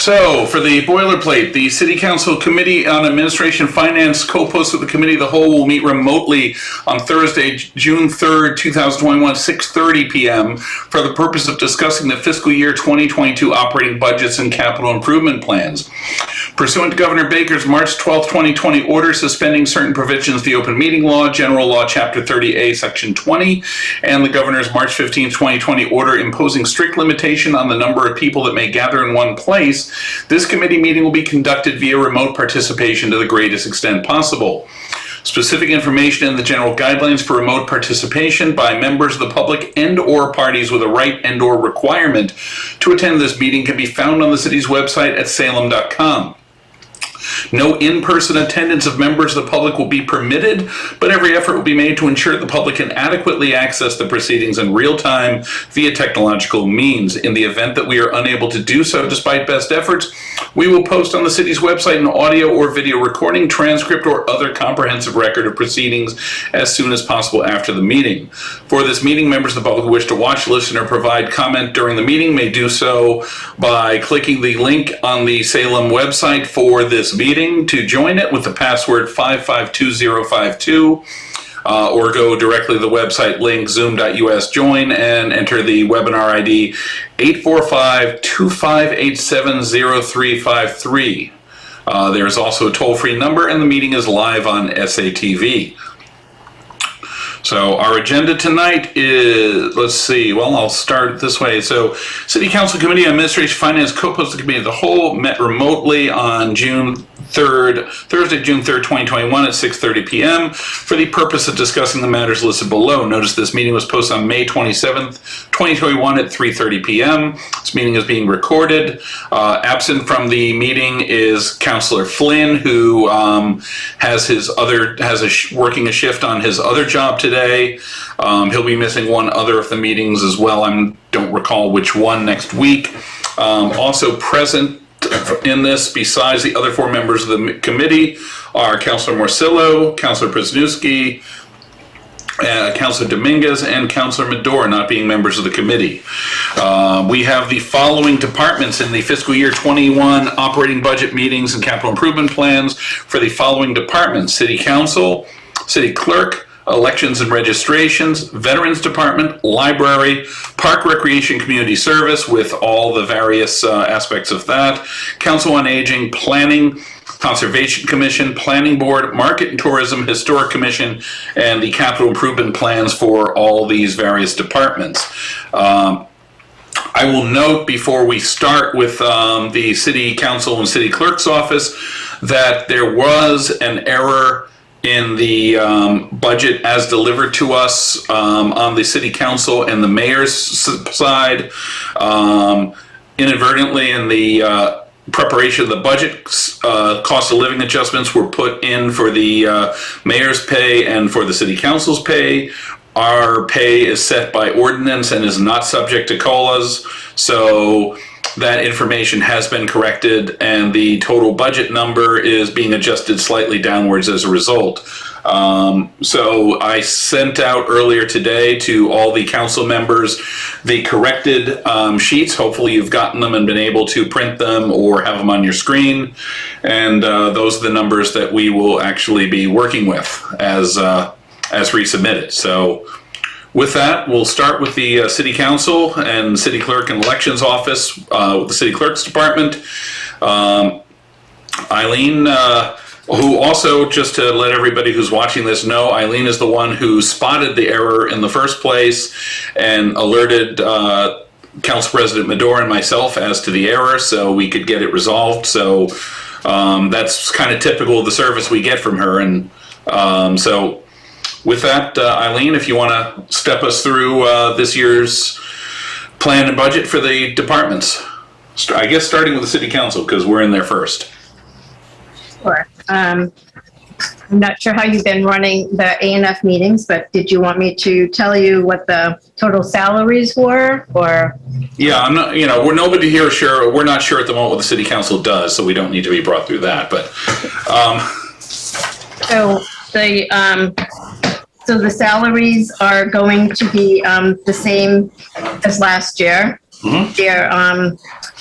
So, for the boilerplate, the City Council Committee on Administration and Finance, co-host of the Committee of the Whole, will meet remotely on Thursday, June 3rd, 2021, 6:30 p.m. for the purpose of discussing the fiscal year 2022 operating budgets and capital improvement plans. Pursuant to Governor Baker's March 12, 2020 order suspending certain provisions of the Open Meeting Law, General Law, Chapter 30A, Section 20, and the Governor's March 15, 2020 order imposing strict limitation on the number of people that may gather in one place, this committee meeting will be conducted via remote participation to the greatest extent possible. Specific information and the general guidelines for remote participation by members of the public and/or parties with a right and/or requirement to attend this meeting can be found on the city's website at salem.com. No in-person attendance of members of the public will be permitted, but every effort will be made to ensure the public can adequately access the proceedings in real time via technological means. In the event that we are unable to do so despite best efforts, we will post on the city's website an audio or video recording, transcript, or other comprehensive record of proceedings as soon as possible after the meeting. For this meeting, members of the public who wish to watch, listen, or provide comment during the meeting may do so by clicking the link on the Salem website for this meeting to join it with the password 552052, or go directly to the website link zoom.us join and enter the webinar ID 845-2587-0353. There's also a toll-free number, and the meeting is live on SATV. So our agenda tonight is, let's see, well, I'll start this way. So City Council Committee on Administration Finance co-hosted Committee of the Whole met remotely on Thursday, June 3rd, 2021 at 6:30 p.m. for the purpose of discussing the matters listed below. Notice this meeting was posted on May 27th, 2021 at 3:30 p.m. This meeting is being recorded. Absent from the meeting is Councilor Flynn, who working a shift on his other job today. He'll be missing one other of the meetings as well. I don't recall which one next week. Also present in this, besides the other four members of the committee, are Councilor Morcillo, Councilor Przynowski, Councilor Dominguez, and Councilor Medor, not being members of the committee. We have the following departments in the fiscal year 21 operating budget meetings and capital improvement plans for the following departments: City Council, City Clerk, Elections and Registrations, Veterans Department, Library, Park Recreation Community Service with all the various aspects of that, Council on Aging, Planning, Conservation Commission, Planning Board, Market and Tourism, Historic Commission, and the capital improvement plans for all these various departments. I will note before we start with the City Council and City Clerk's office that there was an error in the budget as delivered to us on the City Council and the Mayor's side. Inadvertently, in the preparation of the budget, cost of living adjustments were put in for the Mayor's pay and for the City Council's pay. Our pay is set by ordinance and is not subject to COLAs, so that information has been corrected, and the total budget number is being adjusted slightly downwards as a result. So I sent out earlier today to all the council members the corrected sheets. Hopefully you've gotten them and been able to print them or have them on your screen. And those are the numbers that we will actually be working with as resubmitted. So with that, we'll start with the City Council and City Clerk and Elections Office with the City Clerk's Department. Eileen, who also, just to let everybody who's watching this know, Eileen is the one who spotted the error in the first place and alerted Council President Medor and myself as to the error so we could get it resolved. So that's kind of typical of the service we get from her. And so with that, Eileen, if you want to step us through this year's plan and budget for the departments. I guess starting with the City Council, because we're in there first. Sure. I'm not sure how you've been running the A&F meetings, but did you want me to tell you what the total salaries were, or? Yeah, I'm not, we're nobody here sure. We're not sure at the moment what the City Council does, so we don't need to be brought through that, but. So the salaries are going to be the same as last year. Mm-hmm. They're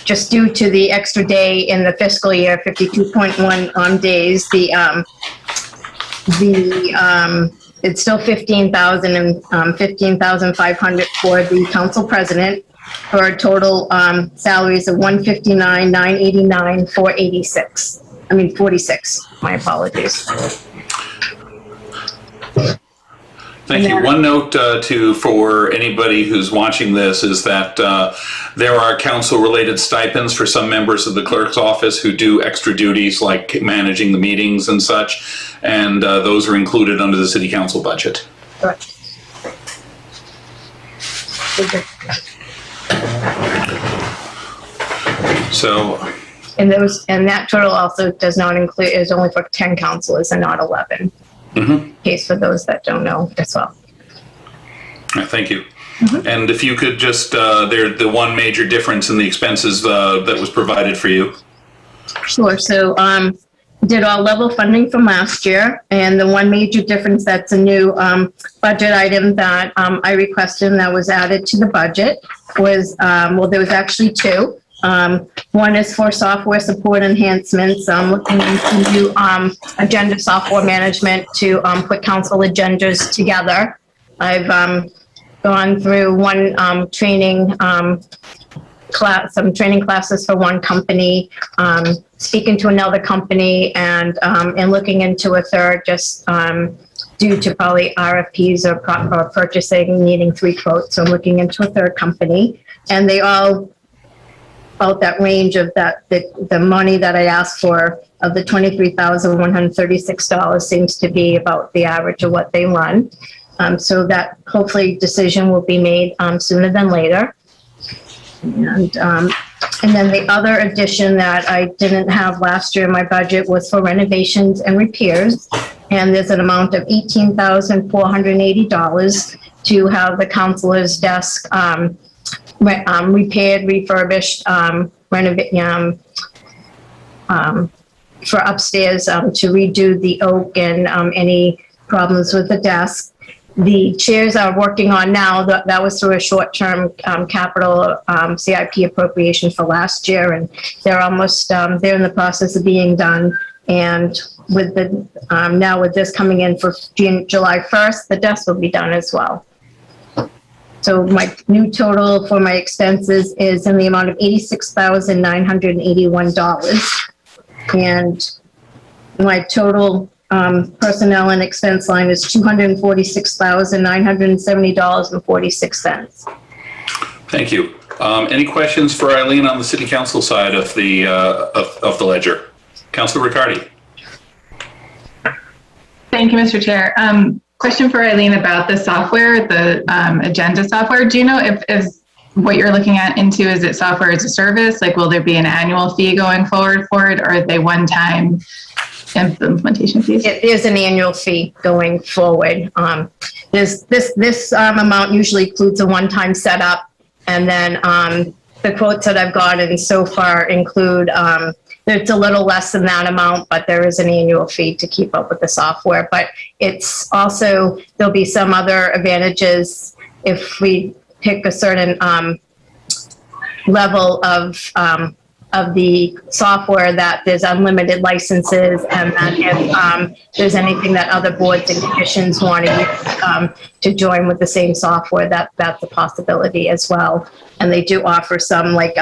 just due to the extra day in the fiscal year, 52.1 days, it's still 15,000 and 15,500 for the council president, for a total salaries of 159,989, 486. 46. My apologies. Thank you. One note for anybody who's watching this is that there are council-related stipends for some members of the clerk's office who do extra duties like managing the meetings and such, and those are included under the city council budget. Correct. So. And that total also does not include, is only for 10 councilors and not 11. In case for those that don't know as well. Thank you. And if you could just, the one major difference in the expenses that was provided for you. Sure. So did all level funding from last year, and the one major difference that's a new budget item that I requested and that was added to the budget was, there was actually two. One is for software support enhancements. I'm looking into new agenda software management to put council agendas together. I've gone through one training class, some training classes for one company, speaking to another company, and looking into a third, just due to probably RFPs or purchasing needing 3 quotes. So I'm looking into a third company, and they all about that range of the money that I asked for of the $23,136 seems to be about the average of what they run. So that hopefully decision will be made sooner than later. And then the other addition that I didn't have last year in my budget was for renovations and repairs. And there's an amount of $18,480 to have the councilor's desk repaired, refurbished, for upstairs, to redo the oak and any problems with the desk. The chairs are working on now. That was through a short-term capital CIP appropriation for last year, and they're almost they're in the process of being done. And with the now with this coming in for July 1st, the desk will be done as well. So my new total for my expenses is in the amount of $86,981. And my total personnel and expense line is $246,970.46. Thank you. Any questions for Eileen on the city council side of the ledger? Councilor Riccardi. Thank you, Mr. Chair. Question for Eileen about the software, the agenda software. Do you know if what you're looking at into, is it software as a service? Like, will there be an annual fee going forward for it, or are they one-time implementation fees? It is an annual fee going forward. This amount usually includes a one-time setup, and then the quotes that I've gotten so far include it's a little less than that amount, but there is an annual fee to keep up with the software. But it's also, there'll be some other advantages if we pick a certain level of the software, that there's unlimited licenses, and that if there's anything that other boards and commissions want to use to join with the same software, that's a possibility as well. And they do offer some, like,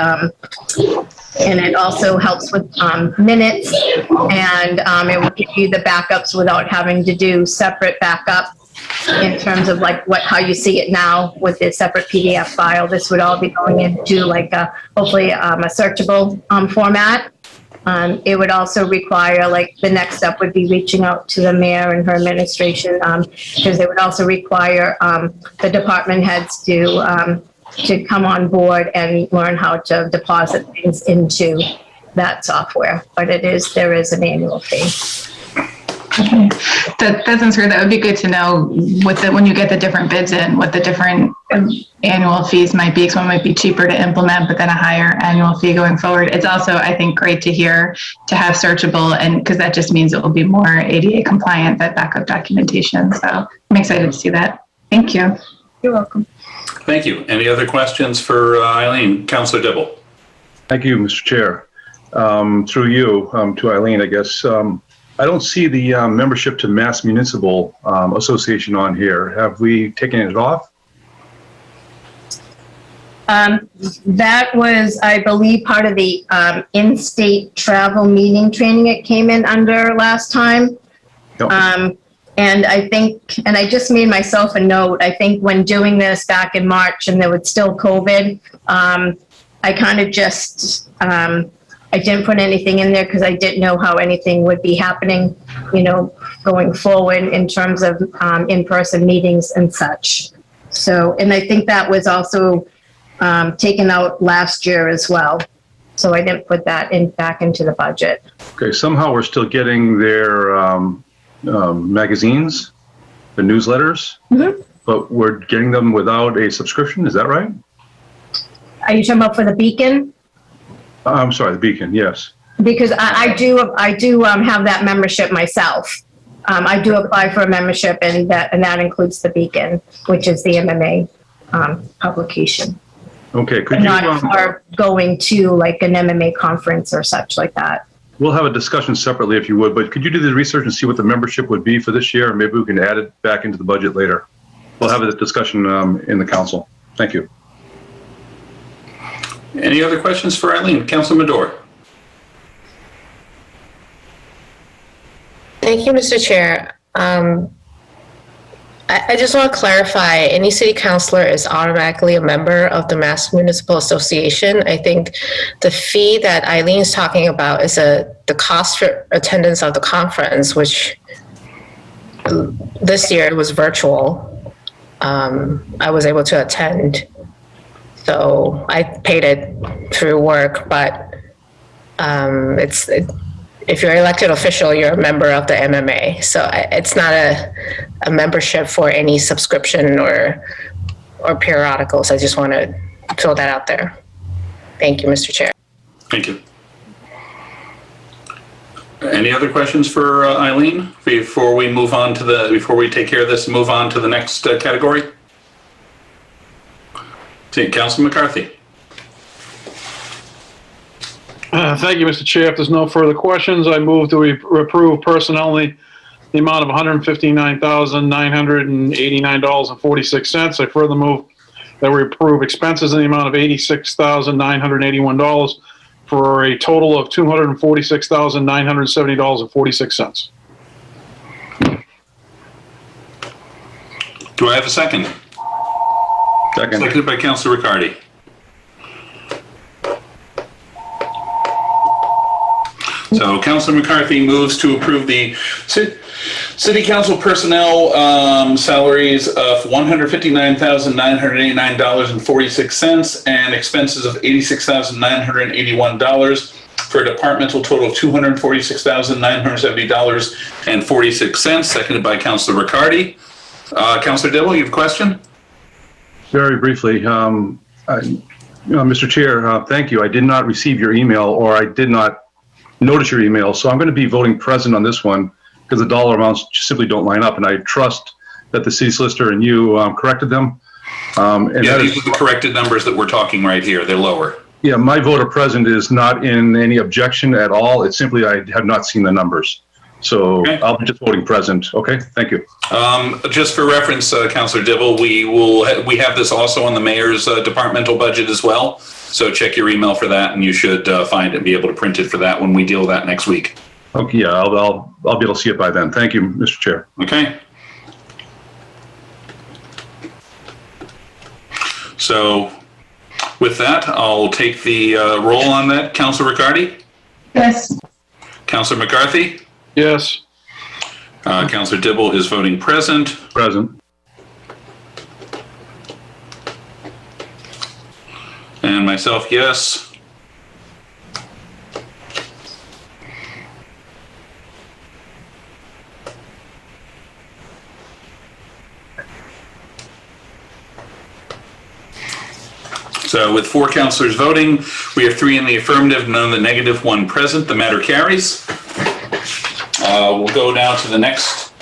and it also helps with minutes, and it will give you the backups without having to do separate backup in terms of like how you see it now with the separate PDF file. This would all be going into like hopefully a searchable format. It would also require, like, the next step would be reaching out to the mayor and her administration, because they would also require the department heads to come on board and learn how to deposit things into that software. But there is an annual fee. Okay. That sounds great. That would be good to know when you get the different bids in, what the different annual fees might be, because one might be cheaper to implement, but then a higher annual fee going forward. It's also, I think, great to hear to have searchable, and because that just means it will be more ADA compliant, that backup documentation. So I'm excited to see that. Thank you. You're welcome. Thank you. Any other questions for Eileen? Councilor Dibble. Thank you, Mr. Chair. Through you, to Eileen, I guess. I don't see the membership to Mass Municipal Association on here. Have we taken it off? That was, I believe, part of the in-state travel meeting training it came in under last time. Yep. And I think, and I just made myself a note, I think when doing this back in March and there was still COVID, I kind of just, I didn't put anything in there because I didn't know how anything would be happening, you know, going forward in terms of in-person meetings and such. So, and I think that was also taken out last year as well. So I didn't put that in back into the budget. Okay, somehow we're still getting their magazines, the newsletters, but we're getting them without a subscription. Is that right? Are you talking about for the Beacon? I'm sorry, the Beacon, yes. Because I do have that membership myself. I do apply for a membership, and that includes the Beacon, which is the MMA publication. Okay, could But you? not for going to like an MMA conference or such like that. We'll have a discussion separately if you would, but could you do the research and see what the membership would be for this year? Maybe we can add it back into the budget later. We'll have a discussion in the council. Thank you. Any other questions for Eileen? Councilor Madore. Thank you, Mr. Chair. I just want to clarify, any city councilor is automatically a member of the Mass Municipal Association. I think the fee that Eileen's talking about is the cost for attendance of the conference, which this year it was virtual. I was able to attend, so I paid it through work, but if you're elected official, you're a member of the MMA. So it's not a membership for any subscription or periodicals. I just want to throw that out there. Thank you, Mr. Chair. Thank you. Any other questions for Eileen before we move on to before we take care of this and move on to the next category? Councilman McCarthy. Thank you, Mr. Chair. If there's no further questions, I move to approve personnel in the amount of $159,989.46. I further move that we approve expenses in the amount of $86,981 for a total of $246,970.46. Do I have a second? Second. Seconded by Councilor Riccardi. So Councilor McCarthy moves to approve the City Council personnel salaries of $159,989.46 and expenses of $86,981 for a departmental total of $246,970.46, seconded by Councilor Riccardi. Councilor Dibble, you have a question? Very briefly, Mr. Chair, thank you. I did not receive your email, or I did not notice your email, so I'm going to be voting present on this one because the dollar amounts simply don't line up, and I trust that the city solicitor and you corrected them. Yeah, these are the corrected numbers that we're talking right here. They're lower. Yeah, my vote of present is not in any objection at all. It's simply I have not seen the numbers. So okay. I'll be just voting present. Okay, thank you. Just for reference, Councilor Dibble, we have this also on the mayor's departmental budget as well. So check your email for that, and you should find it and be able to print it for that when we deal with that next week. Okay, yeah, I'll be able to see it by then. Thank you, Mr. Chair. Okay. So with that, I'll take the roll on that. Councilor Riccardi? Yes. Councilor McCarthy? Yes. Councilor Dibble is voting present. Present. And myself, yes. So with 4 councilors voting, we have 3 in the affirmative, none in the negative, 1 present. The matter carries. We'll go now to the next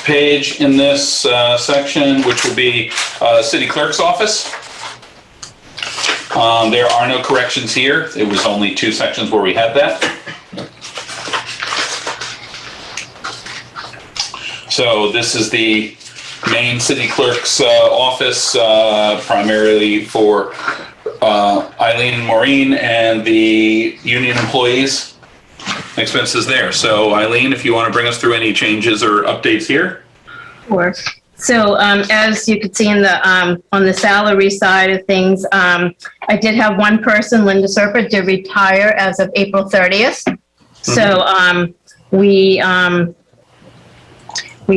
page in this section, which will be City Clerk's office. There are no corrections here. It was only 2 sections where we had that. So this is the main city clerk's office, primarily for Eileen and Maureen and the union employees. Expenses there. So Eileen, if you want to bring us through any changes or updates here. Sure. So as you could see in the on the salary side of things, I did have one person, Linda Serpa, did retire as of April 30th. So we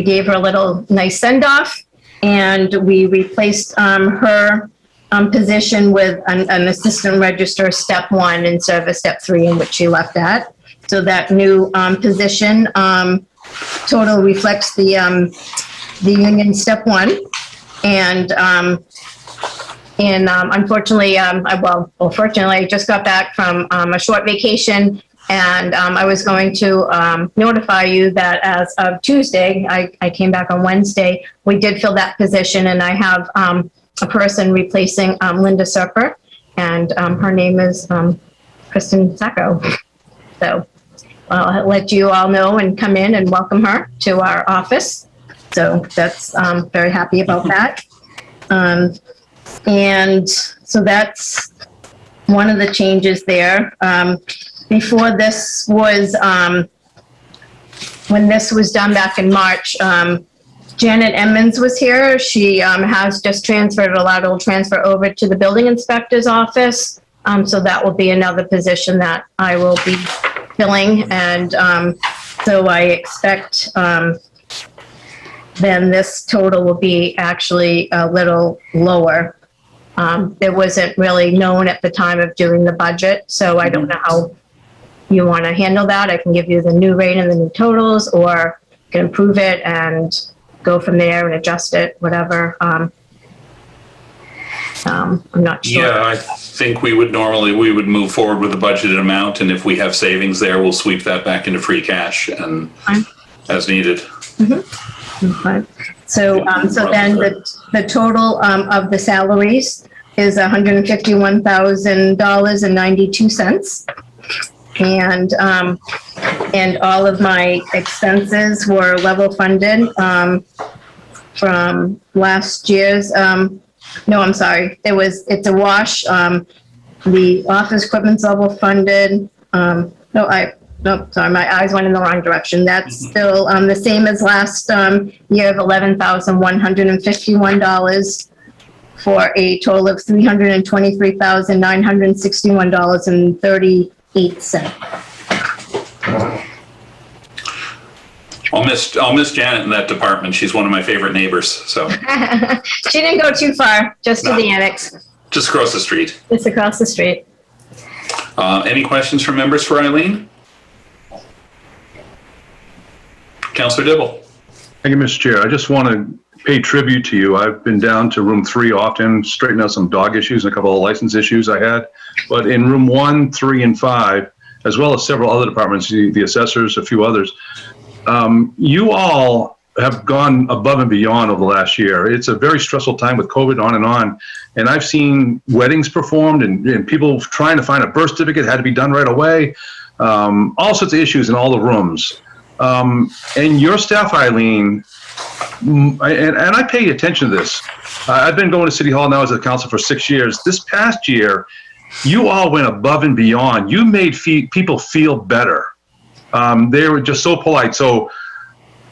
gave her a little nice send-off, and we replaced her position with an assistant registrar step 1 instead of step 3 in which she left at. So that new position total reflects the union step 1, and unfortunately, fortunately, I just got back from a short vacation, and I was going to notify you that as of Tuesday, I came back on Wednesday, we did fill that position, and I have a person replacing Linda Serper, and her name is Kristen Sacco. So I'll let you all know and come in and welcome her to our office. So that's very happy about that. And so that's one of the changes there. Before this was, when this was done back in March, Janet Emmons was here. She has just transferred a lateral transfer over to the building inspector's office. So that will be another position that I will be filling. And so I expect then this total will be actually a little lower. It wasn't really known at the time of doing the budget, so I don't know how you want to handle that. I can give you the new rate and the new totals, or can improve it and go from there and adjust it, whatever. I'm not sure. Yeah, I think we would move forward with the budgeted amount, and if we have savings there, we'll sweep that back into free cash and as needed. Okay. So then the total of the salaries is $151,000.92. And all of my expenses were level funded from last year's. No, I'm sorry. It's a wash. The office equipment's level funded. Sorry, my eyes went in the wrong direction. That's still the same as last year of $11,151 for a total of $323,961.38. I'll miss Janet in that department. She's one of my favorite neighbors. So she didn't go too far, just to the annex. Just across the street. It's across the street. Any questions from members for Eileen? Councillor Dibble. Thank you, Mr. Chair. I just want to pay tribute to you. I've been down to room 3 often, straighten out some dog issues and a couple of license issues I had. But in room 1, 3, and 5, as well as several other departments, the assessors, a few others, you all have gone above and beyond over the last year. It's a very stressful time with COVID on. And I've seen weddings performed and people trying to find a birth certificate had to be done right away. All sorts of issues in all the rooms. And your staff, Eileen, and I pay attention to this. I've been going to City Hall now as a council for 6 years. This past year, you all went above and beyond. You made people feel better. They were just so polite. So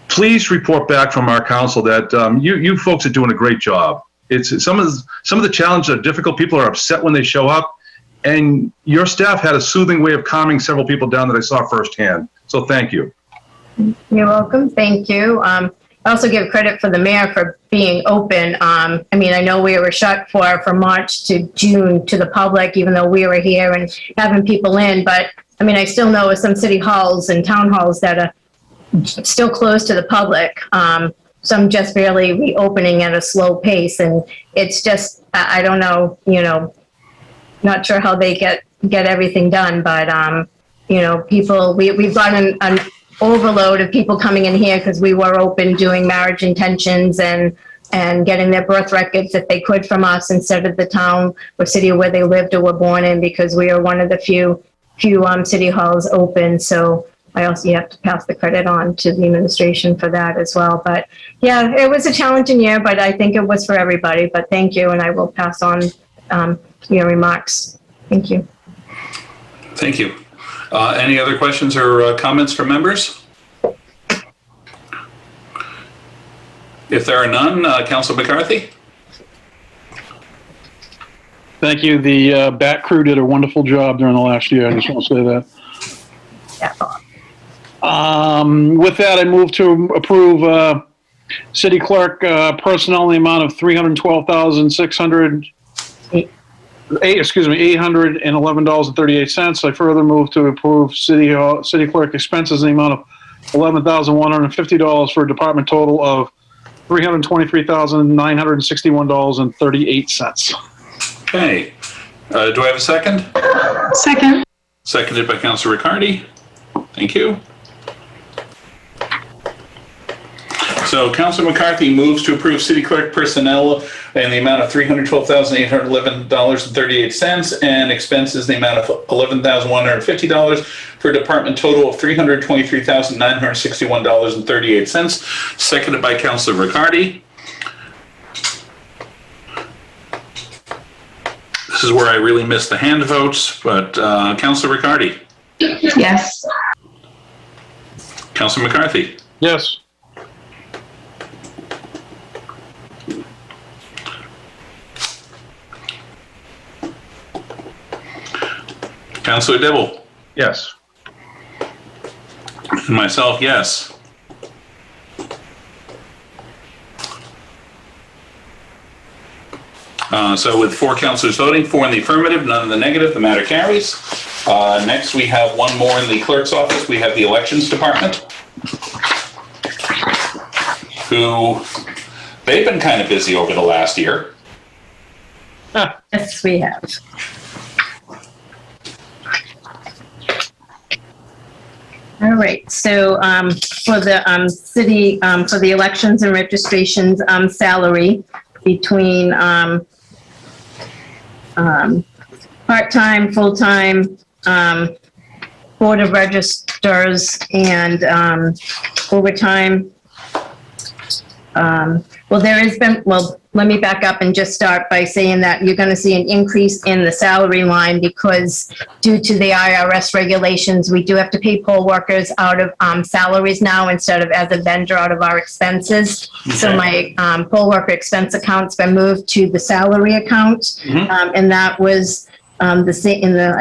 please report back from our council that you folks are doing a great job. It's some of the challenges are difficult. People are upset when they show up, and your staff had a soothing way of calming several people down that I saw firsthand. So thank you. You're welcome. Thank you. I also give credit for the mayor for being open. I mean, I know we were shut from March to June to the public, even though we were here and having people in. But I mean, I still know of some city halls and town halls that are still closed to the public. Some just barely reopening at a slow pace. And it's just, I don't know, not sure how they get everything done. But, people, we've got an overload of people coming in here because we were open doing marriage intentions and and getting their birth records if they could from us instead of the town or city where they lived or were born in, because we are one of the few city halls open. So I also, you have to pass the credit on to the administration for that as well. But yeah, it was a challenging year, but I think it was for everybody. But thank you, and I will pass on your remarks. Thank you. Thank you. Any other questions or comments from members? If there are none, Councilor McCarthy? Thank you. The BAT crew did a wonderful job during the last year. I just want to say that. Yeah. With that, I move to approve city clerk personnel in the amount of $811.38. I further move to approve city clerk expenses in the amount of $11,150 for a department total of $323,961.38. Okay. Do I have a second? Second. Seconded by Councilor Riccardi. Thank you. So Councilor McCarthy moves to approve city clerk personnel in the amount of $312,811.38 and expenses in the amount of $11,150 for a department total of $323,961.38. Seconded by Councilor Riccardi. This is where I really missed the hand votes, but Councilor Riccardi. Yes. Councilor McCarthy. Yes. Councilor Dibble. Yes. And myself, yes. So with 4 councilors voting, 4 in the affirmative, none in the negative, the matter carries. Next, we have one more in the clerk's office. We have the elections department, who they've been kind of busy over the last year. Yes, we have. All right, so for the city, for the elections and registrations salary between part-time, full-time, board of registers, and overtime. Well, there has been, well, let me back up and just start by saying that you're going to see an increase in the salary line because due to the IRS regulations, we do have to pay poll workers out of salaries now instead of as a vendor out of our expenses. Okay. So my poll worker expense account's been moved to the salary account. Mm-hmm. And that was the same in the,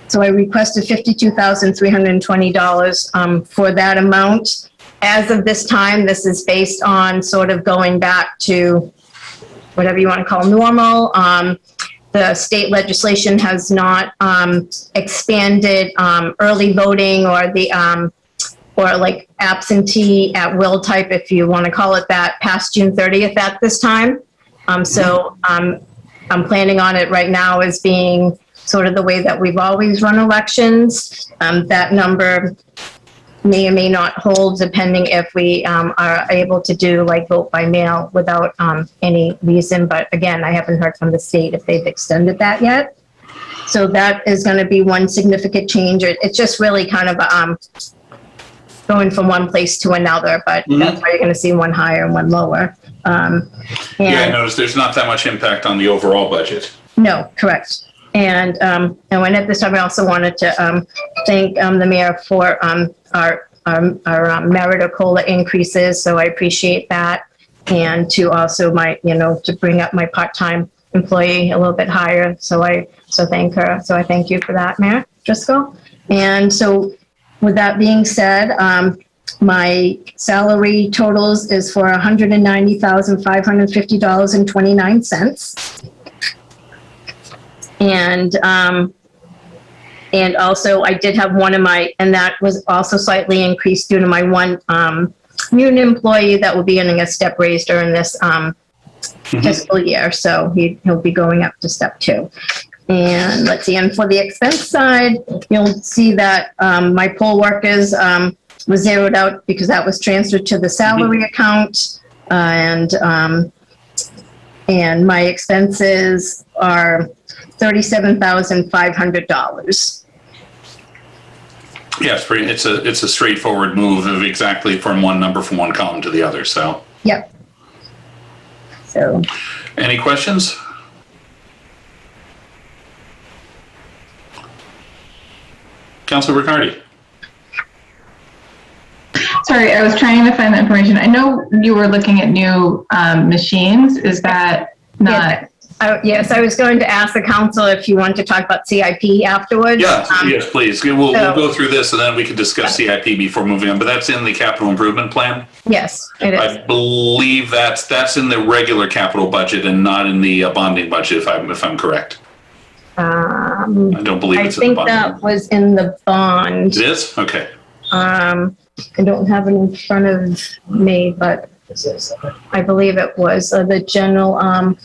So I requested $52,320 for that amount. As of this time, this is based on sort of going back to whatever you want to call normal. The state legislation has not expanded early voting or the or like absentee at will type, if you want to call it that, past June 30th at this time. So I'm planning on it right now as being sort of the way that we've always run elections. That number may or may not hold depending if we are able to do like vote by mail without any reason. But again, I haven't heard from the state if they've extended that yet. So that is going to be one significant change. It's just really kind of going from one place to another, but that's why you're going to see one higher and one lower. Yeah, I noticed there's not that much impact on the overall budget. No, correct. And when at this time, I also wanted to thank the mayor for our merit or COLA increases. So I appreciate that. And to also to bring up my part-time employee a little bit higher. So thank her. So I thank you for that, Mayor Driscoll. And so with that being said, my salary totals is for $190,550.29. And also I did have one of my, and that was also slightly increased due to my one union employee that will be getting a step raise during this fiscal year. So he'll be going up to step 2. And let's see, and for the expense side, you'll see that my poll workers was zeroed out because that was transferred to the salary account. And my expenses are $37,500. Yes, it's a straightforward move of exactly from one number from one column to the other, so. Yep. So, Any questions? Councilor Riccardi? Sorry, I was trying to find the information. I know you were looking at new machines. Is that not? yes, I was going to ask the council if you want to talk about CIP afterwards. Yes, please. We'll go through this and then we can discuss CIP before moving on, but that's in the capital improvement plan? Yes, it is. I believe that's in the regular capital budget and not in the bonding budget, if I'm correct. I don't believe it's in the bond. I think that was in the bond. It is? Okay. I don't have it in front of me, but I believe it was the general.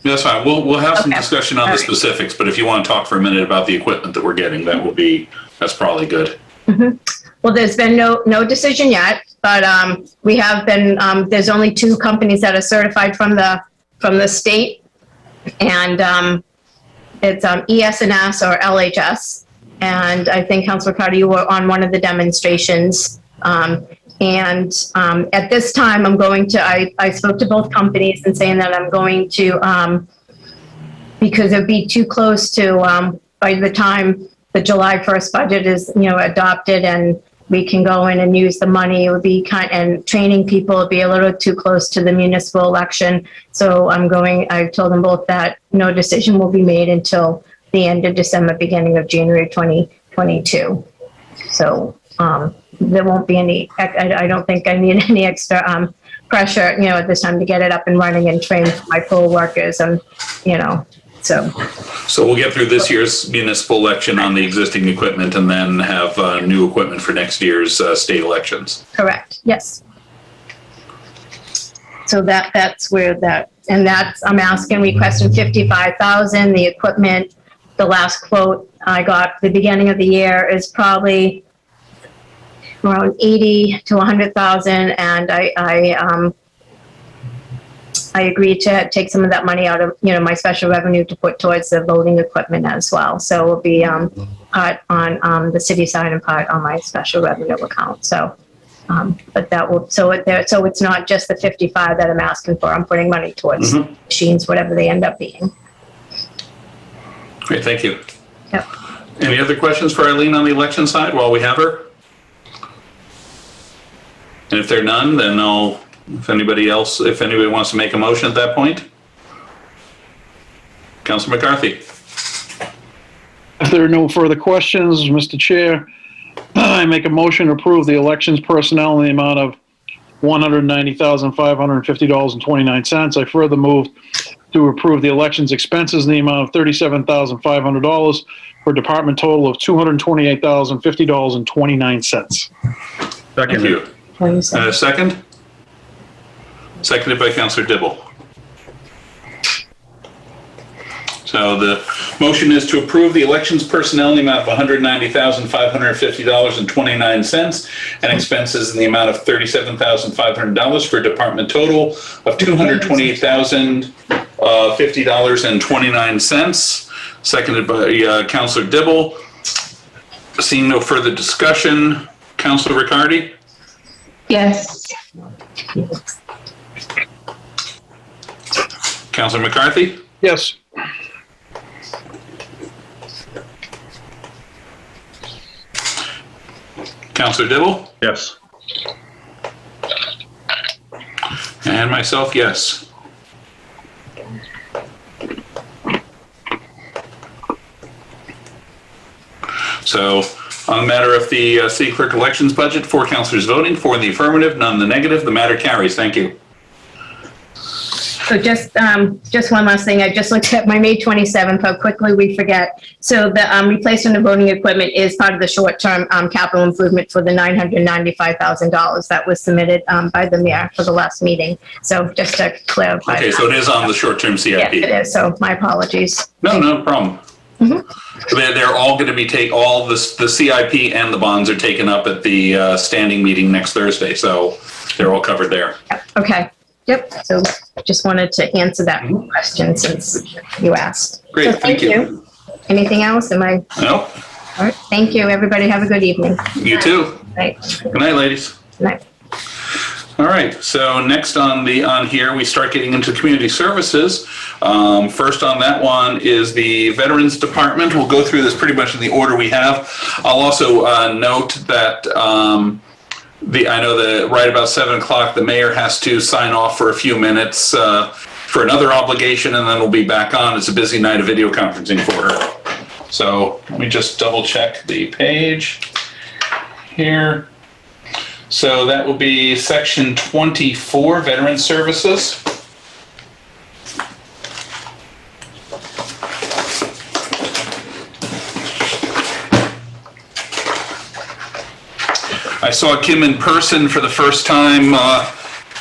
That's fine. We'll have some Okay. discussion on All the right. specifics, but if you want to talk for a minute about the equipment that we're getting, that's probably good. Well, there's been no decision yet, but we have been. There's only 2 companies that are certified from the state, and it's ES&S or LHS. And I think Councilor Carter, you were on one of the demonstrations. And at this time, I'm going to, I spoke to both companies and saying that I'm going to, because it'd be too close to, by the time the July 1st budget is, adopted and we can go in and use the money, it would be and training people would be a little too close to the municipal election. So I told them both that no decision will be made until the end of December, beginning of January 2022. So, there won't be any, I don't think I need any extra pressure, at this time to get it up and running and train my poll workers and, so. So we'll get through this year's municipal election on the existing equipment and then have new equipment for next year's state elections. Correct, yes. So that's where I'm requesting 55,000. The equipment, the last quote I got the beginning of the year is probably around 80 to 100,000, and I agreed to take some of that money out of my special revenue to put towards the voting equipment as well. So it will be part on the city side and part on my special revenue account. So, but that will so it's not just the 55 that I'm asking for. I'm putting money towards machines, whatever they end up being. Great, thank you. Yep. Any other questions for Eileen on the election side while we have her? And if there are none, then if anybody wants to make a motion at that point. Councilor McCarthy. If there are no further questions, Mr. Chair, I make a motion to approve the elections personnel in the amount of $190,550.29. I further move to approve the elections expenses in the amount of $37,500 for a department total of $228,050.29. Thank you. Second? Seconded by Councilor Dibble. So the motion is to approve the elections personnel in the amount of $190,550.29 and expenses in the amount of $37,500 for a department total of $228,050.29. Seconded by Councilor Dibble. Seeing no further discussion, Councilor Riccardi? Yes. Councilor McCarthy? Yes. Councilor Dibble? Yes. And myself, yes. So on the matter of the city clerk elections budget, 4 councilors voting, 4 in the affirmative, none in the negative. The matter carries. Thank you. So just one last thing. I just looked at my May 27th, how quickly we forget. So the replacement of voting equipment is part of the short-term capital improvement for the $995,000 that was submitted by the mayor for the last meeting. So just to clarify. Okay, so it is on the short-term CIP. Yeah, it is. So my apologies. No problem. They're all going to be all the CIP and the bonds are taken up at the standing meeting next Thursday. So they're all covered there. Okay. Yep. So just wanted to answer that question since you asked. Great. So Thank you. Anything else? Am I? Nope. All right. Thank you. Everybody have a good evening. You too. Right. Good night, ladies. Good night. All right, so next on here, we start getting into community services. First on that one is the Veterans Department. We'll go through this pretty much in the order we have. I'll also note that I know that right about 7 o'clock, the mayor has to sign off for a few minutes for another obligation, and then we'll be back on. It's a busy night of video conferencing for her. So let me just double check the page here. So that will be section 24, Veteran Services. I saw Kim in person for the first time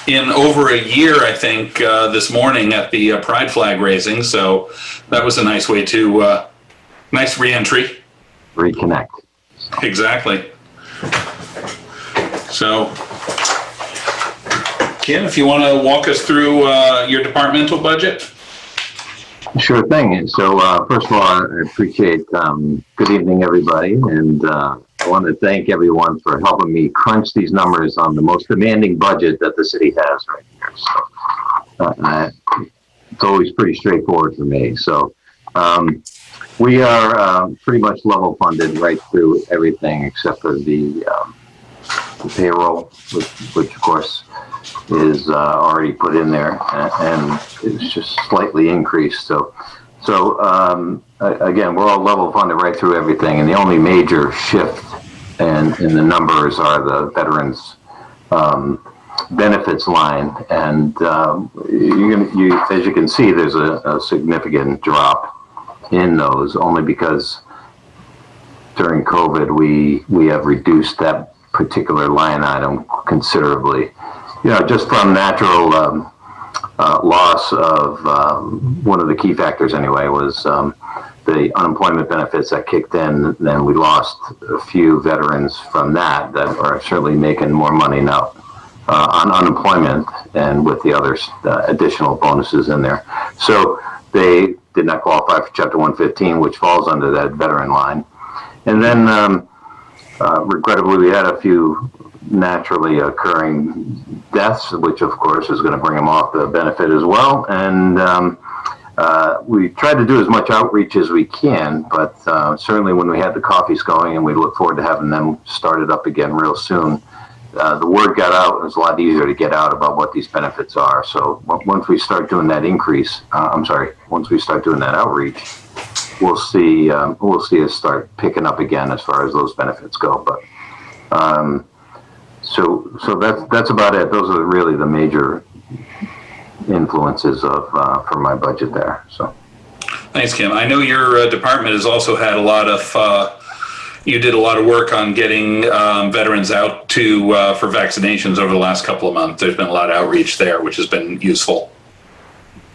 in over a year, I think, this morning at the Pride flag raising. So that was a nice way to, nice re-entry. Reconnect. Exactly. So, Kim, if you want to walk us through your departmental budget. Sure thing. So, first of all, I appreciate, good evening, everybody. And I want to thank everyone for helping me crunch these numbers on the most demanding budget that the city has right here. So, it's always pretty straightforward for me. So, we are pretty much level funded right through everything except for the payroll, which of course is already put in there, and it's just slightly increased. So again, we're all level funded right through everything, and the only major shift in the numbers are the veterans benefits line, and as you can see, there's a significant drop in those, only because during COVID we have reduced that particular line item considerably. Just from natural loss of one of the key factors anyway was the unemployment benefits that kicked in. Then we lost a few veterans from that are certainly making more money now on unemployment and with the other additional bonuses in there. So they did not qualify for Chapter 115, which falls under that veteran line. And then regrettably, we had a few naturally occurring deaths, which of course is going to bring them off the benefit as well. And we tried to do as much outreach as we can, but certainly when we had the coffees going, and we look forward to having them started up again real soon, the word got out. It was a lot easier to get out about what these benefits are. So once we start doing that once we start doing that outreach, we'll see us start picking up again as far as those benefits go. But so that's about it. Those are really the major influences for my budget there. So Thanks, Kim. I know your department has also had a lot of. You did a lot of work on getting veterans out for vaccinations over the last couple of months. There's been a lot of outreach there, which has been useful.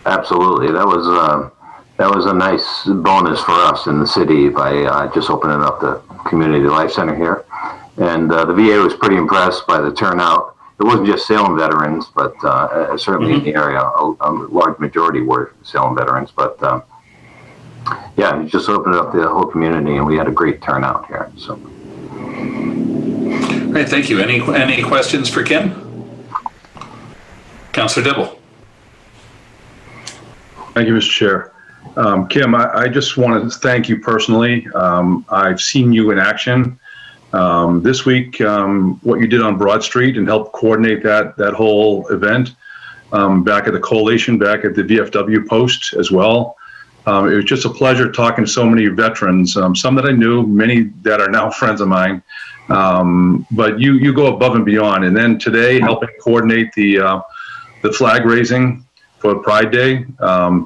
Absolutely, that was a nice bonus for us in the city by just opening up the Community Life Center here. And the VA was pretty impressed by the turnout. It wasn't just Salem veterans, but certainly in the area, a large majority were Salem veterans. But yeah, we just opened up the whole community, and we had a great turnout here. So, Great, thank you. Any questions for Kim? Councilor Dibble. Thank you, Mr. Chair. Kim, I just want to thank you personally. I've seen you in action this week, what you did on Broad Street and helped coordinate that whole event back at the coalition, back at the VFW post as well. It was just a pleasure talking to so many veterans, some that I knew, many that are now friends of mine. But you go above and beyond. And then today, helping coordinate the flag raising for Pride Day.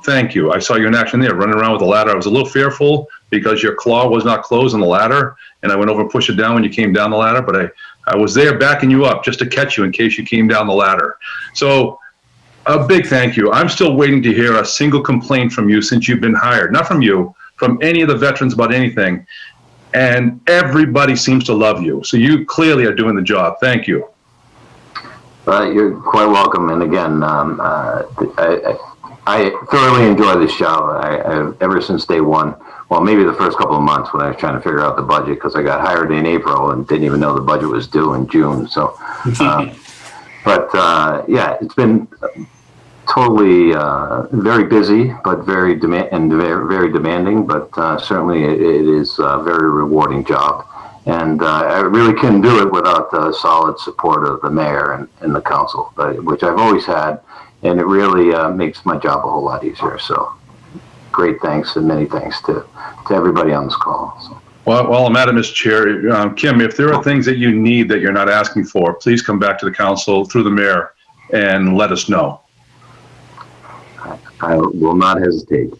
Thank you. I saw you in action there, running around with a ladder. I was a little fearful because your claw was not closed on the ladder, and I went over and pushed it down when you came down the ladder. But I was there backing you up just to catch you in case you came down the ladder. So a big thank you. I'm still waiting to hear a single complaint from you since you've been hired. Not from you, from any of the veterans about anything, and everybody seems to love you. So you clearly are doing the job. Thank you. You're quite welcome. And again, I thoroughly enjoy this job. Ever since day one. Well, maybe the first couple of months when I was trying to figure out the budget, because I got hired in April and didn't even know the budget was due in June. So, yeah, it's been totally very busy, but very very demanding. But certainly, it is a very rewarding job, and I really couldn't do it without the solid support of the mayor and the council, which I've always had, and it really makes my job a whole lot easier. So, great thanks and many thanks to everybody on this call. So. Well, while I'm at it, Mr. Chair, Kim, if there are things that you need that you're not asking for, please come back to the council through the mayor and let us know. I will not hesitate.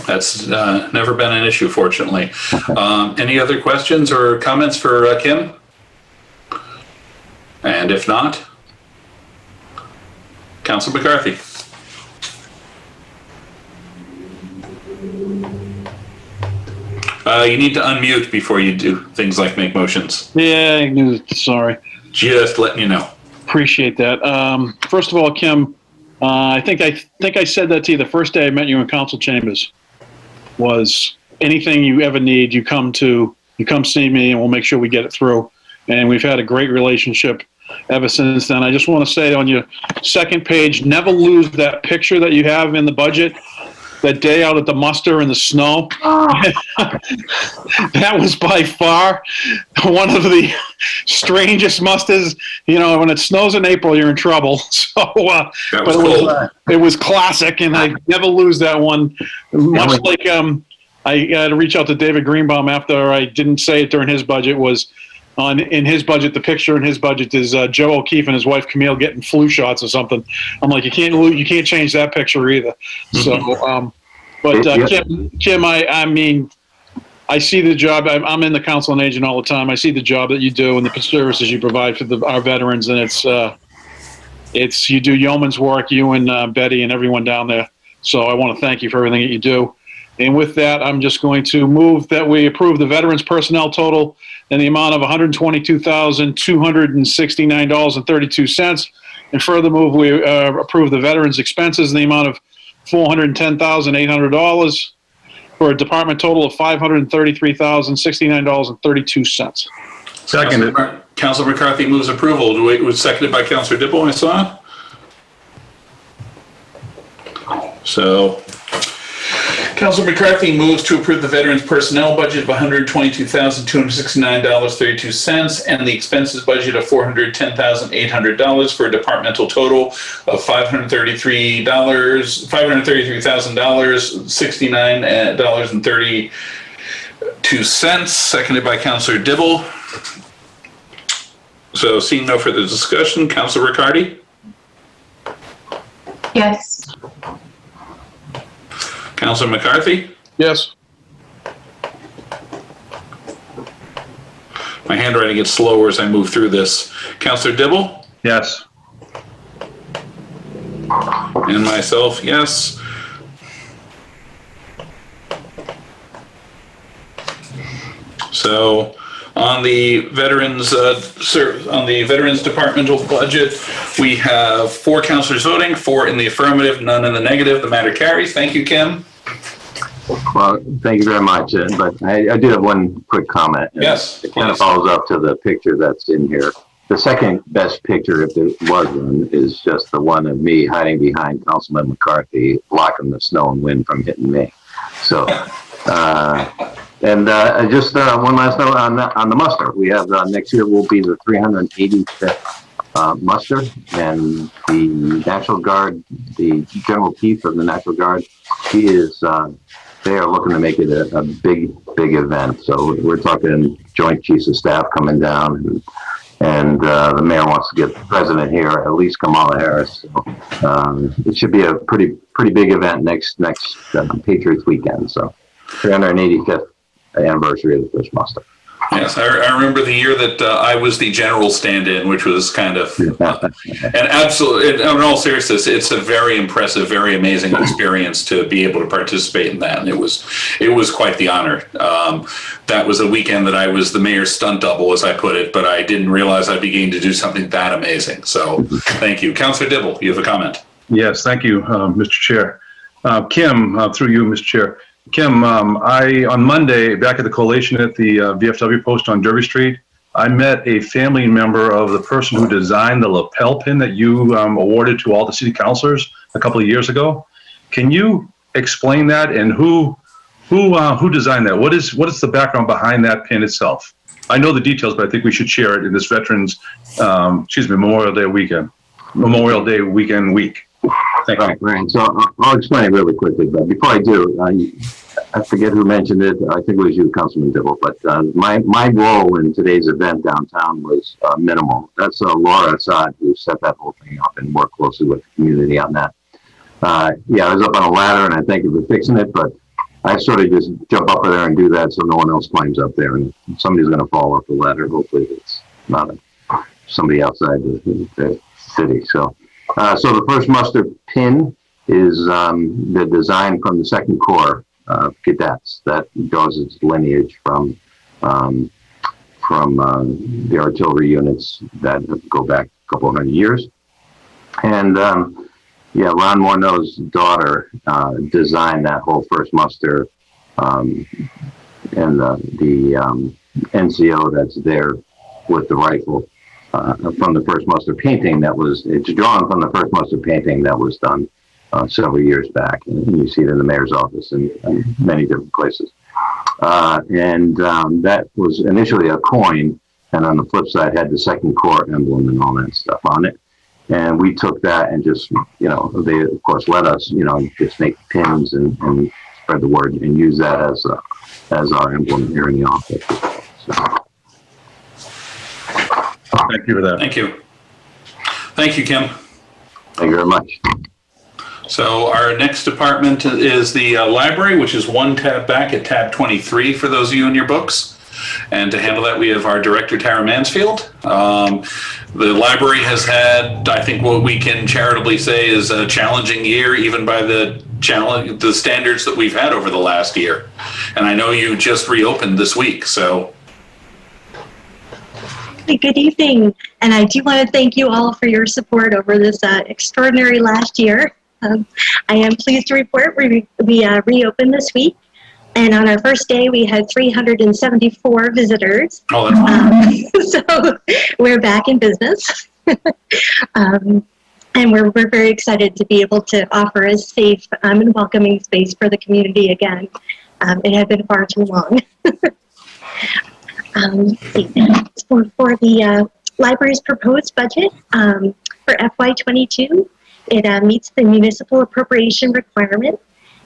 That's never been an issue, fortunately. Any other questions or comments for Kim? And if not, Councilor McCarthy. You need to unmute before you do things like make motions. Yeah, sorry. Just letting you know. Appreciate that. First of all, Kim, I think I said that to you the first day I met you in council chambers. Was anything you ever need, you come see me, and we'll make sure we get it through. And we've had a great relationship ever since then. I just want to say on your second page, never lose that picture that you have in the budget. That day out at the muster in the snow, that was by far one of the strangest musters. You know, when it snows in April, you're in trouble. So, it was classic, and I never lose that one. Much like I had to reach out to David Greenbaum after I didn't say it during his budget. Was in his budget, the picture in his budget is Joe O'Keefe and his wife Camille getting flu shots or something. I'm like, you can't change that picture either. So, Kim, I mean, I see the job. I'm in the council on aging all the time. I see the job that you do and the services you provide for our veterans, and it's you do yeoman's work, you and Betty and everyone down there. So I want to thank you for everything that you do. And with that, I'm just going to move that we approve the veterans personnel total in the amount of $122,269.32. And further move we approve the veterans expenses in the amount of $410,800 for a department total of $533,069.32. Seconded. Councilor McCarthy moves approval. It was seconded by Councilor Dibble, I saw. So, Councilor McCarthy moves to approve the veterans personnel budget of $122,269.32 and the expenses budget of $410,800 for a departmental total of $533,69.32, seconded by Councilor Dibble. So, seeing no further discussion, Councilor Riccardi? Yes. Councilor McCarthy? Yes. My handwriting gets slower as I move through this. Councilor Dibble? Yes. And myself, yes. So on the veterans departmental budget, we have 4 councilors voting, 4 in the affirmative, none in the negative. The matter carries. Thank you, Kim. Well, thank you very much. But I do have one quick comment. Yes, it kind of follows up to the picture that's in here. The second best picture, if there was one, is just the one of me hiding behind Councilman McCarthy, blocking the snow and wind from hitting me. So, just one last note on the muster. We have next year will be the 385th muster, and the National Guard, the General Chief of the National Guard, he is. They are looking to make it a big event. So we're talking Joint Chiefs of Staff coming down, and the mayor wants to get the president here, at least Kamala Harris. So, it should be a pretty big event next Patriots weekend. So 385th anniversary of the first muster. Yes, I remember the year that I was the general stand-in, which was kind of, and absolutely, in all seriousness, it's a very impressive, very amazing experience to be able to participate in that. And it was quite the honor. That was a weekend that I was the mayor's stunt double, as I put it, but I didn't realize I'd be getting to do something that amazing. So thank you. Councilor Dibble, you have a comment. Yes, thank you, Mr. Chair. Kim, through you, Mr. Chair. Kim, on Monday, back at the collation at the VFW post on Derby Street, I met a family member of the person who designed the lapel pin that you awarded to all the city councilors a couple of years ago. Can you explain that, and who designed that? What is the background behind that pin itself? I know the details, but I think we should share it in this Veterans, Memorial Day weekend week. Thank you. Right. So I'll explain it really quickly, but before I do, I forget who mentioned it. I think it was you, Councilman Dibble, but my role in today's event downtown was minimal. That's Laura Assad, who set that whole thing up and worked closely with the community on that. Yeah, I was up on a ladder, and I thank you for fixing it, but I sort of just jump up there and do that so no one else climbs up there, and somebody's going to fall off the ladder. Hopefully it's not somebody outside the city. So the first muster pin is the design from the Second Corps cadets that goes its lineage from the artillery units that go back a couple of hundred years. And Ron Morneau's daughter designed that whole first muster and the NCO that's there with the rifle. From the first muster painting it's drawn from the first muster painting that was done several years back. And you see it in the mayor's office and many different places. That was initially a coin, and on the flip side had the Second Corps emblem and all that stuff on it. And we took that and just, they of course let us, just make pins and spread the word and use that as our emblem here in the office. So. Thank you for that. Thank you. Thank you, Kim. Thank you very much. So our next department is the library, which is one tab back at tab 23 for those of you in your books. And to handle that, we have our director, Tara Mansfield. The library has had, I think what we can charitably say is a challenging year, even by the standards that we've had over the last year. And I know you just reopened this week, so. Good evening, and I do want to thank you all for your support over this extraordinary last year. I am pleased to report we reopened this week, and on our first day we had 374 visitors. Oh, that's so we're back in business, and we're very excited to be able to offer a safe and welcoming space for the community again. It had been far too long. For the library's proposed budget for FY22, it meets the municipal appropriation requirement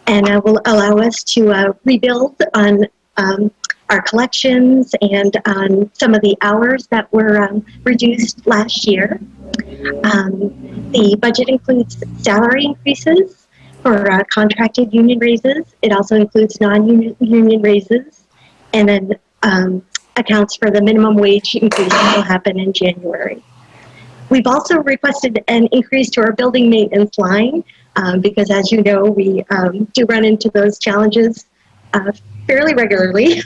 and will allow us to rebuild on our collections and on some of the hours that were reduced last year. The budget includes salary increases for contracted union raises. It also includes non-union raises, and then accounts for the minimum wage increase that will happen in January. We've also requested an increase to our building maintenance line because, as you know, we do run into those challenges fairly regularly,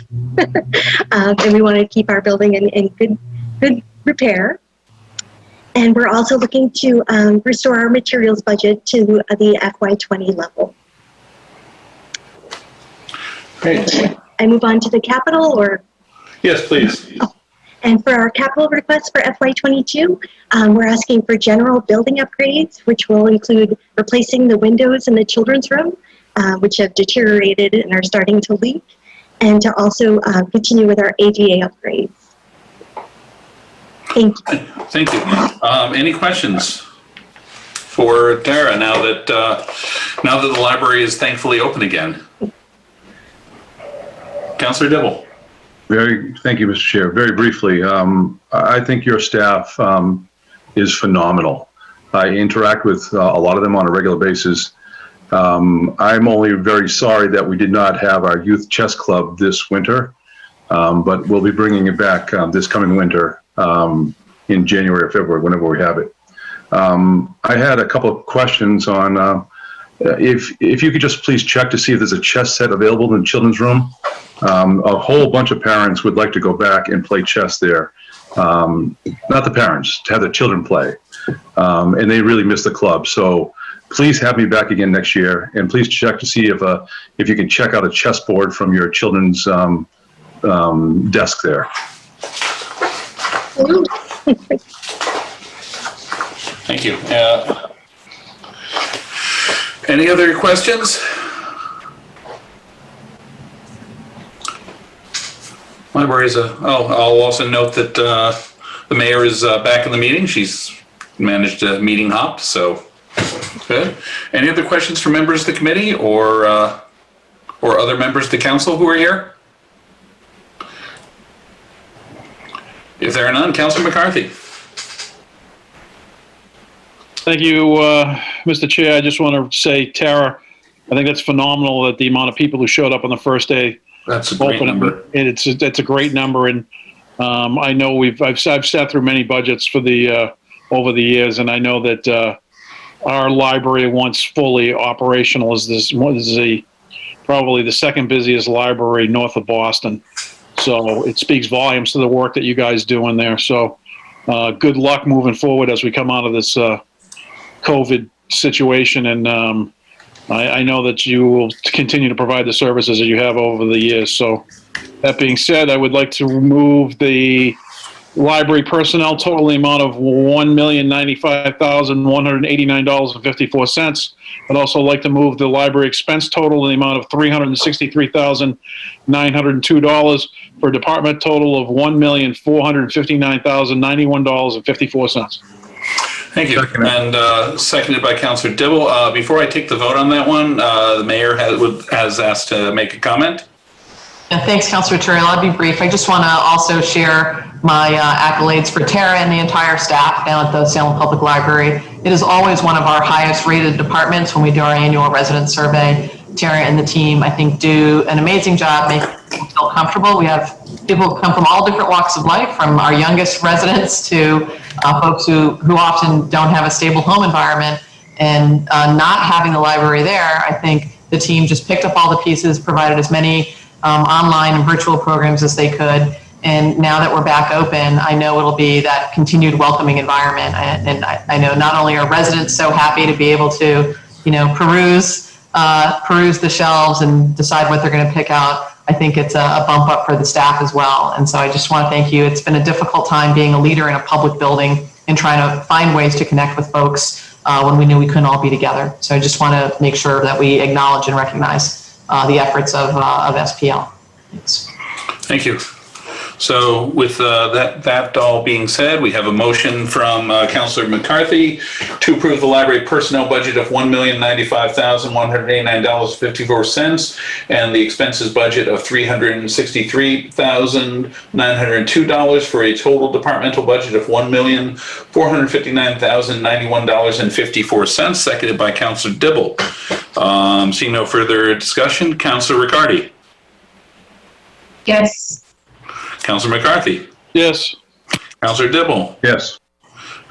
and we want to keep our building in good repair. And we're also looking to restore our materials budget to the FY20 level. great. I move on to the capital, or? Yes, please. And for our capital request for FY22, we're asking for general building upgrades, which will include replacing the windows in the children's room, which have deteriorated and are starting to leak, and to also continue with our ADA upgrades. Thank you. Thank you. Any questions for Tara now that the library is thankfully open again? Councilor Dibble. Thank you, Mr. Chair. Very briefly, I think your staff is phenomenal. I interact with a lot of them on a regular basis. I'm only very sorry that we did not have our youth chess club this winter. But we'll be bringing it back this coming winter in January or February, whenever we have it. I had a couple of questions on if you could just please check to see if there's a chess set available in the children's room. A whole bunch of parents would like to go back and play chess there. Not the parents, to have the children play. And they really miss the club. So please have me back again next year, and please check to see if you can check out a chessboard from your children's desk there. Thank you. Any other questions? Libraries. I'll also note that the mayor is back in the meeting. She's managed a meeting hop, so good. Any other questions from members of the committee or other members of the council who are here? If there are none, Councilor McCarthy. Thank you, Mr. Chair. I just want to say, Tara, I think that's phenomenal that the amount of people who showed up on the first day. That's a great number. It's a great number, and I know I've sat through many budgets for the over the years, and I know that our library, once fully operational, is probably the second busiest library north of Boston. So it speaks volumes to the work that you guys do in there. So good luck moving forward as we come out of this COVID situation, and I know that you will continue to provide the services that you have over the years. So that being said, I would like to remove the library personnel total the amount of $1,095,189.54. I'd also like to move the library expense total in the amount of $363,902 for a department total of $1,459,091.54. Thank you. And seconded by Councilor Dibble. Before I take the vote on that one, the mayor has asked to make a comment. Yeah, thanks, Councilor Turrell. I'll be brief. I just want to also share my accolades for Tara and the entire staff down at the Salem Public Library. It is always one of our highest rated departments when we do our annual resident survey. Tara and the team, I think, do an amazing job making people feel comfortable. We have people who come from all different walks of life, from our youngest residents to folks who often don't have a stable home environment. And not having the library there, I think the team just picked up all the pieces, provided as many online and virtual programs as they could. And now that we're back open, I know it'll be that continued welcoming environment. And I know not only are residents so happy to be able to, peruse the shelves and decide what they're going to pick out, I think it's a bump up for the staff as well. And so I just want to thank you. It's been a difficult time being a leader in a public building and trying to find ways to connect with folks when we knew we couldn't all be together. So I just want to make sure that we acknowledge and recognize the efforts of SPL. Thanks. Thank you. So with that all being said, we have a motion from Councilor McCarthy to approve the library personnel budget of $1,095,189.54 and the expenses budget of $363,902 for a total departmental budget of $1,459,091.54, seconded by Councilor Dibble. Seeing no further discussion, Councilor Riccardi. Yes. Councilor McCarthy. Yes. Councilor Dibble. Yes.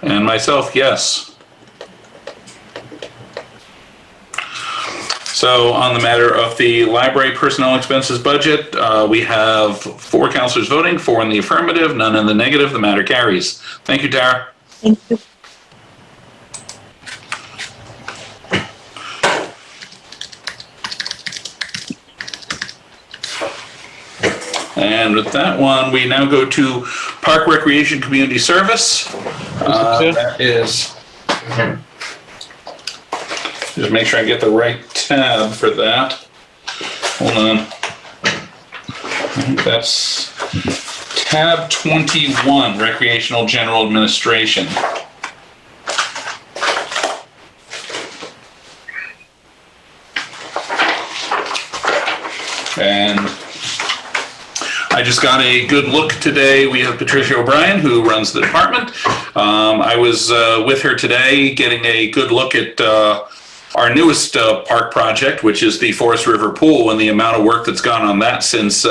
And myself, yes. So on the matter of the library personnel expenses budget, we have 4 councilors voting, 4 in the affirmative, none in the negative. The matter carries. Thank you, Tara. Thank you. And with that one, we now go to Park Recreation Community Service. That is, just make sure I get the right tab for that. Hold on. I think that's tab 21, Recreational General Administration. And I just got a good look today. We have Patricia O'Brien, who runs the department. I was with her today getting a good look at our newest park project, which is the Forest River Pool, and the amount of work that's gone on that since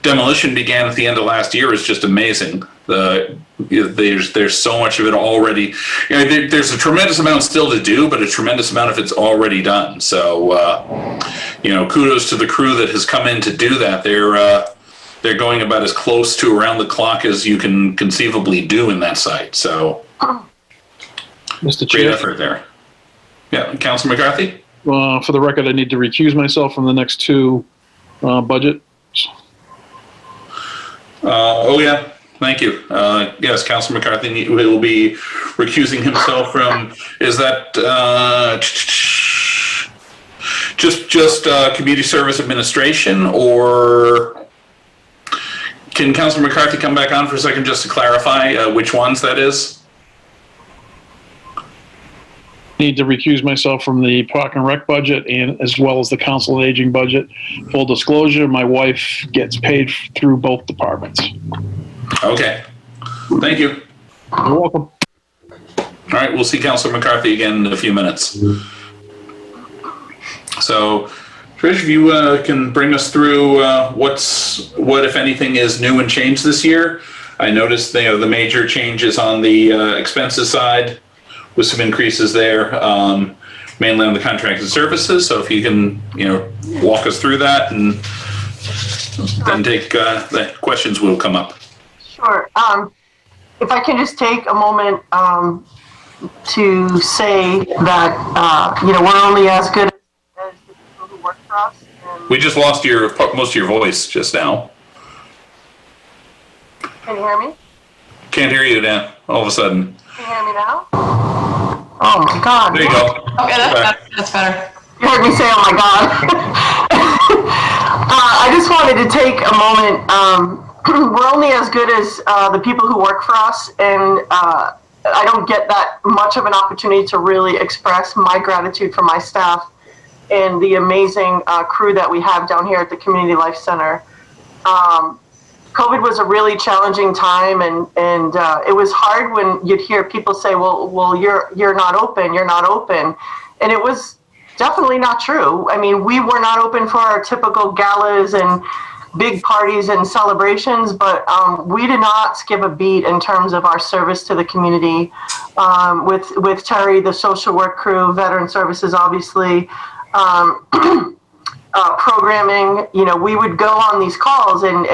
demolition began at the end of last year is just amazing. There's so much of it already. There's a tremendous amount still to do, but a tremendous amount of it's already done. So, kudos to the crew that has come in to do that. They're going about as close to around the clock as you can conceivably do in that site. So, Mr. great Chair, effort there. Yeah, Councilor McCarthy? for the record, I need to recuse myself from the next two budgets. Yeah, thank you. Yes, Councilor McCarthy will be recusing himself from, is that just community service administration, or can Councilor McCarthy come back on for a second just to clarify which ones that is? Need to recuse myself from the Park and Rec budget and as well as the Council on Aging budget. Full disclosure, my wife gets paid through both departments. Okay, thank you. You're welcome. All right, we'll see Councilor McCarthy again in a few minutes. So, Trish, if you can bring us through what, if anything, is new and changed this year. I noticed the major changes on the expenses side, with some increases there, mainly on the contracted services. So if you can, walk us through that, and then take the questions will come up. Sure. If I can just take a moment to say that, we're only as good as the people who work for us. We just lost most of your voice just now. Can you hear me? Can't hear you now, all of a sudden. Can you hear me now? Oh my God. There you go. Okay, that's better. You heard me say, oh my God. I just wanted to take a moment. We're only as good as the people who work for us, and I don't get that much of an opportunity to really express my gratitude for my staff and the amazing crew that we have down here at the Community Life Center. COVID was a really challenging time, and it was hard when you'd hear people say, well, you're not open, and it was definitely not true. I mean, we were not open for our typical galas and big parties and celebrations, but we did not skip a beat in terms of our service to the community. With Terry, the social work crew, veteran services, obviously. Programming, we would go on these calls, and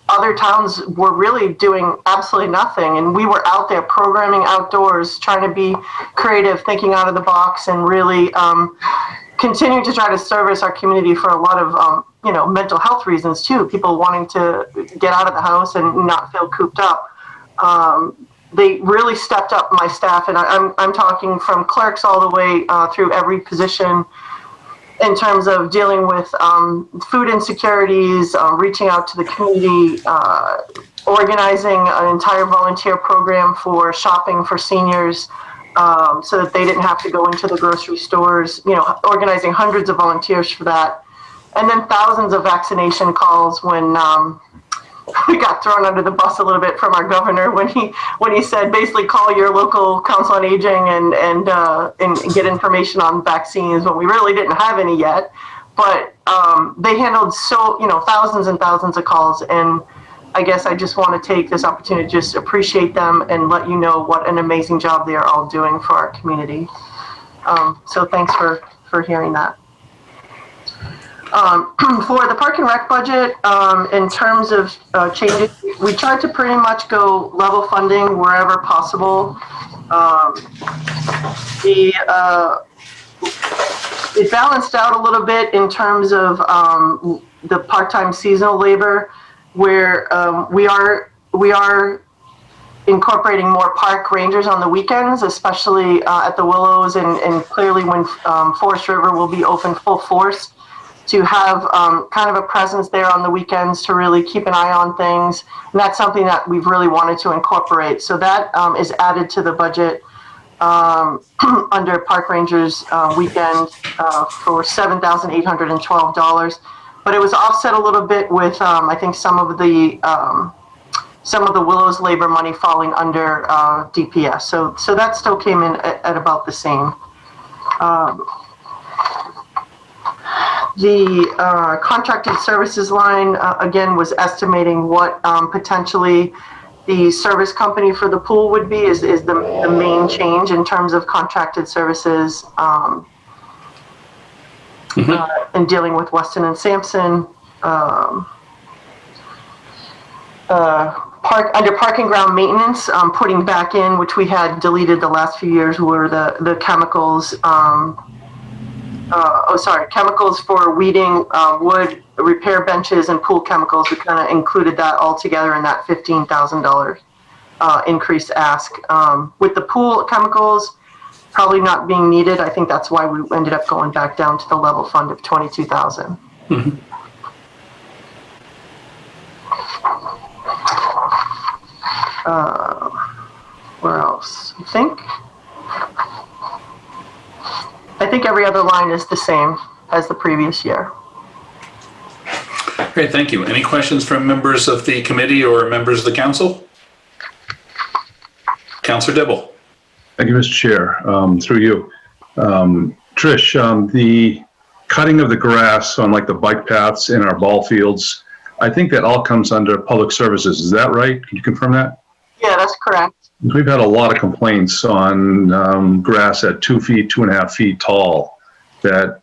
other towns were really doing absolutely nothing. And we were out there programming outdoors, trying to be creative, thinking out of the box, and really continuing to try to service our community for a lot of, mental health reasons too. People wanting to get out of the house and not feel cooped up. They really stepped up, my staff, and I'm talking from clerks all the way through every position, in terms of dealing with food insecurities, reaching out to the community, organizing an entire volunteer program for shopping for seniors, so that they didn't have to go into the grocery stores, organizing hundreds of volunteers for that. And then thousands of vaccination calls when we got thrown under the bus a little bit from our governor when he said basically call your local council on aging and get information on vaccines, when we really didn't have any yet. But they handled thousands and thousands of calls, and I guess I just want to take this opportunity to just appreciate them and let you know what an amazing job they are all doing for our community. So thanks for hearing that. For the Park and Rec budget, in terms of changes, we tried to pretty much go level funding wherever possible. It balanced out a little bit in terms of the part-time seasonal labor, where we are incorporating more park rangers on the weekends, especially at the Willows, and clearly when Forest River will be open full force, to have kind of a presence there on the weekends to really keep an eye on things. And that's something that we've really wanted to incorporate. So that is added to the budget under Park Rangers weekend for $7,812. But it was offset a little bit with, I think, some of the Willows labor money falling under DPS. So that still came in at about the same. The contracted services line, again, was estimating what potentially the service company for the pool would be is the main change in terms of contracted services in dealing with Weston and Sampson. Under parking ground maintenance, putting back in, which we had deleted the last few years, were the chemicals. Chemicals for weeding, wood, repair benches, and pool chemicals. We kind of included that all together in that $15,000 increase ask. With the pool chemicals probably not being needed, I think that's why we ended up going back down to the level fund of $22,000. Mhm. Where else? I think every other line is the same as the previous year. Great, thank you. Any questions from members of the committee or members of the council? Councilor Dibble. Thank you, Mr. Chair. Through you. Trish, the cutting of the grass on like the bike paths in our ball fields, I think that all comes under public services. Is that right? Can you confirm that? Yeah, that's correct. We've had a lot of complaints on grass at 2 feet, 2.5 feet tall that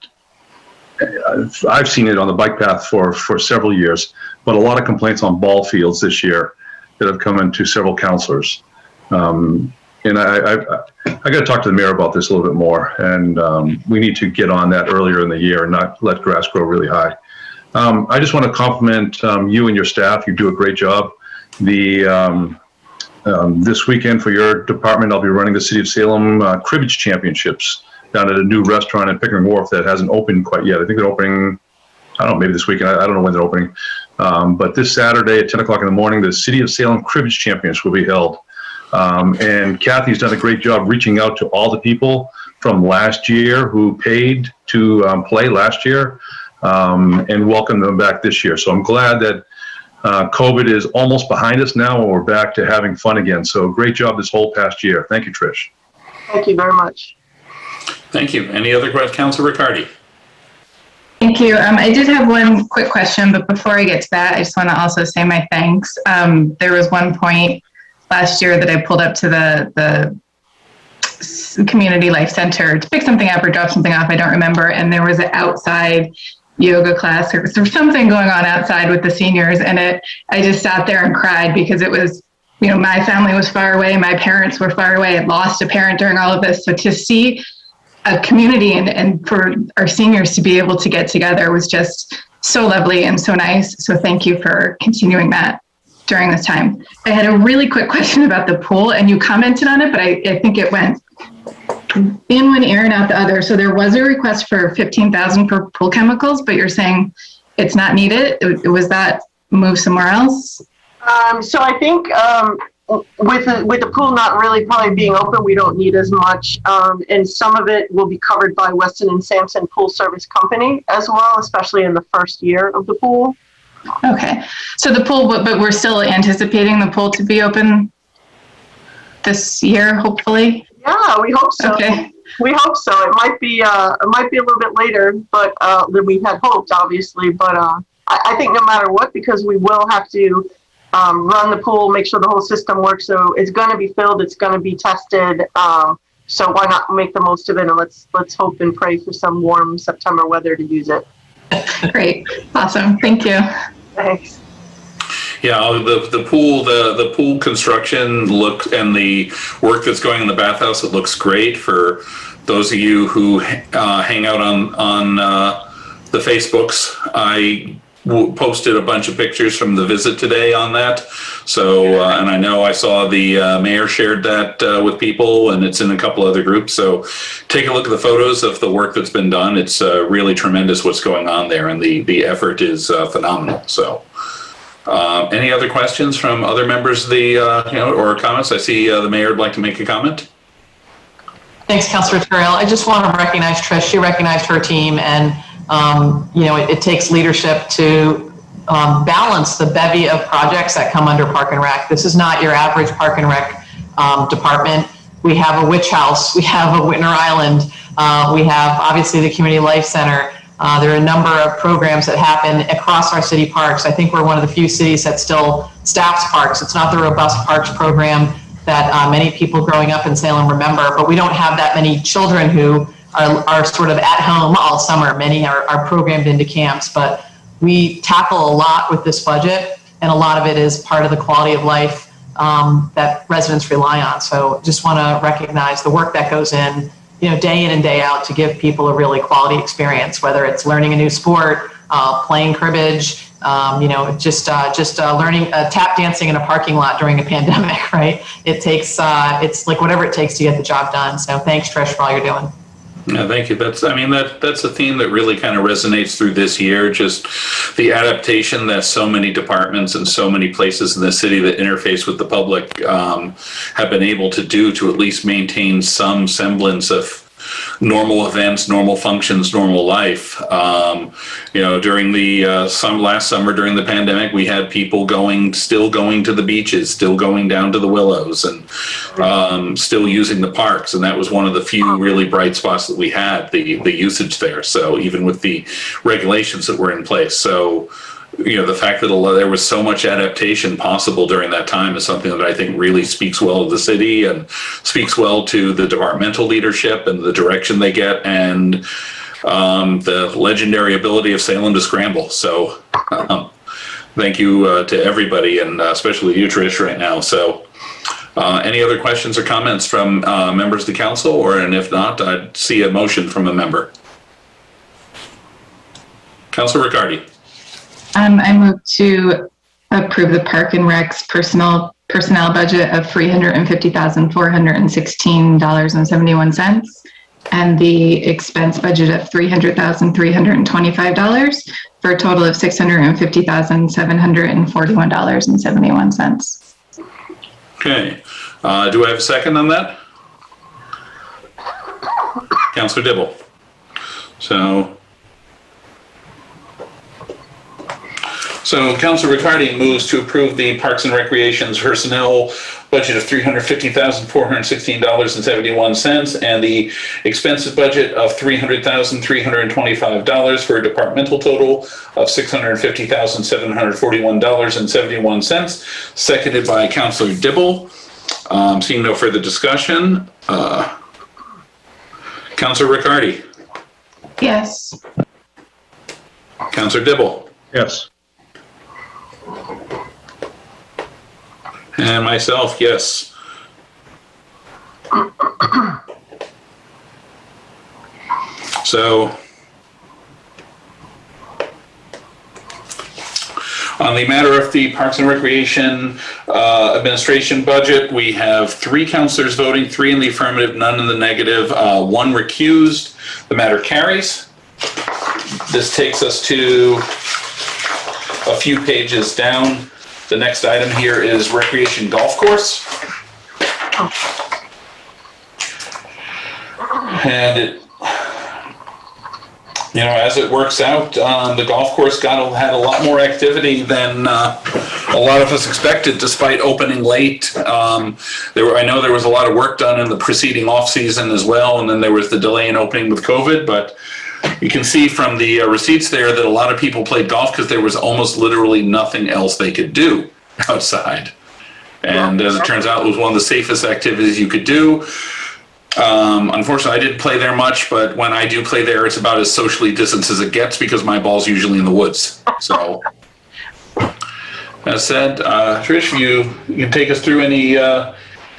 I've seen it on the bike path for several years, but a lot of complaints on ball fields this year that have come into several councilors. And I got to talk to the mayor about this a little bit more, and we need to get on that earlier in the year and not let grass grow really high. I just want to compliment you and your staff. You do a great job. This weekend for your department, I'll be running the City of Salem Cribbage Championships down at a new restaurant in Pickering Wharf that hasn't opened quite yet. I think they're opening, I don't know, maybe this weekend. I don't know when they're opening. But this Saturday at 10 o'clock in the morning, the City of Salem Cribbage Championships will be held. And Kathy's done a great job reaching out to all the people from last year who paid to play last year and welcome them back this year. So I'm glad that COVID is almost behind us now and we're back to having fun again. So great job this whole past year. Thank you, Trish. Thank you very much. Thank you. Any other questions? Councilor Riccardi. Thank you. I did have one quick question, but before I get to that, I just want to also say my thanks. There was one point last year that I pulled up to the Community Life Center to pick something up or drop something off. I don't remember. And there was an outside yoga class or something going on outside with the seniors. And I just sat there and cried because it was, my family was far away. My parents were far away. I lost a parent during all of this. So to see a community and for our seniors to be able to get together was just so lovely and so nice. So thank you for continuing that during this time. I had a really quick question about the pool, and you commented on it, but I think it went in one ear and out the other. So there was a request for $15,000 for pool chemicals, but you're saying it's not needed. Was that moved somewhere else? So I think with the pool not really probably being open, we don't need as much. And some of it will be covered by Weston and Sampson Pool Service Company as well, especially in the first year of the pool. Okay. So the pool, but we're still anticipating the pool to be open this year, hopefully? Yeah, we hope so. Okay. We hope so. It might be a little bit later, but than we had hoped, obviously. But I think no matter what, because we will have to run the pool, make sure the whole system works. So it's going to be filled. It's going to be tested. So why not make the most of it? And let's hope and pray for some warm September weather to use it. Great. Awesome. Thank you. Thanks. Yeah, the pool construction look and the work that's going in the bathhouse, it looks great. For those of you who hang out on the Facebooks, I posted a bunch of pictures from the visit today on that. So, and I know I saw the mayor shared that with people, and it's in a couple other groups. So take a look at the photos of the work that's been done. It's really tremendous what's going on there, and the effort is phenomenal. So any other questions from other members of the, or comments? I see the mayor would like to make a comment. Thanks, Councilor Terrell. I just want to recognize Trish. She recognized her team, and it takes leadership to balance the bevy of projects that come under Park and Rec. This is not your average Park and Rec department. We have a witch house. We have a Whitner Island. We have, obviously, the Community Life Center. There are a number of programs that happen across our city parks. I think we're one of the few cities that still staffs parks. It's not the robust parks program that many people growing up in Salem remember, but we don't have that many children who are sort of at home all summer. Many are programmed into camps, but we tackle a lot with this budget, and a lot of it is part of the quality of life that residents rely on. So just want to recognize the work that goes in, day in and day out to give people a really quality experience, whether it's learning a new sport, playing cribbage, just learning tap dancing in a parking lot during a pandemic, right? It's like whatever it takes to get the job done. So thanks, Trish, for all you're doing. Yeah, thank you. That's a theme that really kind of resonates through this year. Just the adaptation that so many departments and so many places in the city that interface with the public have been able to do to at least maintain some semblance of normal events, normal functions, normal life. During the last summer during the pandemic, we had people still going to the beaches, still going down to the Willows, and still using the parks. And that was one of the few really bright spots that we had, the usage there. So even with the regulations that were in place. So, the fact that there was so much adaptation possible during that time is something that I think really speaks well to the city and speaks well to the departmental leadership and the direction they get and the legendary ability of Salem to scramble. So thank you to everybody, and especially you, Trish, right now. So any other questions or comments from members of the council? And if not, I'd see a motion from a member. Councilor Riccardi. I move to approve the Park and Rec's personnel budget of $350,416.71 and the expense budget of $300,325 for a total of $650,741.71. Okay. Do I have a second on that? Councilor Dibble. So Councilor Riccardi moves to approve the Parks and Recreation's personnel budget of $350,416.71 and the expenses budget of $300,325 for a departmental total of $650,741.71, seconded by Councilor Dibble. Seeing no further discussion, Councilor Riccardi. Yes. Councilor Dibble. Yes. And myself, yes. So, on the matter of the Parks and Recreation Administration budget, we have 3 councilors voting, 3 in the affirmative, none in the negative, 1 recused. The matter carries. This takes us to a few pages down. The next item here is recreation golf course. And as it works out, the golf course had a lot more activity than a lot of us expected, despite opening late. I know there was a lot of work done in the preceding off season as well, and then there was the delay in opening with COVID, but you can see from the receipts there that a lot of people played golf because there was almost literally nothing else they could do outside. And as it turns out, it was one of the safest activities you could do. Unfortunately, I didn't play there much, but when I do play there, it's about as socially distanced as it gets because my ball's usually in the woods. So, as said, Trish, you can take us through any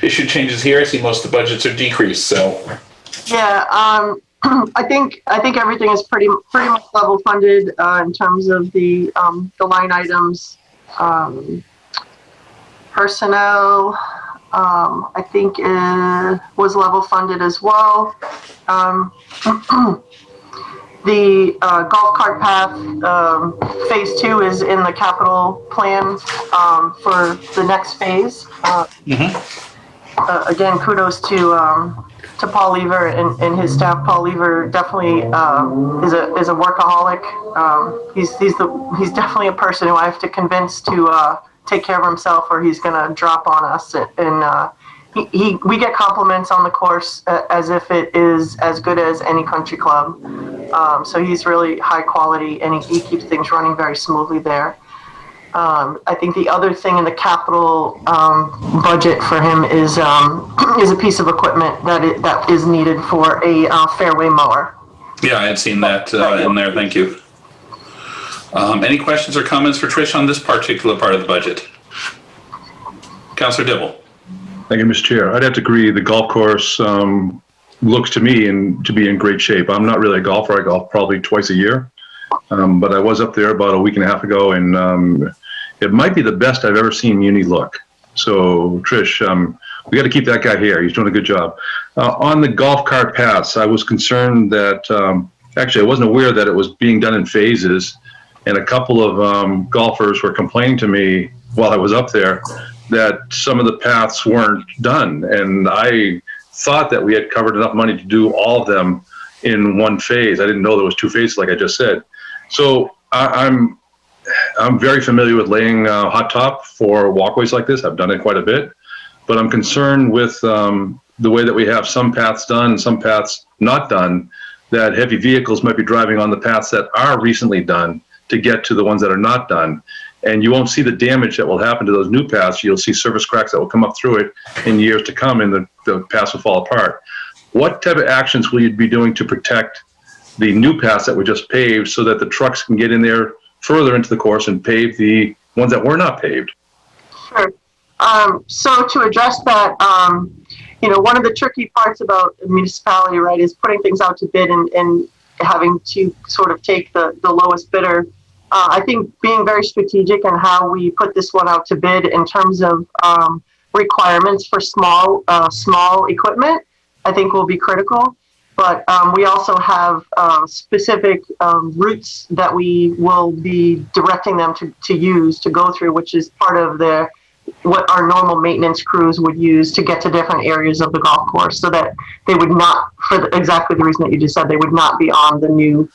issue changes here. I see most of the budgets are decreased, so. Yeah, I think everything is pretty much level funded in terms of the line items. Personnel, I think it was level funded as well. The golf cart path, phase 2 is in the capital plan for the next phase. Again, kudos to Paul Lever and his staff. Paul Lever definitely is a workaholic. He's definitely a person who I have to convince to take care of himself, or he's going to drop on us we get compliments on the course as if it is as good as any country club. So he's really high quality, and he keeps things running very smoothly there. I think the other thing in the capital budget for him is a piece of equipment that is needed for a fairway mower. Yeah, I had seen that in there. Thank you. Any questions or comments for Trish on this particular part of the budget? Councillor Dibble. Thank you, Mr. Chair. I'd have to agree. The golf course looks to me to be in great shape. I'm not really a golfer. I golf probably twice a year. But I was up there about a week and a half ago, and it might be the best I've ever seen Muni look. So, Trish, we got to keep that guy here. He's doing a good job. On the golf cart paths, I was concerned that, actually, I wasn't aware that it was being done in phases, and a couple of golfers were complaining to me while I was up there that some of the paths weren't done, and I thought that we had covered enough money to do all of them in one phase. I didn't know there was two phases, like I just said. So I'm very familiar with laying hot top for walkways like this. I've done it quite a bit, but I'm concerned with the way that we have some paths done, some paths not done, that heavy vehicles might be driving on the paths that are recently done to get to the ones that are not done. And you won't see the damage that will happen to those new paths. You'll see surface cracks that will come up through it in years to come, and the paths will fall apart. What type of actions will you be doing to protect the new paths that were just paved so that the trucks can get in there further into the course and pave the ones that were not paved? Sure. So to address that, one of the tricky parts about a municipality, right, is putting things out to bid and having to sort of take the lowest bidder. I think being very strategic in how we put this one out to bid in terms of requirements for small equipment, I think will be critical. But we also have specific routes that we will be directing them to use to go through, which is part of what our normal maintenance crews would use to get to different areas of the golf course, so that they would not, exactly the reason that you just said, they would not be on the new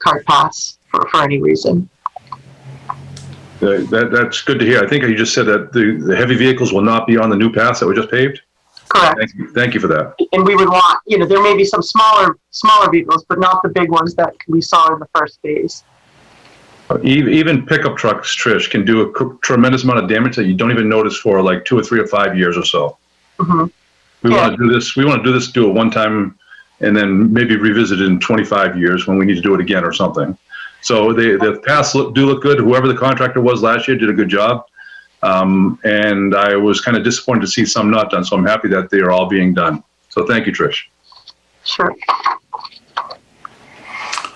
cart paths for any reason. That's good to hear. I think you just said that the heavy vehicles will not be on the new paths that were just paved? Correct. Thank you for that. And we would want, there may be some smaller vehicles, but not the big ones that we saw in the first phase. Even pickup trucks, Trish, can do a tremendous amount of damage that you don't even notice for like 2 or 3 or 5 years or so. Mm-hmm. We want to do this. Do it one time, and then maybe revisit it in 25 years when we need to do it again or something. So the paths do look good. Whoever the contractor was last year did a good job. And I was kind of disappointed to see some not done. So I'm happy that they are all being done. So thank you, Trish. Sure.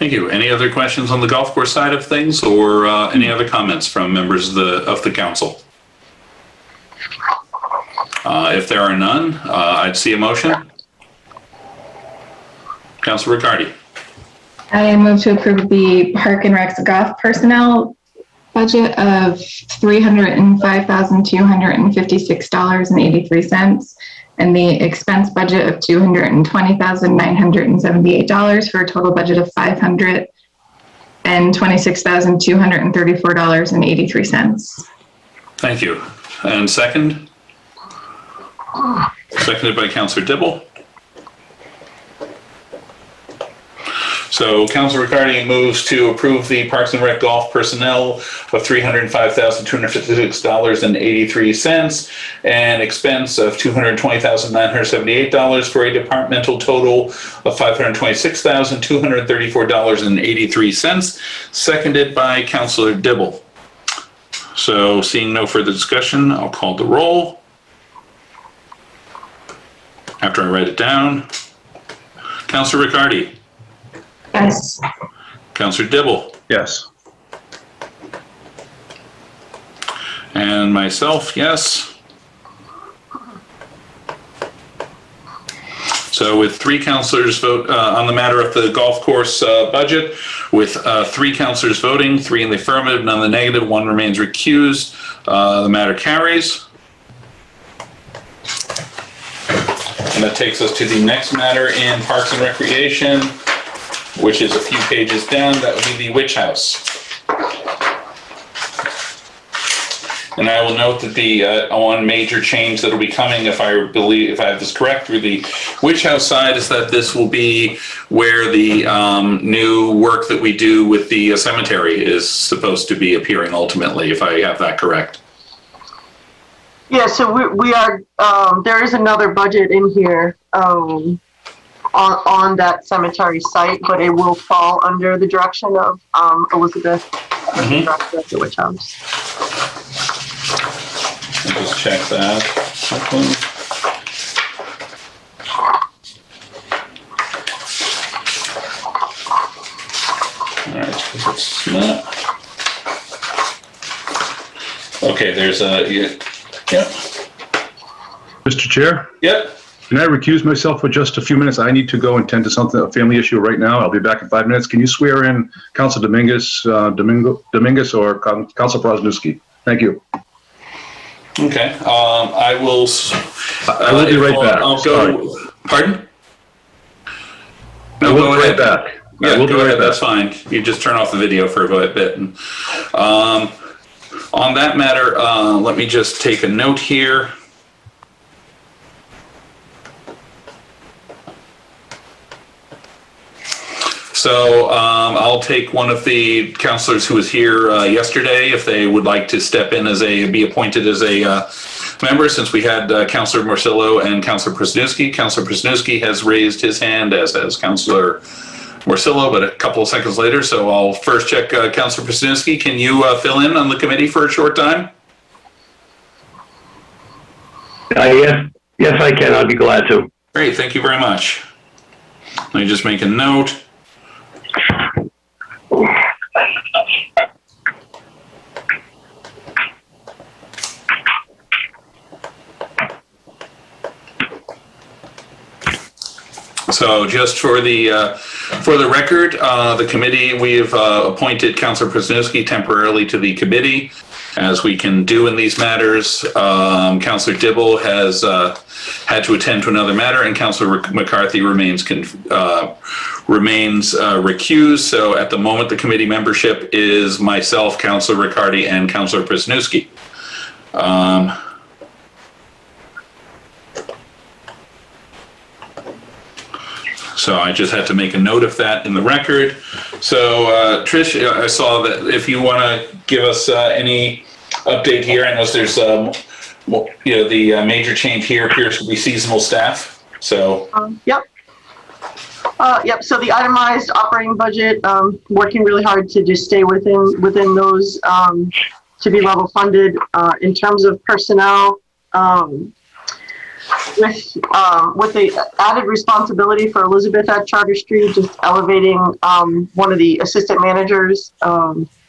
Thank you. Any other questions on the golf course side of things, or any other comments from members of the council? If there are none, I'd see a motion. Councilor Riccardi. I move to approve the Park and Rec's golf personnel budget of $305,256.83 and the expense budget of $220,978 for a total budget of $526,234.83. Thank you. And second? Seconded by Councilor Dibble. So Councilor Riccardi moves to approve the Parks and Rec golf personnel of $305,256.83 and expense of $220,978 for a departmental total of $526,234.83, seconded by Councilor Dibble. So seeing no further discussion, I'll call the roll. After I write it down, Councilor Riccardi. Yes. Councilor Dibble. Yes. And myself, yes. So with 3 councilors vote on the matter of the golf course budget, with 3 councilors voting, 3 in the affirmative, none in the negative, 1 remains recused, the matter carries. And that takes us to the next matter in Parks and Recreation, which is a few pages down. That would be the Witch House. And I will note that the one major change that will be coming, if I have this correct, through the Witch House side, is that this will be where the new work that we do with the cemetery is supposed to be appearing ultimately, if I have that correct. Yeah, so we are, there is another budget in here on that cemetery site, but it will fall under the direction of Elizabeth, the director of the Witch House. I'll just check that. All right, it's not. Okay, there's a, yep. Mr. Chair, Yep. can I recuse myself for just a few minutes? I need to go and tend to something, a family issue right now. I'll be back in 5 minutes. Can you swear in Council Dominguez or Council Prosnowski? Thank you. Okay, I will. I will be right back. I'll go. Pardon? I will be right back. Yeah, go ahead. That's fine. You just turn off the video for a bit. And, on that matter, let me just take a note here. So I'll take one of the counselors who was here yesterday, if they would like to step in as be appointed as a member, since we had Counselor Morcillo and Counselor Presnewski. Counselor Presnewski has raised his hand, as has Counselor Morcillo, but a couple of seconds later. So I'll first check Counselor Presnewski. Can you fill in on the committee for a short time? Yes, I can. I'd be glad to. Great, thank you very much. Let me just make a note. So just for the record, the committee, we have appointed Councilor Presnowski temporarily to the committee, as we can do in these matters. Councilor Dibble has had to attend to another matter, and Councilor McCarthy remains recused. So at the moment, the committee membership is myself, Councilor Riccardi, and Councilor Presnowski. So I just had to make a note of that in the record. So Trish, I saw that if you want to give us any update here, I know there's the major change here appears to be seasonal staff. So Yep. So the itemized operating budget, working really hard to just stay within those to be level funded. In terms of personnel, with the added responsibility for Elizabeth at Charter Street, just elevating one of the assistant managers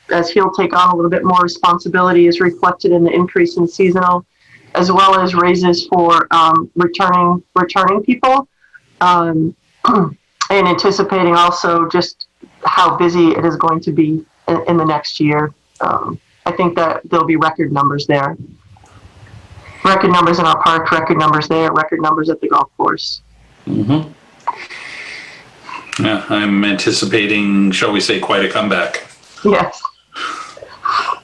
as he'll take on a little bit more responsibility is reflected in the increase in seasonal, as well as raises for returning people, and anticipating also just how busy it is going to be in the next year. I think that there'll be record numbers there. Record numbers in our park, record numbers there, record numbers at the golf course. Mm-hmm. Yeah, I'm anticipating, shall we say, quite a comeback. Yes.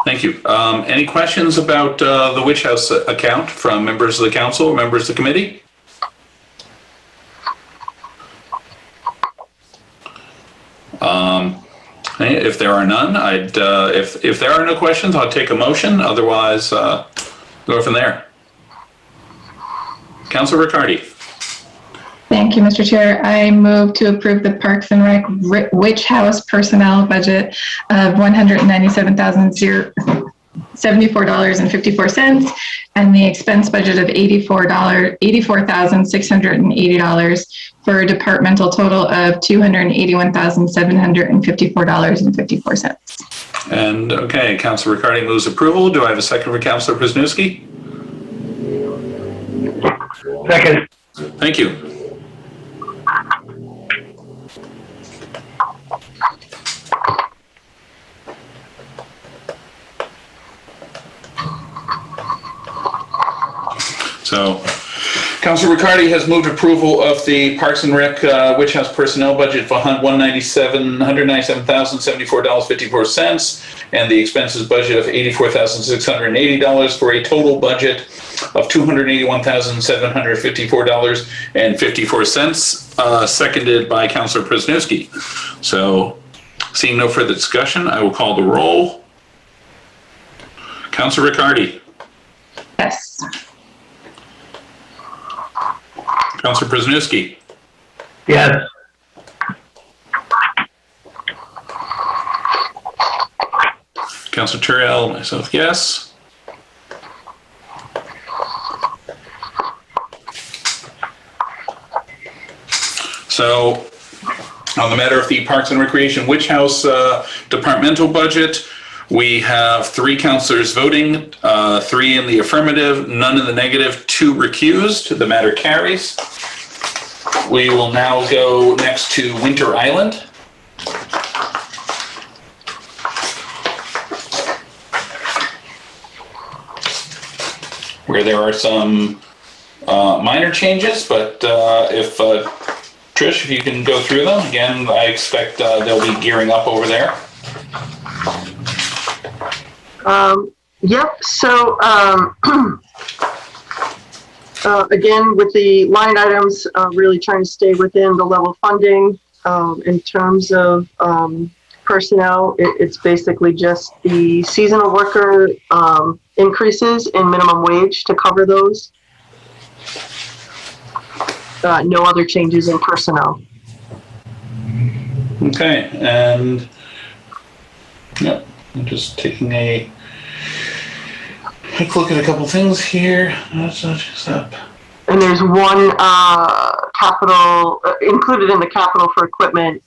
Thank you. Any questions about the Witch House account from members of the council or members of the committee? If there are none, if there are no questions, I'll take a motion. Otherwise, go from there. Councilor Riccardi. Thank you, Mr. Chair. I move to approve the Parks and Rec Witch House personnel budget of $197,074.54 and the expense budget of $84,680 for a departmental total of $281,754.54. And okay, Councilor Riccardi moves approval. Do I have a second for Councilor Presnowski? Second. Thank you. So, Councilor Riccardi has moved approval of the Parks and Rec Witch House personnel budget for $197,074.54, and the expenses budget of $84,680 for a total budget of $281,754.54, seconded by Councilor Presnowski. So, seeing no further discussion, I will call the roll. Councilor Riccardi. Yes. Councilor Presnowski. Yes. Councilor Turiel, myself, yes. So, on the matter of the Parks and Recreation Witch House departmental budget, we have 3 councilors voting, 3 in the affirmative, none in the negative, 2 recused. The matter carries. We will now go next to Winter Island. Where there are some minor changes, but if Trish, if you can go through them again, I expect they'll be gearing up over there. Yep. So again, with the line items, really trying to stay within the level of funding. In terms of personnel, it's basically just the seasonal worker increases in minimum wage to cover those. No other changes in personnel. Okay, and yep, I'm just taking a quick look at a couple things here. That's not just up. And there's one capital included in the capital for equipment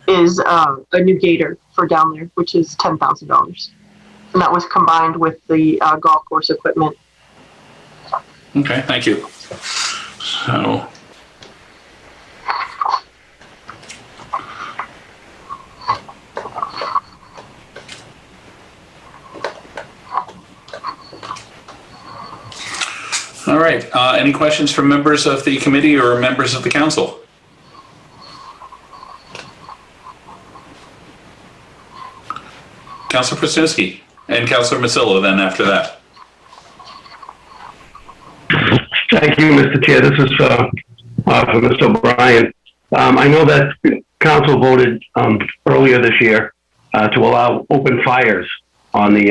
is a new gator for down there, which is $10,000, and that was combined with the golf course equipment. Okay, thank you. So. All right, any questions from members of the committee or members of the council? Councilor Presnowski and Councilor Masillo then after that. Thank you, Mr. Chair. This is for Mr. O'Brien. I know that council voted earlier this year to allow open fires on the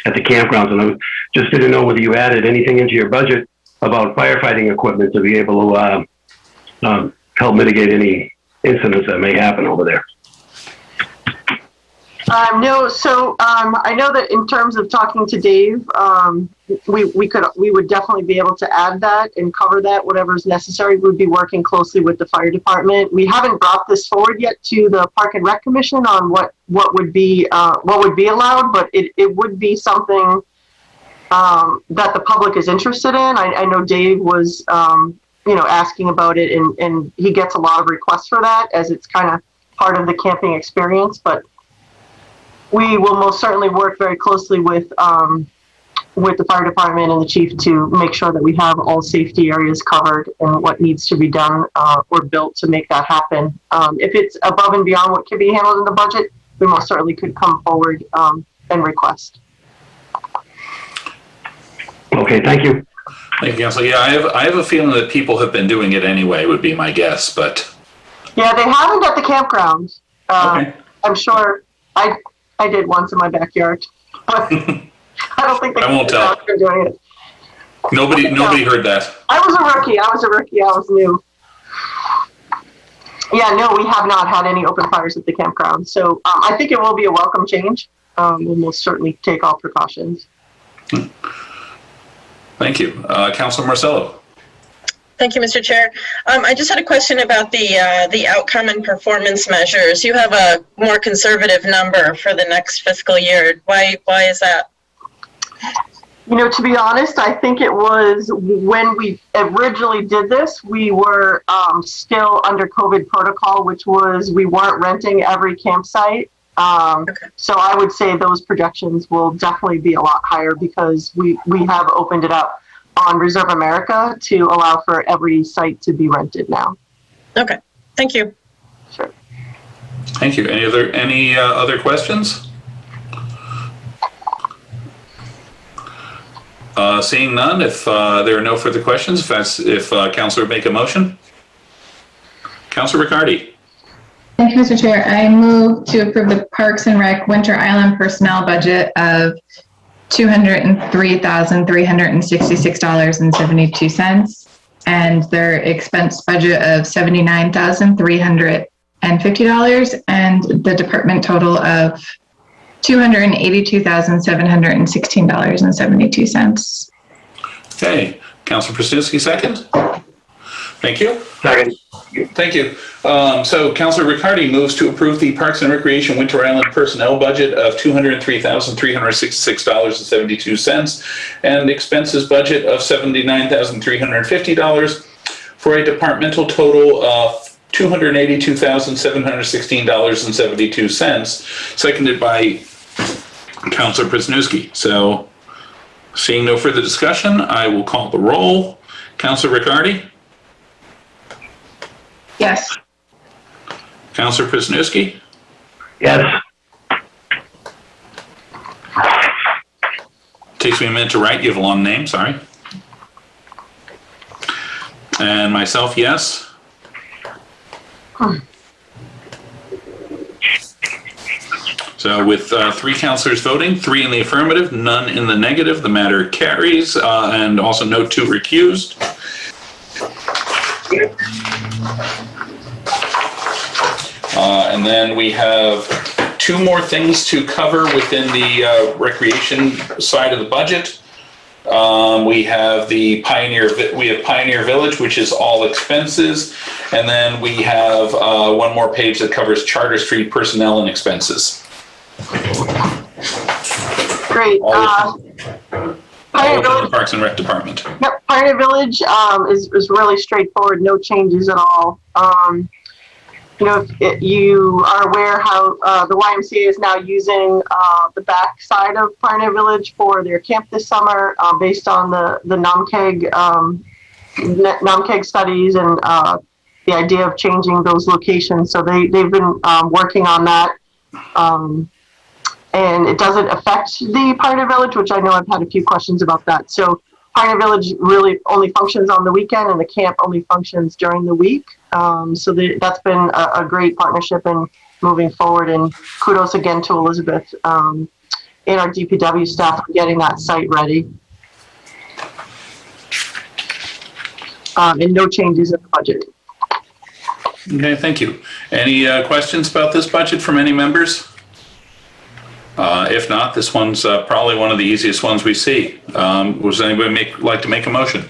at the campgrounds, and I just didn't know whether you added anything into your budget about firefighting equipment to be able to help mitigate any incidents that may happen over there. No, so I know that in terms of talking to Dave, we would definitely be able to add that and cover that, whatever's necessary. We'd be working closely with the fire department. We haven't brought this forward yet to the Park and Rec Commission on what would be allowed, but it would be something that the public is interested in. I know Dave was asking about it, and he gets a lot of requests for that as it's kind of part of the camping experience, but we will most certainly work very closely with the fire department and the chief to make sure that we have all safety areas covered and what needs to be done or built to make that happen. If it's above and beyond what can be handled in the budget, we most certainly could come forward and request. Okay, thank you. Thank you, Councilor. Yeah, I have a feeling that people have been doing it anyway, would be my guess, but. Yeah, they haven't at the campground. Okay. I'm sure I did once in my backyard, but I don't think I won't tell. They're doing it. Nobody heard that. I was a rookie. I was new. Yeah, no, we have not had any open fires at the campground. So I think it will be a welcome change. We'll most certainly take all precautions. Thank you. Councilor Marcello. Thank you, Mr. Chair. I just had a question about the outcome and performance measures. You have a more conservative number for the next fiscal year. Why is that? To be honest, I think it was when we originally did this, we were still under COVID protocol, which was we weren't renting every campsite. Okay. So I would say those projections will definitely be a lot higher because we have opened it up on Reserve America to allow for every site to be rented now. Okay, thank you. Sure. Thank you. Any other questions? Seeing none, if there are no further questions, if Councilor make a motion. Councilor Riccardi. Thank you, Mr. Chair. I move to approve the Parks and Rec Winter Island personnel budget of $203,366.72 and their expense budget of $79,350 and the department total of $282,716.72. Okay, Councilor Krasinski, second. Thank you. Second. Thank you. So Councilor Riccardi moves to approve the Parks and Recreation Winter Island personnel budget of $203,366.72 and expenses budget of $79,350 for a departmental total of $282,716.72, seconded by Councilor Przanowski. So seeing no further discussion, I will call the roll. Councilor Riccardi? Yes. Councilor Przanowski? Yes. Takes me a minute to write. You have a long name, sorry. And myself, yes. So with 3 councilors voting, 3 in the affirmative, none in the negative, the matter carries, and also no 2 recused. And then we have 2 more things to cover within the recreation side of the budget. We have Pioneer Village, which is all expenses, and then we have 1 more page that covers Charter Street personnel and expenses. Great. All Pioneer within the Village, Parks and Rec Department. yep, Pioneer Village is really straightforward, no changes at all. If you are aware how the YMCA is now using the back side of Pioneer Village for their camp this summer, based on the NOMCAG studies and the idea of changing those locations. So they've been working on that. And it doesn't affect the Pioneer Village, which I know I've had a few questions about that. So Pioneer Village really only functions on the weekend, and the camp only functions during the week. So that's been a great partnership in moving forward. And kudos again to Elizabeth and our DPW staff for getting that site ready. And no changes in the budget. Okay, thank you. Any questions about this budget from any members? If not, this one's probably one of the easiest ones we see. Does anybody like to make a motion?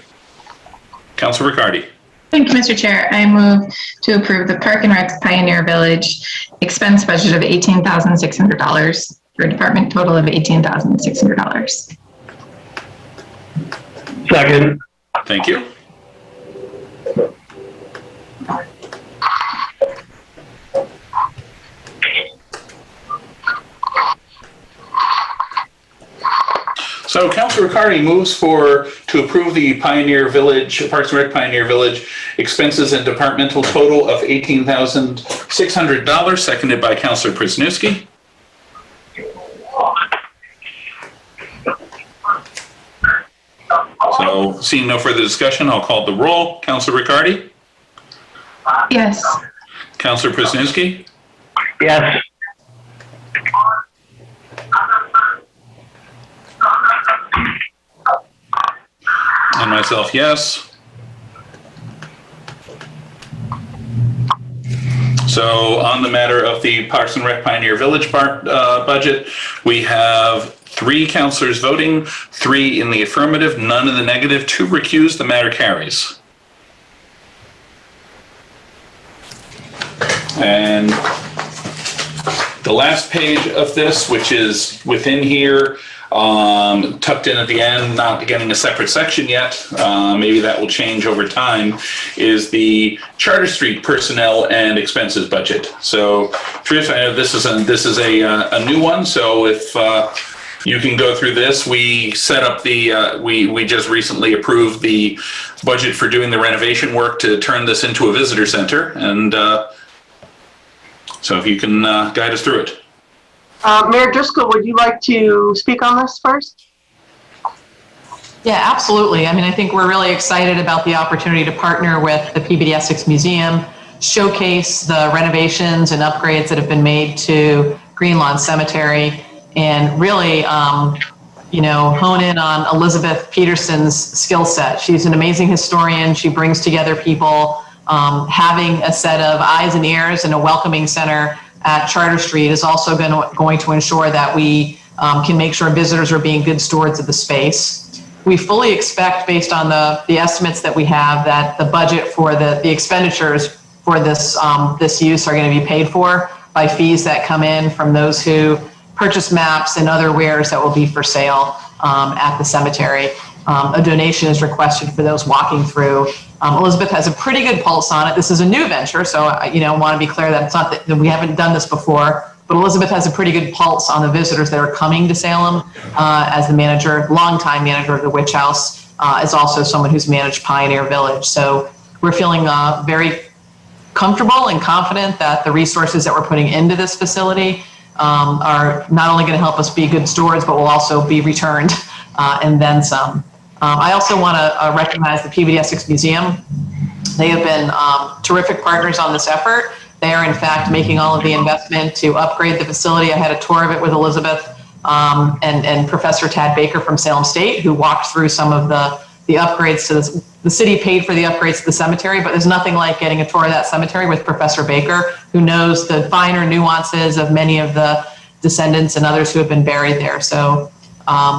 Councilor Riccardi. Thank you, Mr. Chair. I move to approve the Park and Rec Pioneer Village expense budget of $18,600 for a department total of $18,600. Second. Thank you. So Councilor Riccardi moves to approve the Pioneer Village, Parks and Rec Pioneer Village expenses and departmental total of $18,600, seconded by Councilor Przanowski. So seeing no further discussion, I'll call the roll. Councilor Riccardi? Yes. Councilor Przanowski? Yes. And myself, yes. So on the matter of the Parks and Rec Pioneer Village budget, we have 3 councilors voting, 3 in the affirmative, none in the negative, 2 recused. The matter carries. And the last page of this, which is within here, tucked in at the end, not getting a separate section yet, maybe that will change over time, is the Charter Street personnel and expenses budget. So Trish, I know this is a new one, so if you can go through this. We set up we just recently approved the budget for doing the renovation work to turn this into a visitor center, and So if you can guide us through it. Mayor Driscoll, would you like to speak on this first? Yeah, absolutely. I mean, I think we're really excited about the opportunity to partner with the Peabody Essex Museum, showcase the renovations and upgrades that have been made to Green Lawn Cemetery, and really, hone in on Elizabeth Peterson's skill set. She's an amazing historian. She brings together people. Having a set of eyes and ears and a welcoming center at Charter Street is also going to ensure that we can make sure visitors are being good stewards of the space. We fully expect, based on the estimates that we have, that the budget for the expenditures for this use are going to be paid for by fees that come in from those who purchase maps and other wares that will be for sale at the cemetery. A donation is requested for those walking through. Elizabeth has a pretty good pulse on it. This is a new venture, so I want to be clear that it's not that we haven't done this before. But Elizabeth has a pretty good pulse on the visitors that are coming to Salem as the manager, longtime manager of the Witch House, is also someone who's managed Pioneer Village. So we're feeling very comfortable and confident that the resources that we're putting into this facility are not only going to help us be good stewards, but will also be returned and then some. I also want to recognize the Peabody Essex Museum. They have been terrific partners on this effort. They are, in fact, making all of the investment to upgrade the facility. I had a tour of it with Elizabeth and Professor Tad Baker from Salem State, who walked through some of the upgrades to this. The city paid for the upgrades to the cemetery, but there's nothing like getting a tour of that cemetery with Professor Baker, who knows the finer nuances of many of the descendants and others who have been buried there. So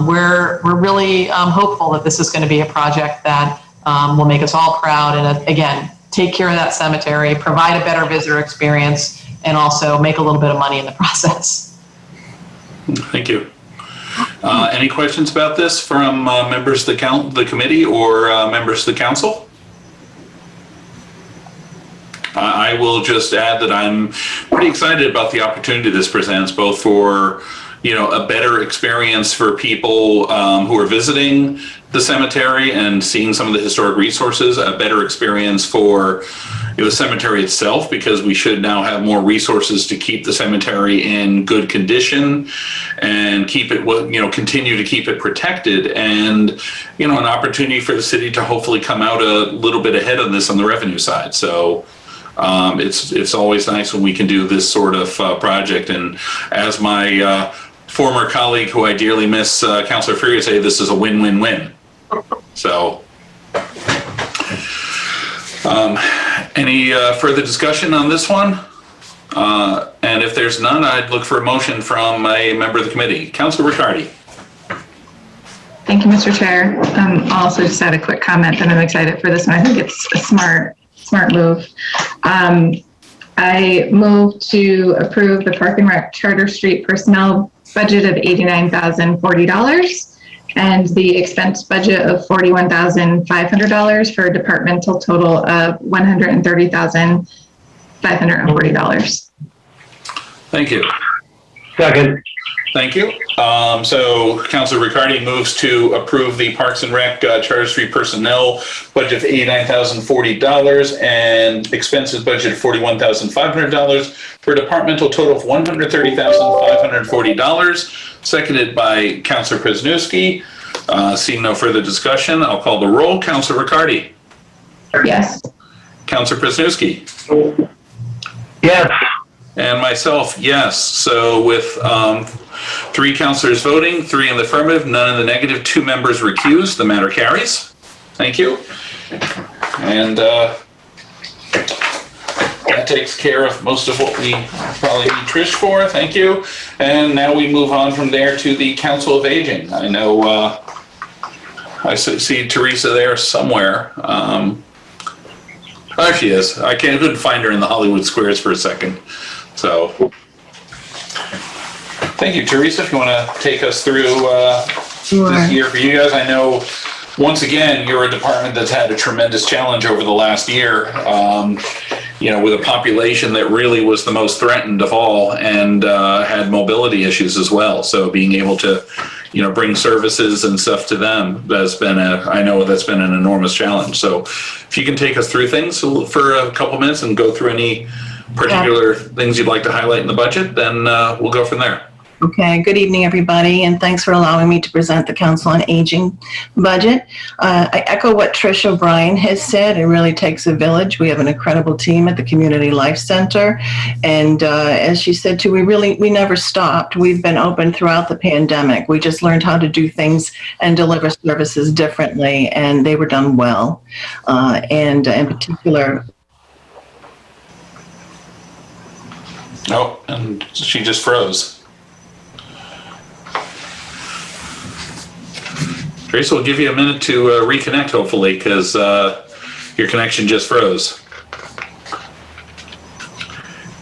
we're really hopeful that this is going to be a project that will make us all proud and, again, take care of that cemetery, provide a better visitor experience, and also make a little bit of money in the process. Thank you. Any questions about this from members of the committee or members of the council? I will just add that I'm pretty excited about the opportunity this presents, both for a better experience for people who are visiting the cemetery and seeing some of the historic resources, a better experience for the cemetery itself, because we should now have more resources to keep the cemetery in good condition and keep it, continue to keep it protected, and an opportunity for the city to hopefully come out a little bit ahead on this on the revenue side. So it's always nice when we can do this sort of project. And as my former colleague, who I dearly miss, Councilor Freer, say, this is a win-win-win. So, any further discussion on this one? And if there's none, I'd look for a motion from a member of the committee. Councilor Riccardi. Thank you, Mr. Chair. I'll also just add a quick comment that I'm excited for this one. I think it's a smart move. I move to approve the Park and Rec Charter Street personnel budget of $89,040 and the expense budget of $41,500 for a departmental total of $130,540. Thank you. Second. Thank you. So Councilor Riccardi moves to approve the Parks and Rec Charter Street personnel budget of $89,040 and expenses budget of $41,500 for a departmental total of $130,540. Seconded by Councilor Presnewski. Seeing no further discussion, I'll call the roll. Councilor Riccardi. Yes. Councilor Presnewski. Yes. And myself, yes. So with 3 councilors voting, 3 in the affirmative, none in the negative, 2 members recused, the matter carries. Thank you. And that takes care of most of what we probably need Trish for. Thank you. And now we move on from there to the Council of Aging. I know I see Teresa there somewhere. There she is. I couldn't find her in the Hollywood Squares for a second. So, thank you, Teresa. If you want to take us through this year for you guys. I know, once again, you're a department that's had a tremendous challenge over the last year, with a population that really was the most threatened of all and had mobility issues as well. So being able to, bring services and stuff to them, I know that's been an enormous challenge. So if you can take us through things for a couple minutes and go through any particular things you'd like to highlight in the budget, then we'll go from there. Okay, good evening, everybody, and thanks for allowing me to present the Council on Aging budget. I echo what Trish O'Brien has said. It really takes a village. We have an incredible team at the Community Life Center, and as she said too, we never stopped. We've been open throughout the pandemic. We just learned how to do things and deliver services differently, and they were done well. And in particular, Oh, and she just froze. Teresa, we'll give you a minute to reconnect, hopefully, because your connection just froze.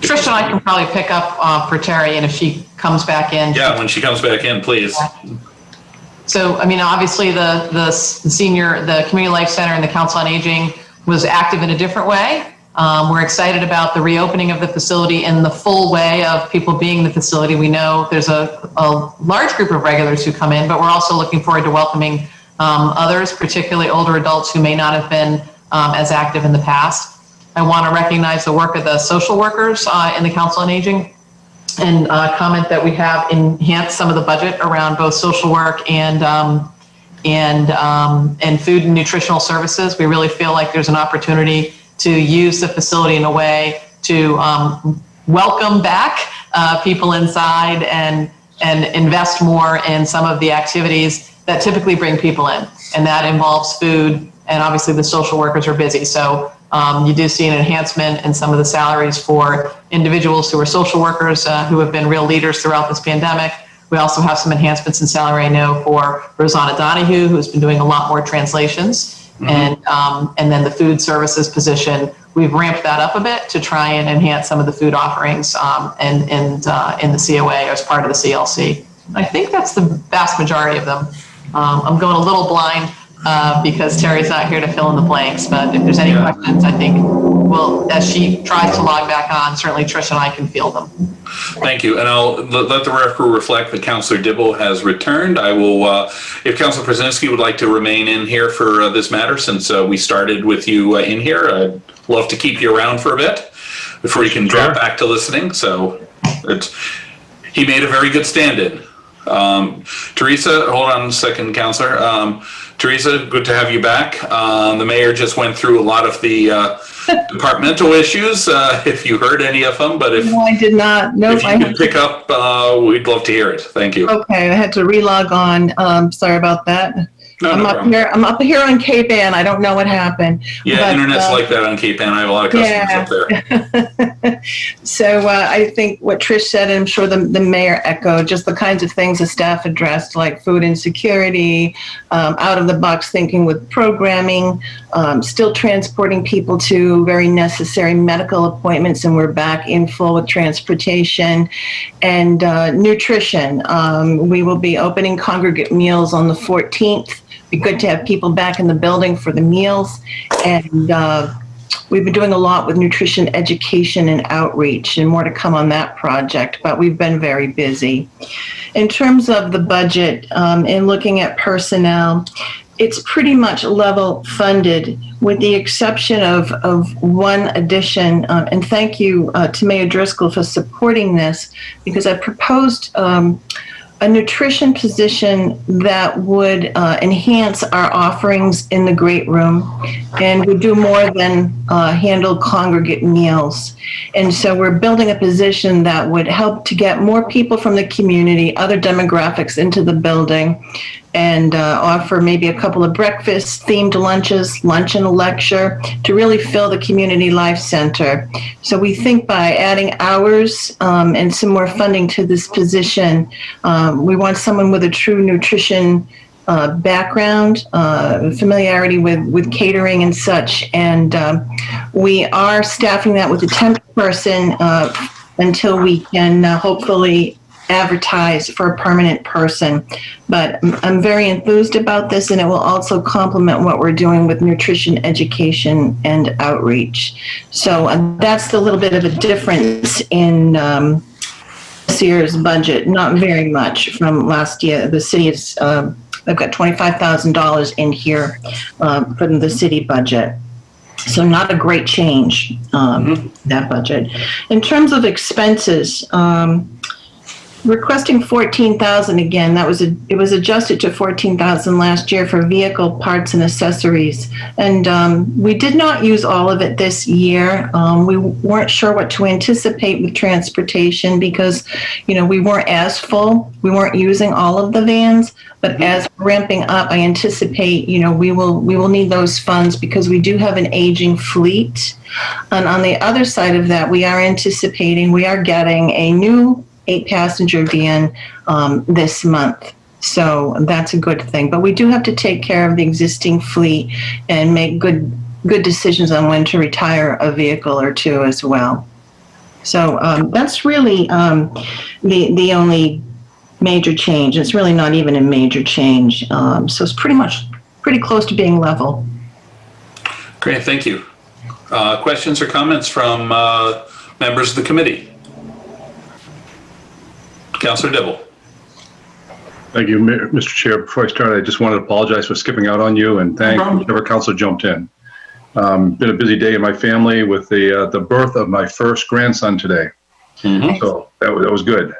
Trish and I can probably pick up for Terry, and if she comes back in. Yeah, when she comes back in, please. So, I mean, obviously the Community Life Center and the Council on Aging was active in a different way. We're excited about the reopening of the facility in the full way of people being in the facility. We know there's a large group of regulars who come in, but we're also looking forward to welcoming others, particularly older adults who may not have been as active in the past. I want to recognize the work of the social workers in the Council on Aging and comment that we have enhanced some of the budget around both social work and food and nutritional services. We really feel like there's an opportunity to use the facility in a way to welcome back people inside and invest more in some of the activities that typically bring people in. And that involves food, and obviously the social workers are busy. So you do see an enhancement in some of the salaries for individuals who are social workers who have been real leaders throughout this pandemic. We also have some enhancements in salary, I know, for Rosanna Donahue, who's been doing a lot more translations. Mm-hmm. And then the food services position, we've ramped that up a bit to try and enhance some of the food offerings in the COA as part of the CLC. I think that's the vast majority of them. I'm going a little blind because Terry's not here to fill in the blanks, but if there's any questions, I think as she tries to log back on, certainly Trish and I can field them. Thank you, and I'll let the record reflect that Councillor Dibble has returned. I will, if Councillor Krasinski would like to remain in here for this matter, since we started with you in here, I'd love to keep you around for a bit before you can drop back to listening. So he made a very good stand-in. Teresa, hold on a second, Councillor. Teresa, good to have you back. The mayor just went through a lot of the departmental issues, if you heard any of them, but if no, I did not. Nope, if you could pick up, we'd love to hear it. Thank you. Okay, I had to relog on. Sorry about that. I'm up here on Cape Ann. I don't know what happened. Yeah, but, internet's like that on Cape Ann. I have a lot of customers up there. So I think what Trish said, and I'm sure the mayor echoed, just the kinds of things the staff addressed, like food insecurity, out of the box thinking with programming, still transporting people to very necessary medical appointments, and we're back in full with transportation, and nutrition. We will be opening congregate meals on the 14th. Be good to have people back in the building for the meals, and we've been doing a lot with nutrition education and outreach, and more to come on that project, but we've been very busy. In terms of the budget and looking at personnel, it's pretty much level funded with the exception of one addition, and thank you to Mayor Driscoll for supporting this, because I proposed a nutrition position that would enhance our offerings in the great room and would do more than handle congregate meals. And so we're building a position that would help to get more people from the community, other demographics into the building, and offer maybe a couple of breakfasts, themed lunches, lunch and a lecture to really fill the Community Life Center. So we think by adding hours and some more funding to this position, we want someone with a true nutrition background, familiarity with catering and such. And we are staffing that with a temp person until we can hopefully advertise for a permanent person. But I'm very enthused about this, and it will also complement what we're doing with nutrition education and outreach. So that's the little bit of a difference in this year's budget. Not very much from last year. The city is, I've got $25,000 in here for the city budget. So not a great change, that budget. In terms of expenses, requesting 14,000 again. It was adjusted to 14,000 last year for vehicle parts and accessories, and we did not use all of it this year. We weren't sure what to anticipate with transportation because, we weren't as full. We weren't using all of the vans, but as we're ramping up, I anticipate we will need those funds because we do have an aging fleet. And on the other side of that, we are getting a new 8-passenger van this month. So that's a good thing. But we do have to take care of the existing fleet and make good decisions on when to retire a vehicle or two as well. So that's really the only major change. It's really not even a major change. So it's pretty close to being level. Great, thank you. Questions or comments from members of the committee? Councilor Dibble. Thank you, Mr. Chair. Before I start, I just wanted to apologize for skipping out on you and thank whichever councilor jumped in. Been a busy day in my family with the birth of my first grandson today. So that was good.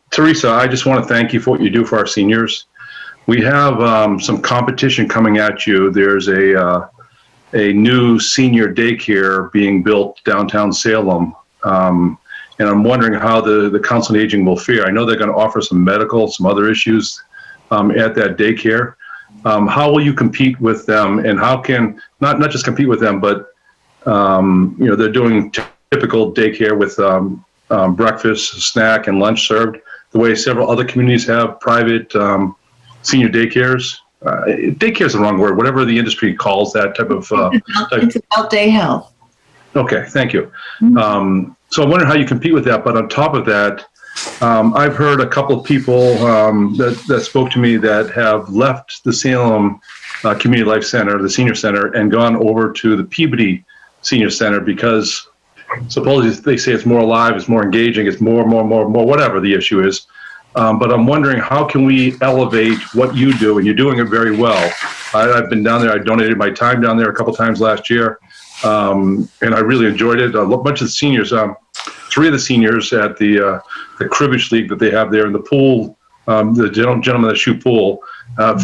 Teresa, I just want to thank you for what you do for our seniors. We have some competition coming at you. There's a new senior daycare being built downtown Salem. And I'm wondering how the Council on Aging will fare. I know they're going to offer some medical, some other issues at that daycare. How will you compete with them, and how can not just compete with them, but they're doing typical daycare with breakfast, snack, and lunch served, the way several other communities have private senior daycares. Daycare is the wrong word. Whatever the industry calls that type of. It's adult day health. Okay, thank you. So I'm wondering how you compete with that. But on top of that, I've heard a couple of people that spoke to me that have left the Salem Community Life Center, the senior center, and gone over to the Peabody Senior Center because supposedly they say it's more alive, it's more engaging, it's more, whatever the issue is. But I'm wondering how can we elevate what you do, and you're doing it very well. I've been down there. I donated my time down there a couple times last year. And I really enjoyed it. A bunch of the seniors, 3 of the seniors at the cribbage league that they have there in the pool, the gentlemen that shoot pool,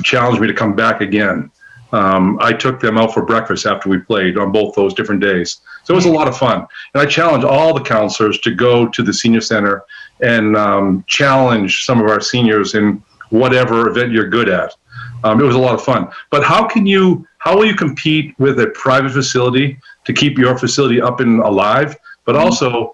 challenged me to come back again. I took them out for breakfast after we played on both those different days. So it was a lot of fun. And I challenge all the counselors to go to the senior center and challenge some of our seniors in whatever event you're good at. It was a lot of fun. But how will you compete with a private facility to keep your facility up and alive? But also,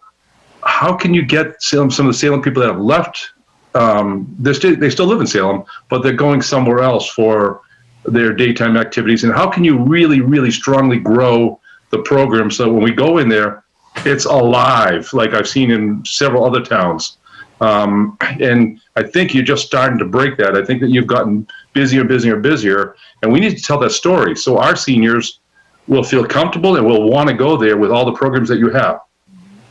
how can you get some of the Salem people that have left? They still live in Salem, but they're going somewhere else for their daytime activities. And how can you really, really strongly grow the program so when we go in there, it's alive, like I've seen in several other towns. And I think you're just starting to break that. I think that you've gotten busier, and we need to tell that story so our seniors will feel comfortable and will want to go there with all the programs that you have.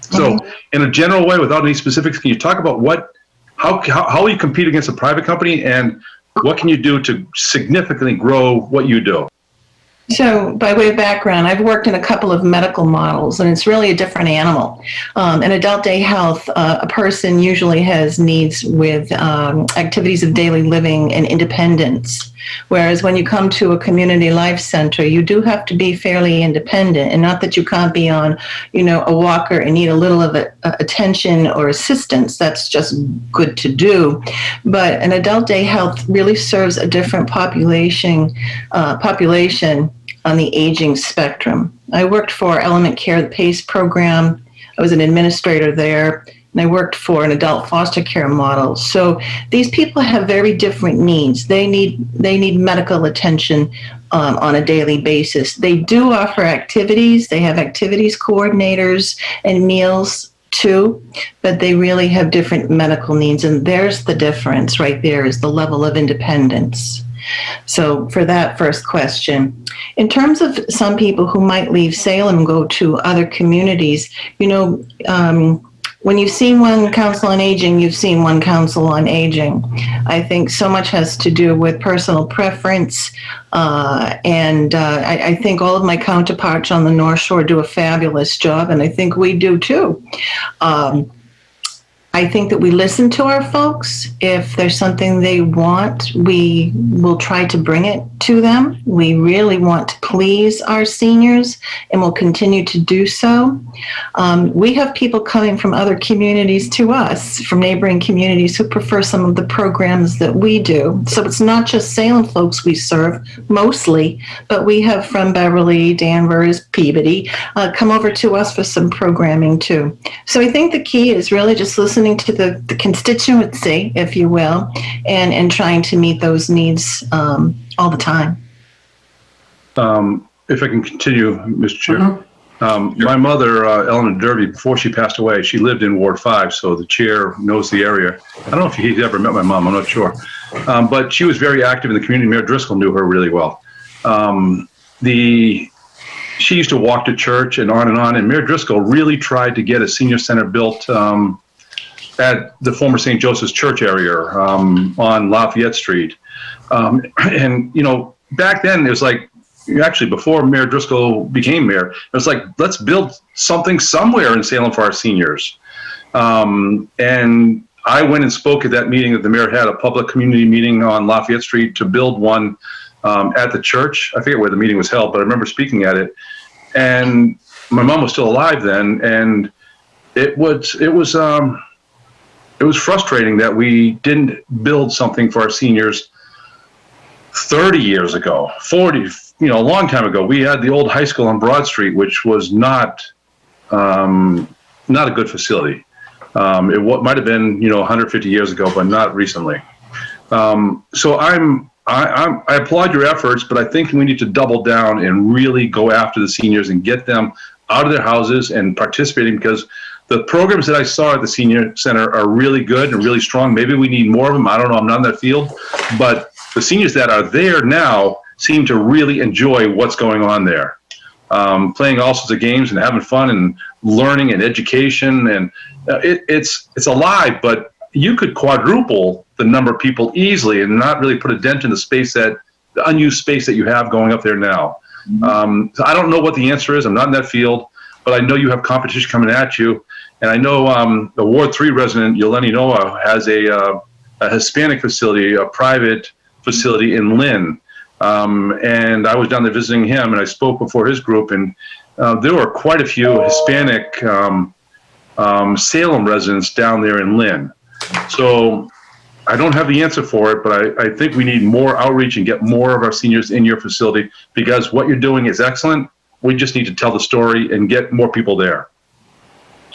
So in a general way, without any specifics, can you talk about how you compete against a private company and what can you do to significantly grow what you do? So by way of background, I've worked in a couple of medical models, and it's really a different animal. In adult day health, a person usually has needs with activities of daily living and independence. Whereas when you come to a community life center, you do have to be fairly independent, and not that you can't be on, a walker and need a little of attention or assistance. That's just good to do. But an adult day health really serves a different population on the aging spectrum. I worked for Element Care, the PACE program. I was an administrator there, and I worked for an adult foster care model. So these people have very different needs. They need medical attention on a daily basis. They do offer activities. They have activities coordinators and meals too, but they really have different medical needs. And there's the difference right there, is the level of independence. So for that first question, in terms of some people who might leave Salem and go to other communities, when you've seen one council on aging, you've seen one council on aging. I think so much has to do with personal preference, and I think all of my counterparts on the North Shore do a fabulous job, and I think we do too. I think that we listen to our folks. If there's something they want, we will try to bring it to them. We really want to please our seniors and will continue to do so. We have people coming from other communities to us, from neighboring communities, who prefer some of the programs that we do. So it's not just Salem folks we serve, mostly, but we have from Beverly, Danvers, Peabody, come over to us for some programming too. So I think the key is really just listening to the constituency, if you will, and trying to meet those needs all the time. If I can continue, Mr. Chair. My mother, Eleanor Derby, before she passed away, she lived in Ward 5, so the chair knows the area. I don't know if he's ever met my mom, I'm not sure. But she was very active in the community. Mayor Driscoll knew her really well. She used to walk to church and on, and Mayor Driscoll really tried to get a senior center built at the former St. Joseph's Church area on Lafayette Street. And, you know, back then it was like, actually before Mayor Driscoll became mayor, it was like, let's build something somewhere in Salem for our seniors. And I went and spoke at that meeting that the mayor had, a public community meeting on Lafayette Street to build one at the church. I forget where the meeting was held, but I remember speaking at it. And my mom was still alive then, and it was frustrating that we didn't build something for our seniors 30 years ago, 40, you know, a long time ago. We had the old high school on Broad Street, which was not a good facility. It might have been, 150 years ago, but not recently. So I applaud your efforts, but I think we need to double down and really go after the seniors and get them out of their houses and participating, because the programs that I saw at the senior center are really good and really strong. Maybe we need more of them. I don't know. I'm not in that field, but the seniors that are there now seem to really enjoy what's going on there. Playing all sorts of games and having fun and learning and education, and it's alive, but you could quadruple the number of people easily and not really put a dent in the unused space that you have going up there now. So I don't know what the answer is. I'm not in that field, but I know you have competition coming at you. And I know the Ward 3 resident, Yeleni Noah, has a Hispanic facility, a private facility in Lynn. And I was down there visiting him, and I spoke before his group, and there were quite a few Hispanic Salem residents down there in Lynn. So I don't have the answer for it, but I think we need more outreach and get more of our seniors in your facility, because what you're doing is excellent. We just need to tell the story and get more people there.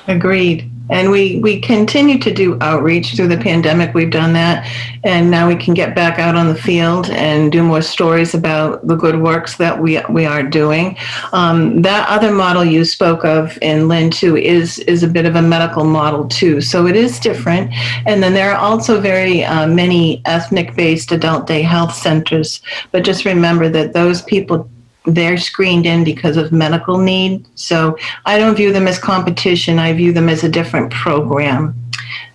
Agreed. And we continue to do outreach through the pandemic. We've done that. And now we can get back out on the field and do more stories about the good works that we are doing. That other model you spoke of in Lynn too is a bit of a medical model too. So it is different. And then there are also very many ethnic-based adult day health centers. But just remember that those people, they're screened in because of medical need. So I don't view them as competition. I view them as a different program.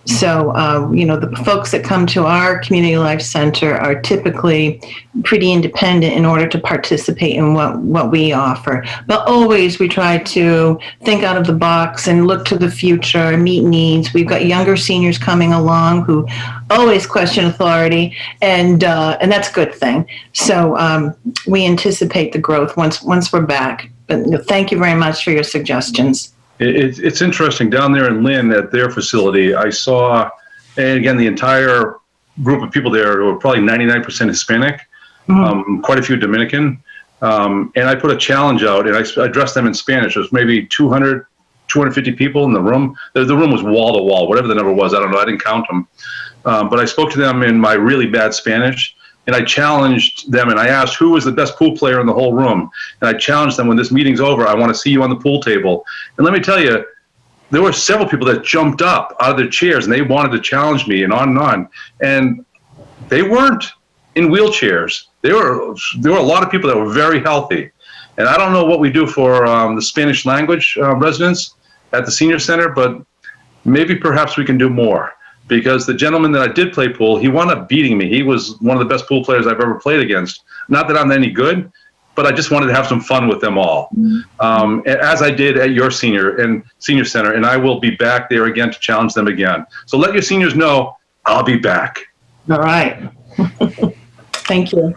So, the folks that come to our community life center are typically pretty independent in order to participate in what we offer. But always we try to think out of the box and look to the future, meet needs. We've got younger seniors coming along who always question authority, and that's a good thing. So we anticipate the growth once we're back. But thank you very much for your suggestions. It's interesting down there in Lynn at their facility. I saw, and again, the entire group of people there were probably 99% Hispanic, quite a few Dominican. And I put a challenge out, and I addressed them in Spanish. There was maybe 200, 250 people in the room. The room was wall to wall, whatever the number was. I don't know. I didn't count them. But I spoke to them in my really bad Spanish. And I challenged them, and I asked who was the best pool player in the whole room. And I challenged them, when this meeting's over, I want to see you on the pool table. And let me tell you, there were several people that jumped up out of their chairs, and they wanted to challenge me, and on and on. And they weren't in wheelchairs. There were a lot of people that were very healthy. And I don't know what we do for the Spanish language residents at the senior center, but maybe perhaps we can do more. Because the gentleman that I did play pool, he wound up beating me. He was one of the best pool players I've ever played against. Not that I'm any good, but I just wanted to have some fun with them all, as I did at your senior center, and I will be back there again to challenge them again. So let your seniors know I'll be back. All right. Thank you.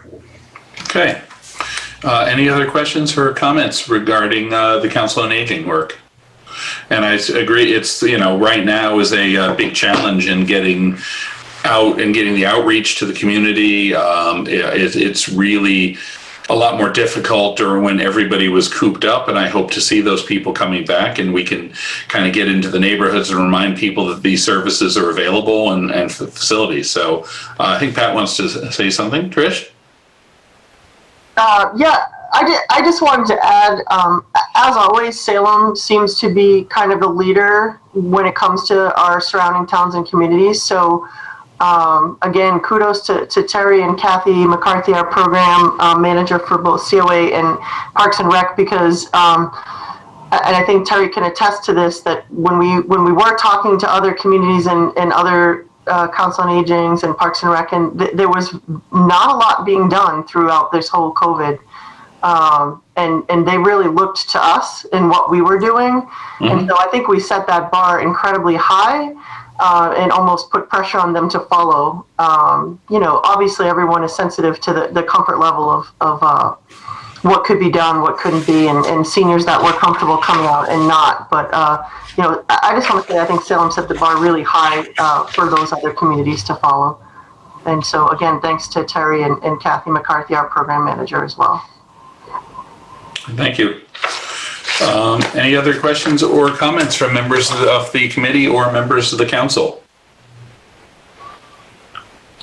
Okay. Any other questions or comments regarding the Council on Aging work? And I agree, it's, right now is a big challenge in getting out and getting the outreach to the community. It's really a lot more difficult during when everybody was cooped up, and I hope to see those people coming back and we can kind of get into the neighborhoods and remind people that these services are available and facilities. So I think Pat wants to say something. Trish? Yeah, I just wanted to add, as always, Salem seems to be kind of the leader when it comes to our surrounding towns and communities. So again, kudos to Terry and Kathy McCarthy, our program manager for both COA and Parks and Rec, because and I think Terry can attest to this, that when we were talking to other communities and other Council on Aging and Parks and Rec, and there was not a lot being done throughout this whole COVID. And they really looked to us in what we were doing. Mm-hmm. And so I think we set that bar incredibly high and almost put pressure on them to follow. Obviously everyone is sensitive to the comfort level of what could be done, what couldn't be, and seniors that were comfortable coming out and not. But, I just want to say I think Salem set the bar really high for those other communities to follow. And so, again, thanks to Terry and Kathy McCarthy, our program manager, as well. Thank you. Any other questions or comments from members of the committee or members of the council?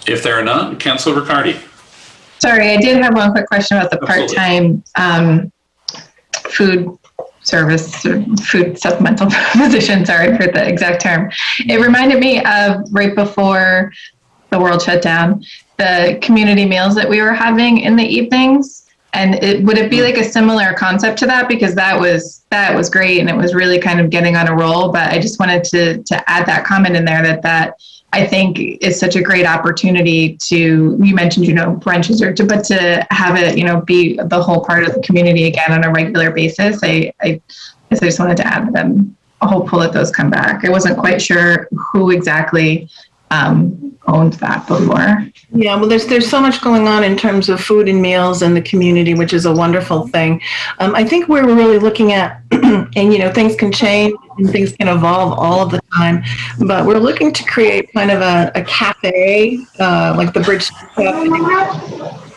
If there are none, Councilor Riccardi. Sorry, I did have one quick question about the part-time food service, or food supplemental position, sorry for the exact term. It reminded me of right before the world shut down, the community meals that we were having in the evenings. And would it be like a similar concept to that? Because that was great and it was really kind of getting on a roll. But I just wanted to add that comment in there that I think is such a great opportunity to, you mentioned, brunches but to have it, be the whole part of the community again on a regular basis. I just wanted to add that I'm hopeful that those come back. I wasn't quite sure who exactly owned that before. Yeah, well, there's so much going on in terms of food and meals in the community, which is a wonderful thing. I think we're really looking at, and things can change and things can evolve all of the time, but we're looking to create kind of a cafe, like the Bridge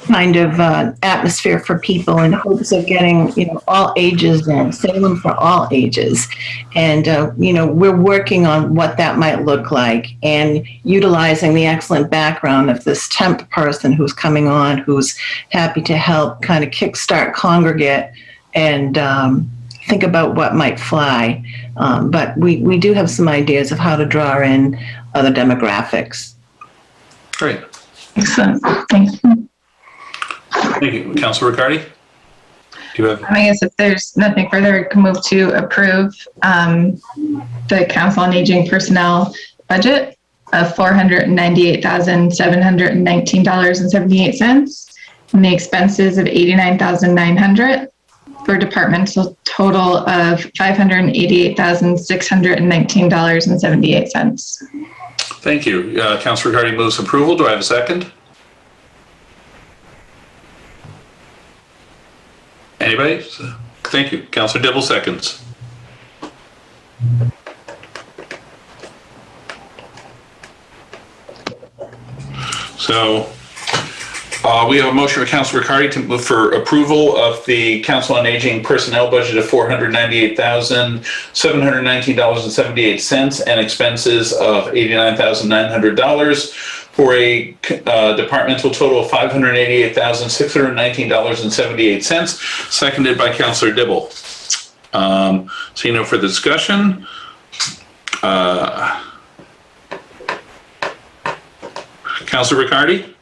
kind of atmosphere for people in hopes of getting, all ages in, Salem for all ages. And, we're working on what that might look like and utilizing the excellent background of this temp person who's coming on, who's happy to help kind of kickstart Congregate and think about what might fly. But we do have some ideas of how to draw in other demographics. Great. Excellent. Thank you. Thank you. Councilor Riccardi? Do you have? I guess if there's nothing further, we can move to approve the Council on Aging personnel budget of $498,719.78 and the expenses of $89,900 for departmental total of $588,619.78. Thank you. Councilor Riccardi moves approval. Do I have a second? Anybody? Thank you. Councilor Dibble seconds. So we have a motion for Councilor Riccardi to move for approval of the Council on Aging personnel budget of $498,719.78 and expenses of $89,900 for a departmental total of $588,619.78, seconded by Councilor Dibble. Seeing no further discussion. Councilor Riccardi?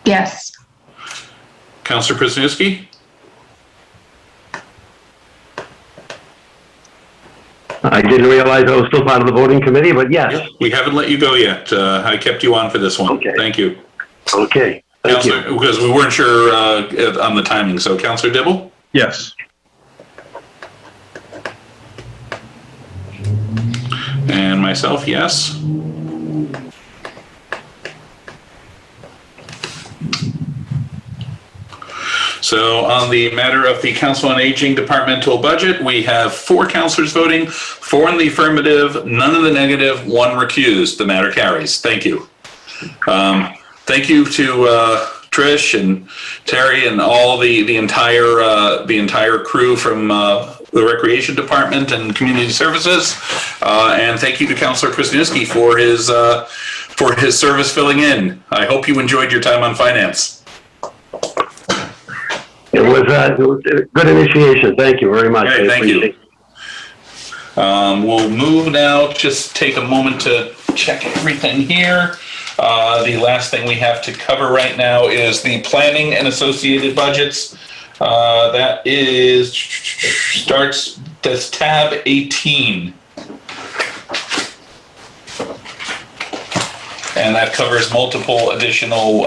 Yes. Councilor didn't realize I was still part of the voting committee, but yes. Yeah, we haven't let you go yet. I kept you on for this one. Okay. Thank you. Okay. Thank you. Counselor, because we weren't sure on the timing. So, Counselor Dibble? Yes. And myself, yes. So on the matter of the Council on Aging departmental budget, we have 4 councilors voting, 4 in the affirmative, none in the negative, 1 recused. The matter carries. Thank you. Thank you to Trish and Terry and all the entire crew from the Recreation Department and Community Services, and thank you to Councilor Krasniewski for his service filling in. I hope you enjoyed your time on finance. It was a good initiation. Thank you very much. Okay, thank you. We'll move now. Just take a moment to check everything here. The last thing we have to cover right now is the planning and associated budgets. That's tab 18. And that covers multiple additional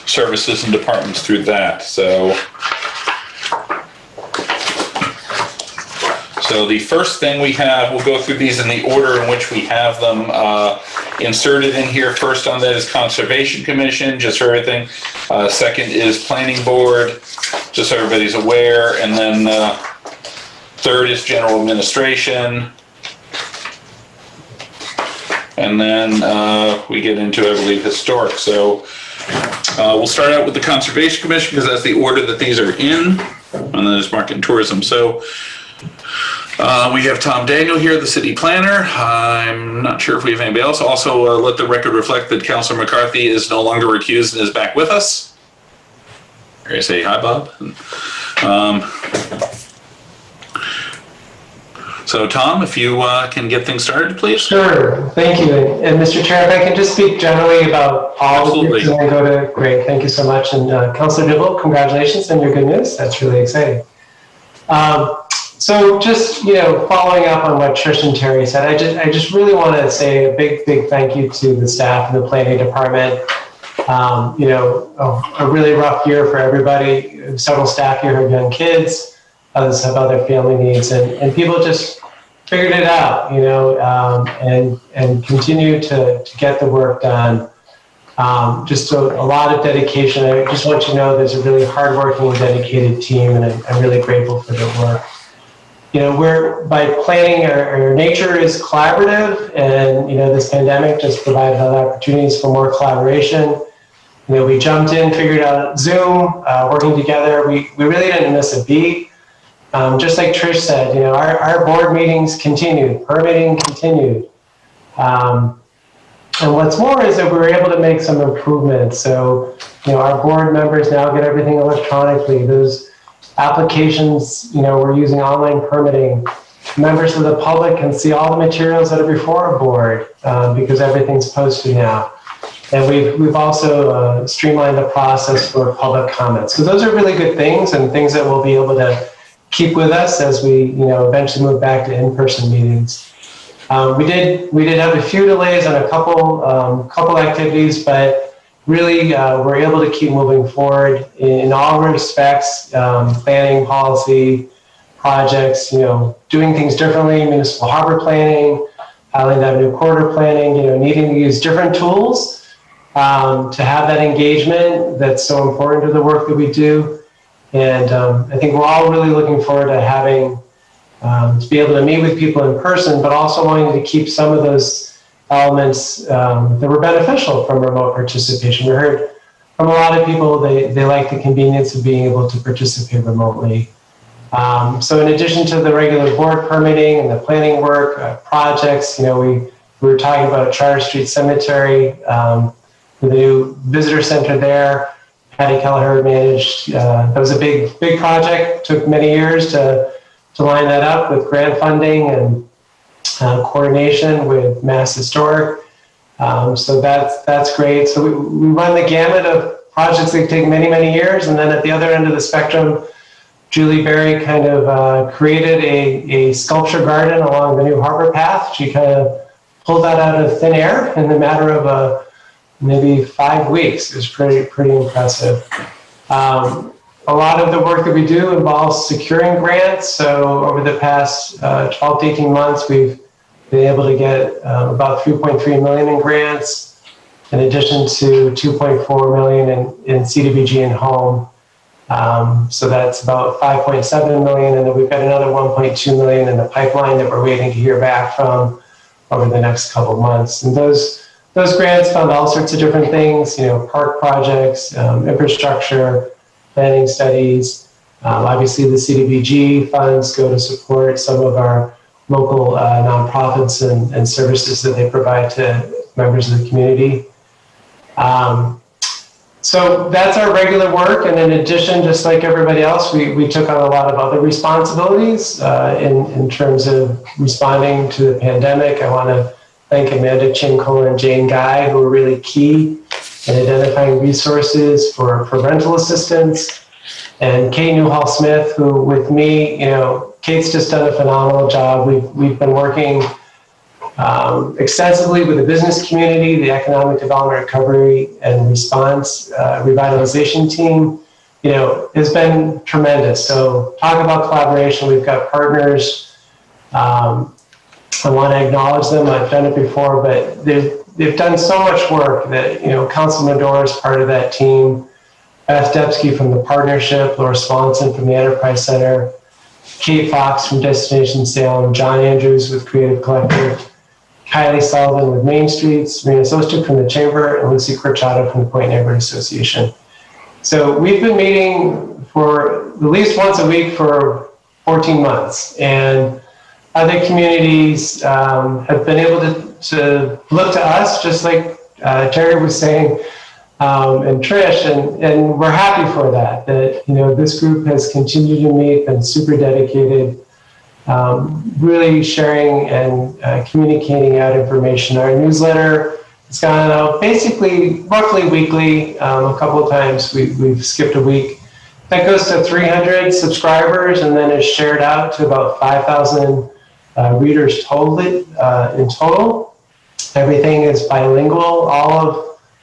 services and departments through that. So the first thing we have, we'll go through these in the order in which we have them inserted in here. First on that is Conservation Commission, just for everything. Second is Planning Board, just so everybody's aware. And then third is General Administration. And then we get into, I believe, Historic. So we'll start out with the Conservation Commission because that's the order that these are in. And then there's Market and Tourism. So we have Tom Daniel here, the city planner. I'm not sure if we have anybody else. Also, let the record reflect that Councilor McCarthy is no longer recused and is back with us. Here I say hi, Bob. So, Tom, if you can get things started, please. Sure, thank you. And Mr. Chair, if I can just speak generally about all Absolutely. the things, great, thank you so much. And Councilor Dibble, congratulations on your good news. That's really exciting. So just, following up on what Trish and Terry said, I just really want to say a big thank you to the staff and the planning department. A really rough year for everybody. Several staff here have young kids. Others have other family needs, and people just figured it out, and continue to get the work done. Just a lot of dedication. I just want you to know there's a really hardworking, dedicated team, and I'm really grateful for their work. By planning, our nature is collaborative, and this pandemic just provided other opportunities for more collaboration. We jumped in, figured out Zoom, working together. We really didn't miss a beat. Just like Trish said, our board meetings continued, permitting continued. And what's more is that we were able to make some improvements. So, our board members now get everything electronically. Those applications, we're using online permitting. Members of the public can see all the materials that are before a board because everything's posted now. And we've also streamlined the process for public comments. So those are really good things and things that we'll be able to keep with us as we, eventually move back to in-person meetings. We did have a few delays on a couple activities, but really we're able to keep moving forward in all respects, planning, policy, projects, doing things differently, municipal harbor planning, Highland Avenue corridor planning, needing to use different tools to have that engagement that's so important to the work that we do. And I think we're all really looking forward to having, to be able to meet with people in person, but also wanting to keep some of those elements that were beneficial from remote participation. We heard from a lot of people, they like the convenience of being able to participate remotely. So in addition to the regular board permitting and the planning work, projects, we were talking about Charter Street Cemetery, the new visitor center there. Patty Kelleher managed. That was a big project. Took many years to line that up with grant funding and coordination with Mass Historic. So that's great. So we run the gamut of projects that take many years, and then at the other end of the spectrum, Julie Berry kind of created a sculpture garden along the new harbor path. She kind of pulled that out of thin air in the matter of maybe 5 weeks. It was pretty impressive. A lot of the work that we do involves securing grants. So over the past 12 to 18 months, we've been able to get about 3.3 million in grants, in addition to 2.4 million in CDBG and home. So that's about 5.7 million, and then we've got another 1.2 million in the pipeline that we're waiting to hear back from over the next couple of months. And those grants fund all sorts of different things, park projects, infrastructure, planning studies. Obviously, the CDBG funds go to support some of our local nonprofits and services that they provide to members of the community. So that's our regular work. And in addition, just like everybody else, we took on a lot of other responsibilities in terms of responding to the pandemic. I want to thank Amanda Chinkola and Jane Guy, who were really key in identifying resources for rental assistance. And Kate Newhall-Smith, who with me, Kate's just done a phenomenal job. We've been working extensively with the business community, the Economic Development Recovery and Response Revitalization team, has been tremendous. So talk about collaboration. We've got partners. I want to acknowledge them. I've done it before, but they've done so much work that, Councilman Medora is part of that team. Beth Debsky from the partnership, Laura Swanson from the Enterprise Center, Kate Fox from Destination Salem, John Andrews with Creative Collective, Kylie Sullivan with Main Streets, Marina Sostuk from the Chamber, and Lucy Corchado from the Point Neighborhood Association. So we've been meeting for at least once a week for 14 months. And other communities have been able to look to us, just like Terry was saying, and Trish, and we're happy for that, this group has continued to meet, been super dedicated, really sharing and communicating out information. Our newsletter has gone out basically roughly weekly. A couple of times we've skipped a week. That goes to 300 subscribers and then is shared out to about 5,000 readers totally in total. Everything is bilingual.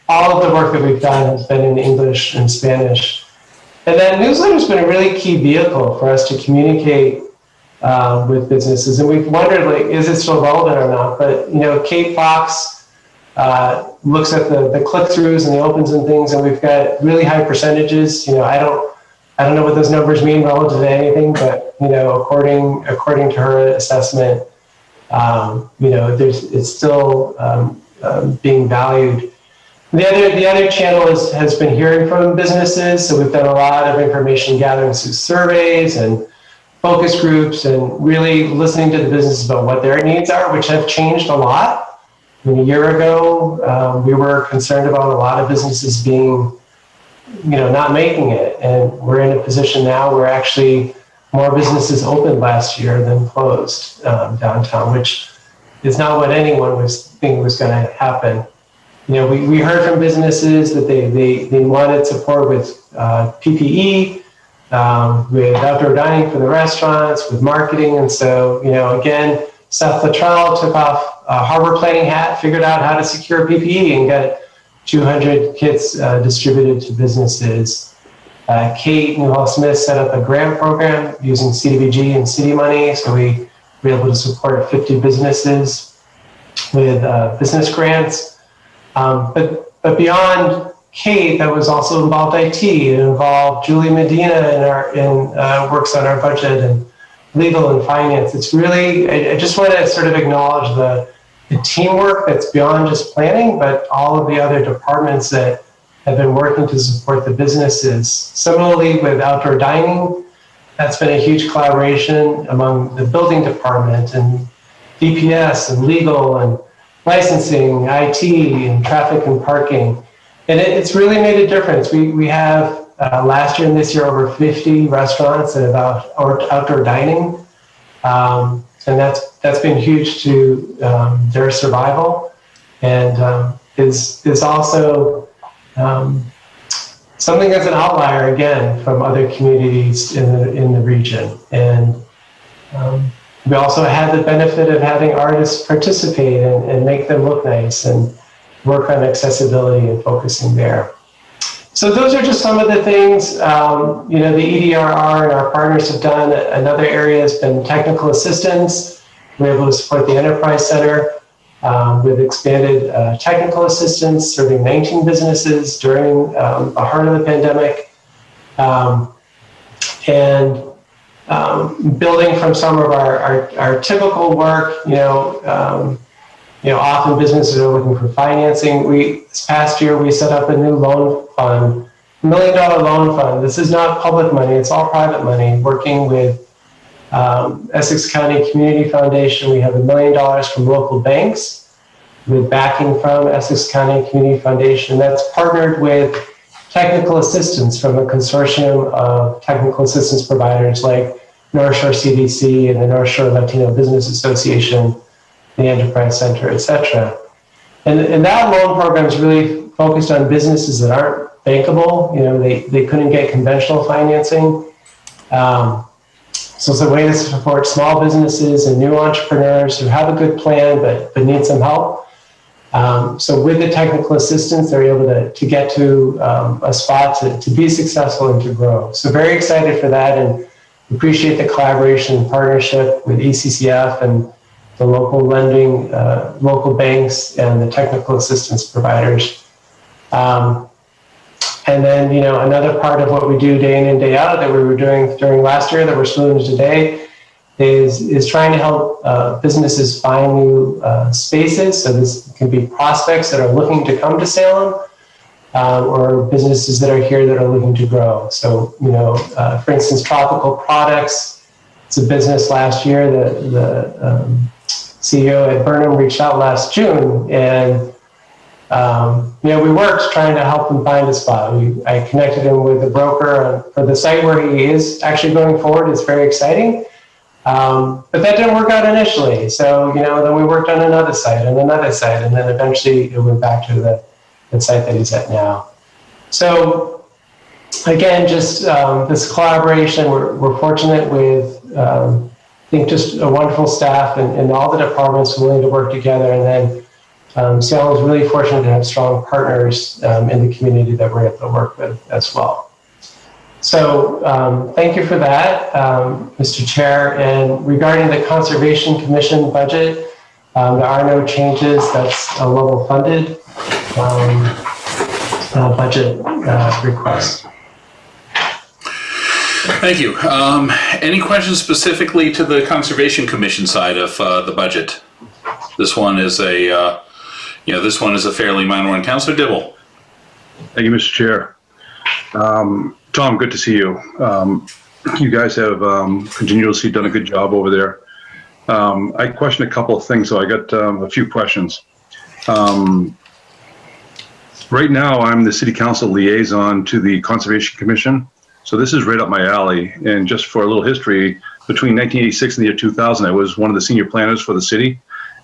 All of the work that we've done has been in English and Spanish. And that newsletter has been a really key vehicle for us to communicate with businesses. And we've wondered, is it still relevant or not? But, Kate Fox looks at the click-throughs and the opens and things, and we've got really high percentages. I don't know what those numbers mean relative to anything, but, according to her assessment, it's still being valued. The other channel has been hearing from businesses. So we've done a lot of information gathering through surveys and focus groups and really listening to the businesses about what their needs are, which have changed a lot. A year ago, we were concerned about a lot of businesses being, not making it. And we're in a position now where actually more businesses opened last year than closed downtown, which is not what anyone was thinking was going to happen. We heard from businesses that they wanted support with PPE, with outdoor dining for the restaurants, with marketing. And so, again, Seth Luttrell took off a harbor planning hat, figured out how to secure PPE and got 200 kits distributed to businesses. Kate Newhall-Smith set up a grant program using CDBG and city money. So we were able to support 50 businesses with business grants. But beyond Kate, that was also involved IT. It involved Julie Medina works on our budget and legal and finance. It's really, I just want to sort of acknowledge the teamwork that's beyond just planning, but all of the other departments that have been working to support the businesses. Similarly with outdoor dining, that's been a huge collaboration among the building department and DPS and legal and licensing, IT, and traffic and parking. And it's really made a difference. We have last year and this year over 50 restaurants that have outdoor dining. And that's been huge to their survival and is also something that's an outlier again from other communities in the region. And we also had the benefit of having artists participate and make them look nice and work on accessibility and focusing there. So those are just some of the things, you know, the EDRR and our partners have done. Another area has been technical assistance. We're able to support the Enterprise Center with expanded technical assistance, serving 19 businesses during the heart of the pandemic. Building from some of our typical work, you know, often businesses are looking for financing. This past year, we set up a new loan fund, $1 million loan fund. This is not public money, it's all private money, working with Essex County Community Foundation. We have $1 million from local banks with backing from Essex County Community Foundation. That's partnered with technical assistance from a consortium of technical assistance providers like North Shore CDC and the North Shore Latino Business Association, the Enterprise Center, et cetera. And that loan program is really focused on businesses that aren't bankable. You know, they couldn't get conventional financing. So it's a way to support small businesses and new entrepreneurs who have a good plan but need some help. So with the technical assistance, they're able to get to a spot to be successful and to grow. So very excited for that, and appreciate the collaboration and partnership with ECCF and the local lending, local banks, and the technical assistance providers. And then, you know, another part of what we do day in and day out that we were doing during last year that we're still doing today is trying to help businesses find new spaces. So this can be prospects that are looking to come to Salem, or businesses that are here that are looking to grow. So, you know, for instance, Tropical Products, it's a business last year that the CEO at Burnham reached out last June, and you know, we worked trying to help him find a spot. I connected him with a broker for the site where he is actually going forward. It's very exciting. But that didn't work out initially. So, you know, then we worked on another site and another site, and then eventually it went back to the site that he's at now. So again, just this collaboration, we're fortunate with, I think, just a wonderful staff and all the departments willing to work together. And then Salem is really fortunate to have strong partners in the community that we're able to work with as well. So thank you for that, Mr. Chair. And regarding the Conservation Commission budget, there are no changes. That's a level funded budget request. Thank you. Any questions specifically to the Conservation Commission side of the budget? This one is a, this one is a fairly minor one. Councilor Dibble. Thank you, Mr. Chair. Tom, good to see you. You guys have continuously done a good job over there. I questioned a couple of things, so I got a few questions. Right now, I'm the City Council liaison to the Conservation Commission, so this is right up my alley. And just for a little history, between 1986 and the year 2000, I was one of the senior planners for the city,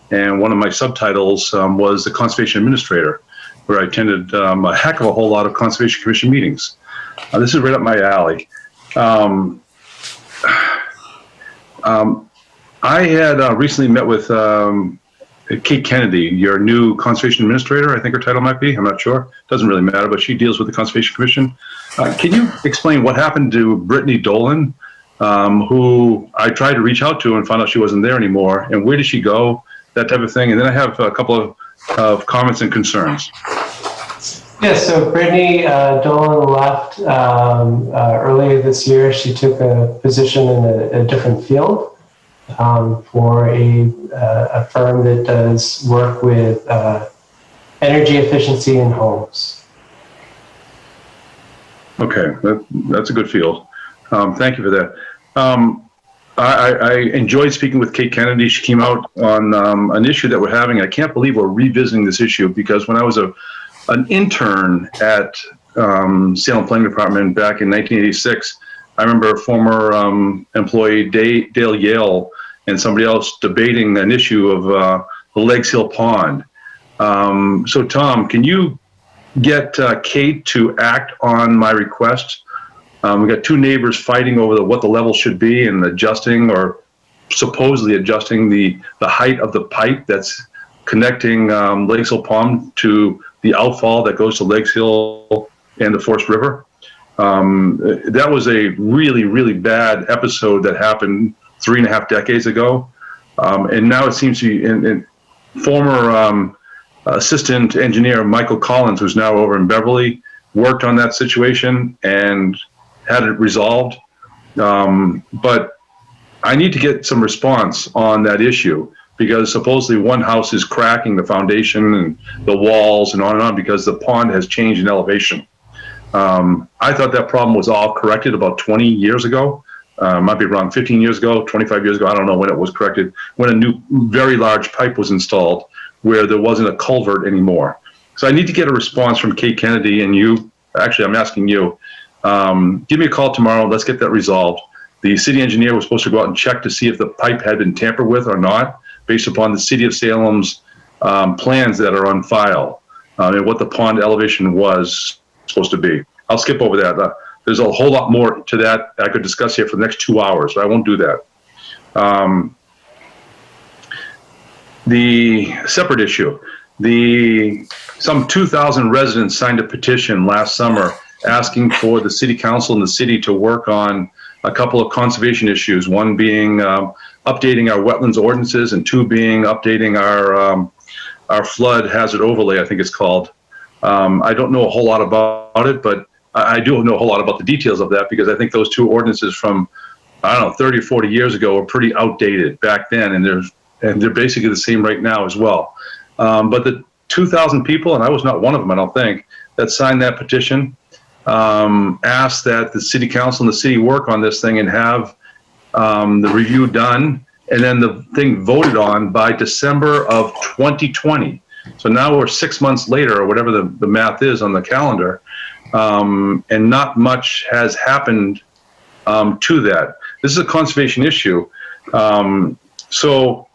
and one of my subtitles was the Conservation Administrator, where I attended a heck of a whole lot of Conservation Commission meetings. This is right up my alley. I had recently met with Kate Kennedy, your new Conservation Administrator, I think her title might be, I'm not sure. Doesn't really matter, but she deals with the Conservation Commission. Can you explain what happened to Brittany Dolan, who I tried to reach out to and found out she wasn't there anymore, and where did she go, that type of thing? And then I have a couple of comments and concerns. Yes, so Brittany Dolan left earlier this year. She took a position in a different field for a firm that does work with energy efficiency in homes. Okay, that's a good field. Thank you for that. I enjoyed speaking with Kate Kennedy. She came out on an issue that we're having. I can't believe we're revisiting this issue, because when I was an intern at Salem Planning Department back in 1986, I remember a former employee, Dale Yale, and somebody else debating an issue of the Legs Hill Pond. So Tom, can you get Kate to act on my request. We got two neighbors fighting over what the level should be and adjusting or supposedly adjusting the height of the pipe that's connecting Lakes Hill Pond to the outfall that goes to Lakes Hill and the Forest River. That was a really, really bad episode that happened 3.5 decades ago. And now it seems to be in former assistant engineer Michael Collins, who's now over in Beverly, worked on that situation and had it resolved. But I need to get some response on that issue, because supposedly one house is cracking the foundation and the walls and on because the pond has changed in elevation. I thought that problem was all corrected about 20 years ago. Might be wrong, 15 years ago, 25 years ago, I don't know when it was corrected, when a new very large pipe was installed where there wasn't a culvert anymore. So I need to get a response from Kate Kennedy and you. Actually, I'm asking you. Give me a call tomorrow. Let's get that resolved. The city engineer was supposed to go out and check to see if the pipe had been tampered with or not, based upon the city of Salem's plans that are on file and what the pond elevation was supposed to be. I'll skip over that. There's a whole lot more to that I could discuss here for the next 2 hours, but I won't do that. The separate issue, some 2,000 residents signed a petition last summer asking for the city council and the city to work on a couple of conservation issues, one being updating our wetlands ordinances, and two being updating our flood hazard overlay, I think it's called. I don't know a whole lot about it, but I do know a whole lot about the details of that, because I think those two ordinances from, I don't know, 30 or 40 years ago were pretty outdated back then, and they're basically the same right now as well. But the 2,000 people, and I was not one of them, I don't think, that signed that petition, asked that the city council and the city work on this thing and have the review done, and then the thing voted on by December of 2020. So now we're 6 months later, or whatever the math is on the calendar, and not much has happened to that. This is a conservation issue. So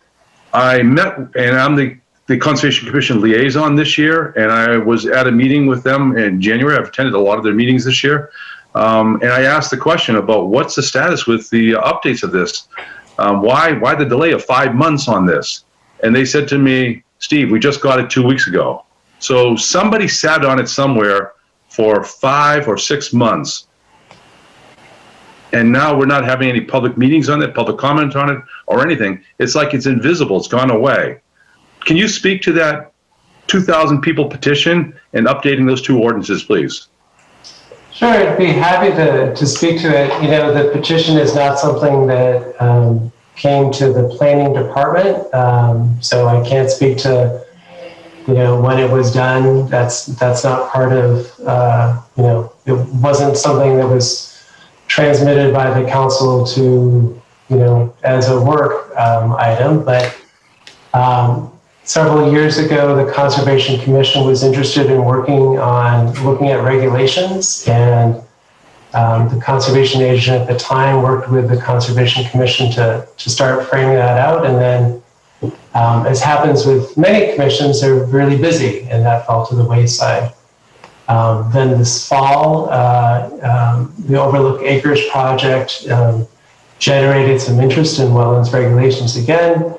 I met, and I'm the Conservation Commission liaison this year, and I was at a meeting with them in January. I've attended a lot of their meetings this year. And I asked the question about what's the status with the updates of this? Why the delay of 5 months on this? And they said to me, Steve, we just got it 2 weeks ago. So somebody sat on it somewhere for 5 or 6 months. And now we're not having any public meetings on it, public comment on it, or anything. It's like it's invisible, it's gone away. Can you speak to that 2,000 people petition and updating those two ordinances, please? Sure, I'd be happy to speak to it. You know, the petition is not something that came to the planning department, so I can't speak to, you know, when it was done. That's not part of, you know, it wasn't something that was transmitted by the council to, you know, as a work item, but several years ago, the Conservation Commission was interested in working on looking at regulations, and the conservation agent at the time worked with the Conservation Commission to start framing that out. And then, as happens with many commissions, they're really busy, and that fell to the wayside. Then this fall, the Overlook Acres project generated some interest in wetlands regulations again.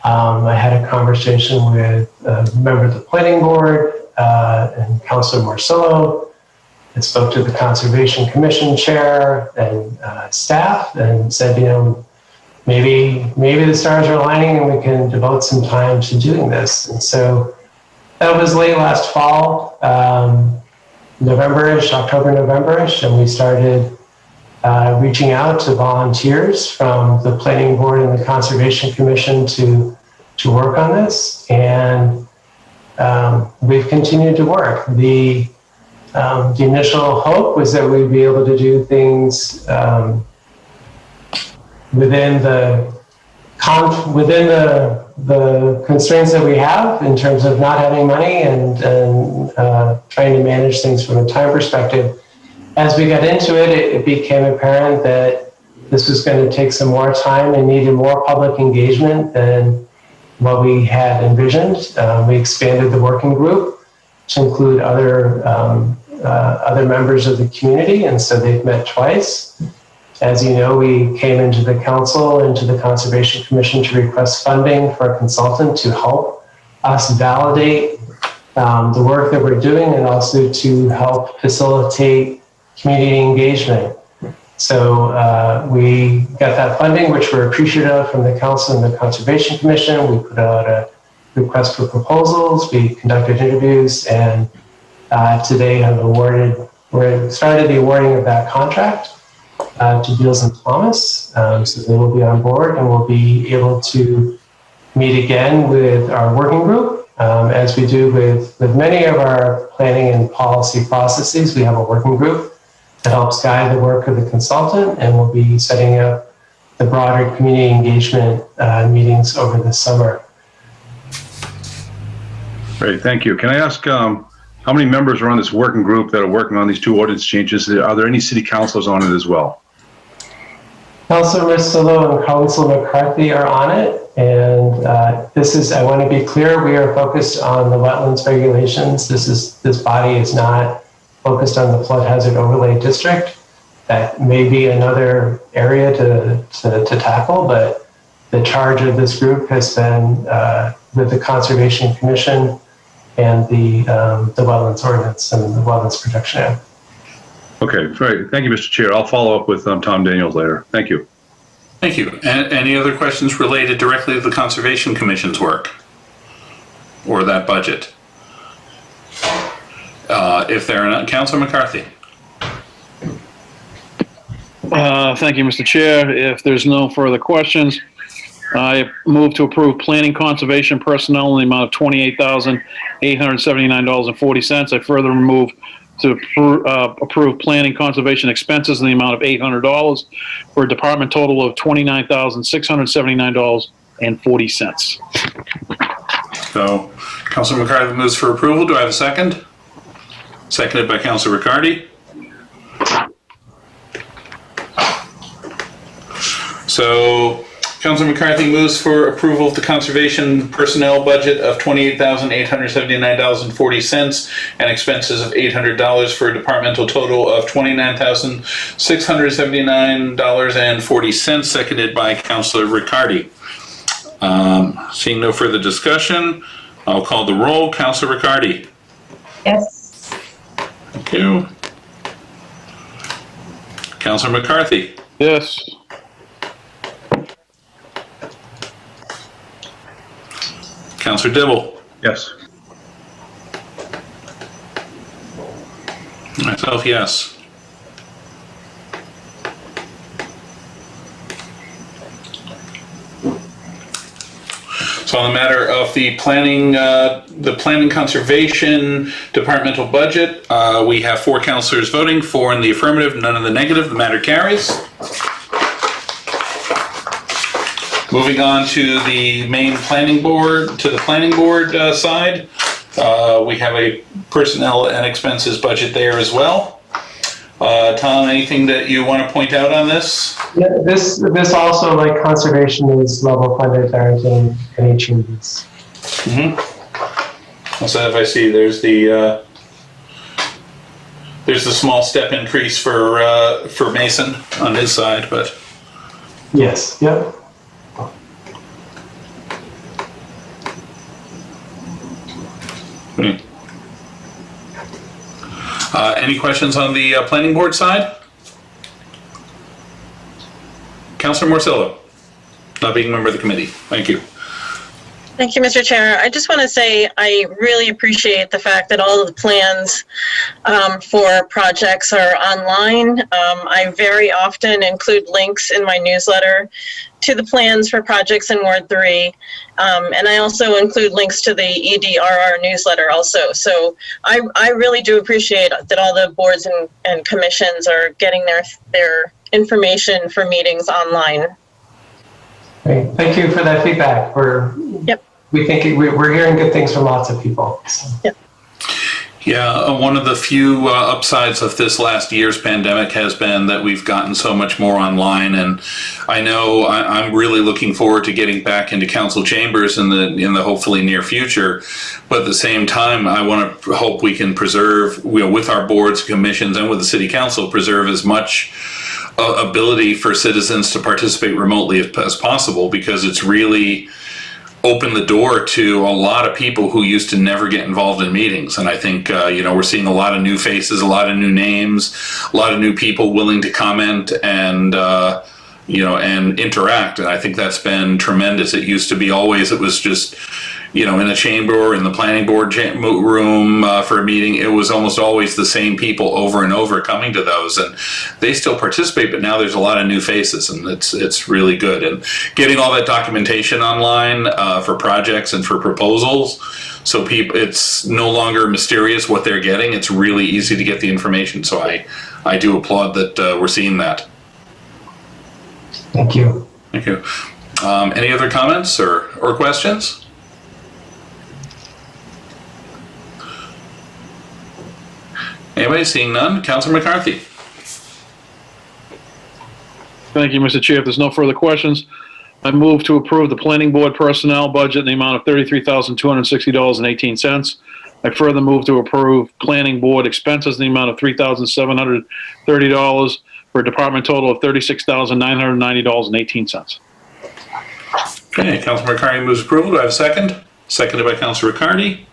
I had a conversation with a member of the planning board and Councilor Marcello, and spoke to the Conservation Commission chair and staff, and said, you know, maybe the stars are aligning and we can devote some time to doing this. And so that was late last fall, November-ish, October, November-ish, and we started reaching out to volunteers from the Planning Board and the Conservation Commission to work on this, and we've continued to work. The initial hope was that we'd be able to do things within the constraints that we have in terms of not having money and trying to manage things from a time perspective. As we got into it, it became apparent that this was going to take some more time and needed more public engagement than what we had envisioned. We expanded the working group to include other members of the community, and so they've met twice. As you know, we came into the council, into the Conservation Commission to request funding for a consultant to help us validate the work that we're doing and also to help facilitate community engagement. So we got that funding, which we're appreciative of from the council and the Conservation Commission. We put out a request for proposals, we conducted interviews, and today we started the awarding of that contract to Beals and Thomas. So they will be on board, and we'll be able to meet again with our working group. As we do with many of our planning and policy processes, we have a working group that helps guide the work of the consultant, and we'll be setting up the broader community engagement meetings over the summer. Great, thank you. Can I ask how many members are on this working group that are working on these two ordinance changes? Are there any city councilors on it as well? Councilor Russillo and Councilor McCarthy are on it, and I want to be clear, we are focused on the wetlands regulations. This body is not focused on the flood hazard overlay district. That may be another area to tackle, but the charge of this group has been with the Conservation Commission and the Wetlands Ordinance and the Wetlands Protection Act. Okay, great. Thank you, Mr. Chair. I'll follow up with Tom Daniels later. Thank you. Thank you. Any other questions related directly to the Conservation Commission's work or that budget? If there are not, Councilor McCarthy. Thank you, Mr. Chair. If there's no further questions, I move to approve planning conservation personnel in the amount of $28,879.40. I further move to approve planning conservation expenses in the amount of $800 for a department total of $29,679.40. So, Councilor McCarthy moves for approval. Do I have a second? Seconded by Councilor Riccardi. So, Councilor McCarthy moves for approval of the conservation personnel budget of $28,879.40 and expenses of $800 for a departmental total of $29,679.40, seconded by Councilor Riccardi. Seeing no further discussion, I'll call the roll. Councilor Riccardi. Yes. Thank you. Councilor McCarthy. Yes. Councilor Dibble. Yes. Myself, yes. So on the matter of the planning conservation departmental budget, we have 4 councilors voting, 4 in the affirmative, none in the negative. The matter carries. Moving on to the main planning board, side, we have a personnel and expenses budget there as well. Tom, anything that you want to point out on this? Yeah, this also, like conservation, is level funded. There aren't any changes. So if I see, there's the small step increase for Mason on his side, but yes, yep. Any questions on the planning board side? Councilor Morcillo, not being a member of the committee. Thank you. Thank you, Mr. Chair. I just want to say I really appreciate the fact that all of the plans for projects are online. I very often include links in my newsletter to the plans for projects in Ward 3. And I also include links to the EDRR newsletter also. So I really do appreciate that all the boards and commissions are getting their information for meetings online. Great. Thank you for that feedback. Yep. We think we're hearing good things from lots of people. So. Yep. Yeah, one of the few upsides of this last year's pandemic has been that we've gotten so much more online, and I know I'm really looking forward to getting back into council chambers in the hopefully near future. But at the same time, I want to hope we can preserve, with our boards, commissions, and with the city council, preserve as much ability for citizens to participate remotely as possible, because it's really opened the door to a lot of people who used to never get involved in meetings. And I think, we're seeing a lot of new faces, a lot of new names, a lot of new people willing to comment and, and interact. And I think that's been tremendous. It used to be always, it was just, in a chamber or in the planning board room for a meeting, it was almost always the same people over and over coming to those, and they still participate, but now there's a lot of new faces, and it's really good. And getting all that documentation online for projects and for proposals, so it's no longer mysterious what they're getting. It's really easy to get the information, so I do applaud that we're seeing that. Thank you. Thank you. Any other comments or questions? Anybody? Seeing none. Councilor McCarthy. Thank you, Mr. Chair. If there's no further questions, I move to approve the planning board personnel budget in the amount of $33,260.18. I further move to approve planning board expenses in the amount of $3,730 for a department total of $36,990.18. Okay, Councilor McCarthy moves approval. Do I have a second? Seconded by Councilor Riccardi.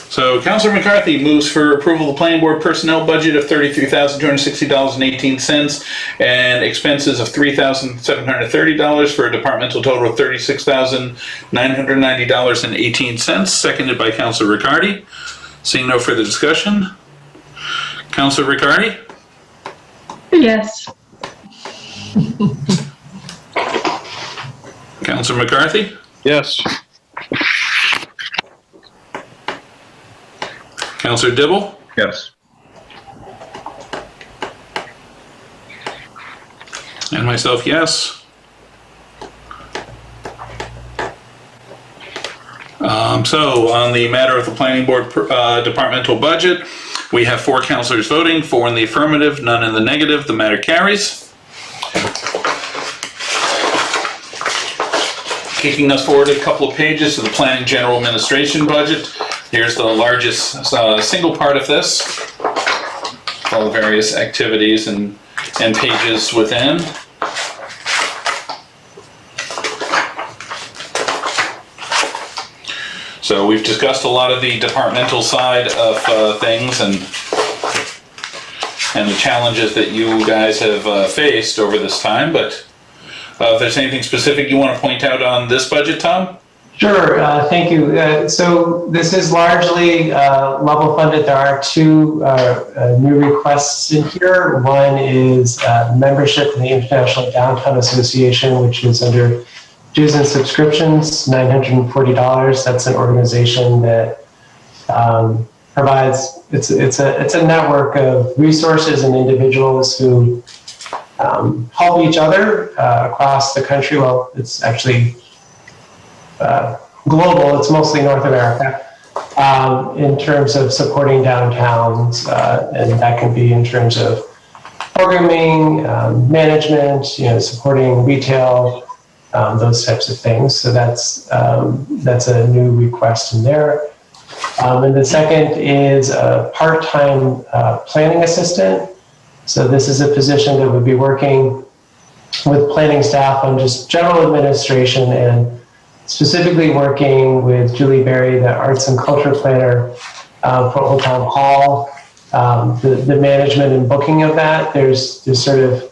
So Councilor McCarthy moves for approval of the planning board personnel budget of $33,260.18 and expenses of $3,730 for a departmental total of $36,990.18, seconded by Councilor Riccardi. Seeing no further discussion. Councilor Riccardi? Yes. Councilor McCarthy? Yes. Councilor Dibble? Yes. And myself, yes. So on the matter of the planning board departmental budget, we have 4 councilors voting, 4 in the affirmative, none in the negative. The matter carries. Kicking us forward a couple of pages to the planning general administration budget. Here's the largest single part of this, all the various activities and pages within. So we've discussed a lot of the departmental side of things and the challenges that you guys have faced over this time, but if there's anything specific you want to point out on this budget, Tom? Sure, thank you. So this is largely level funded. There are 2 new requests in here. One is membership in the International Downtown Association, which is under dues and subscriptions, $940. That's an organization that provides, it's a network of resources and individuals who help each other across the country. Well, it's actually global, it's mostly North America, in terms of supporting downtowns, and that can be in terms of programming, management, supporting retail, those types of things. So that's a new request in there. And the second is a part-time planning assistant. So this is a position that would be working with planning staff on just general administration and specifically working with Julie Berry, the arts and culture planner for Old Town Hall, the management and booking of that. There's sort of,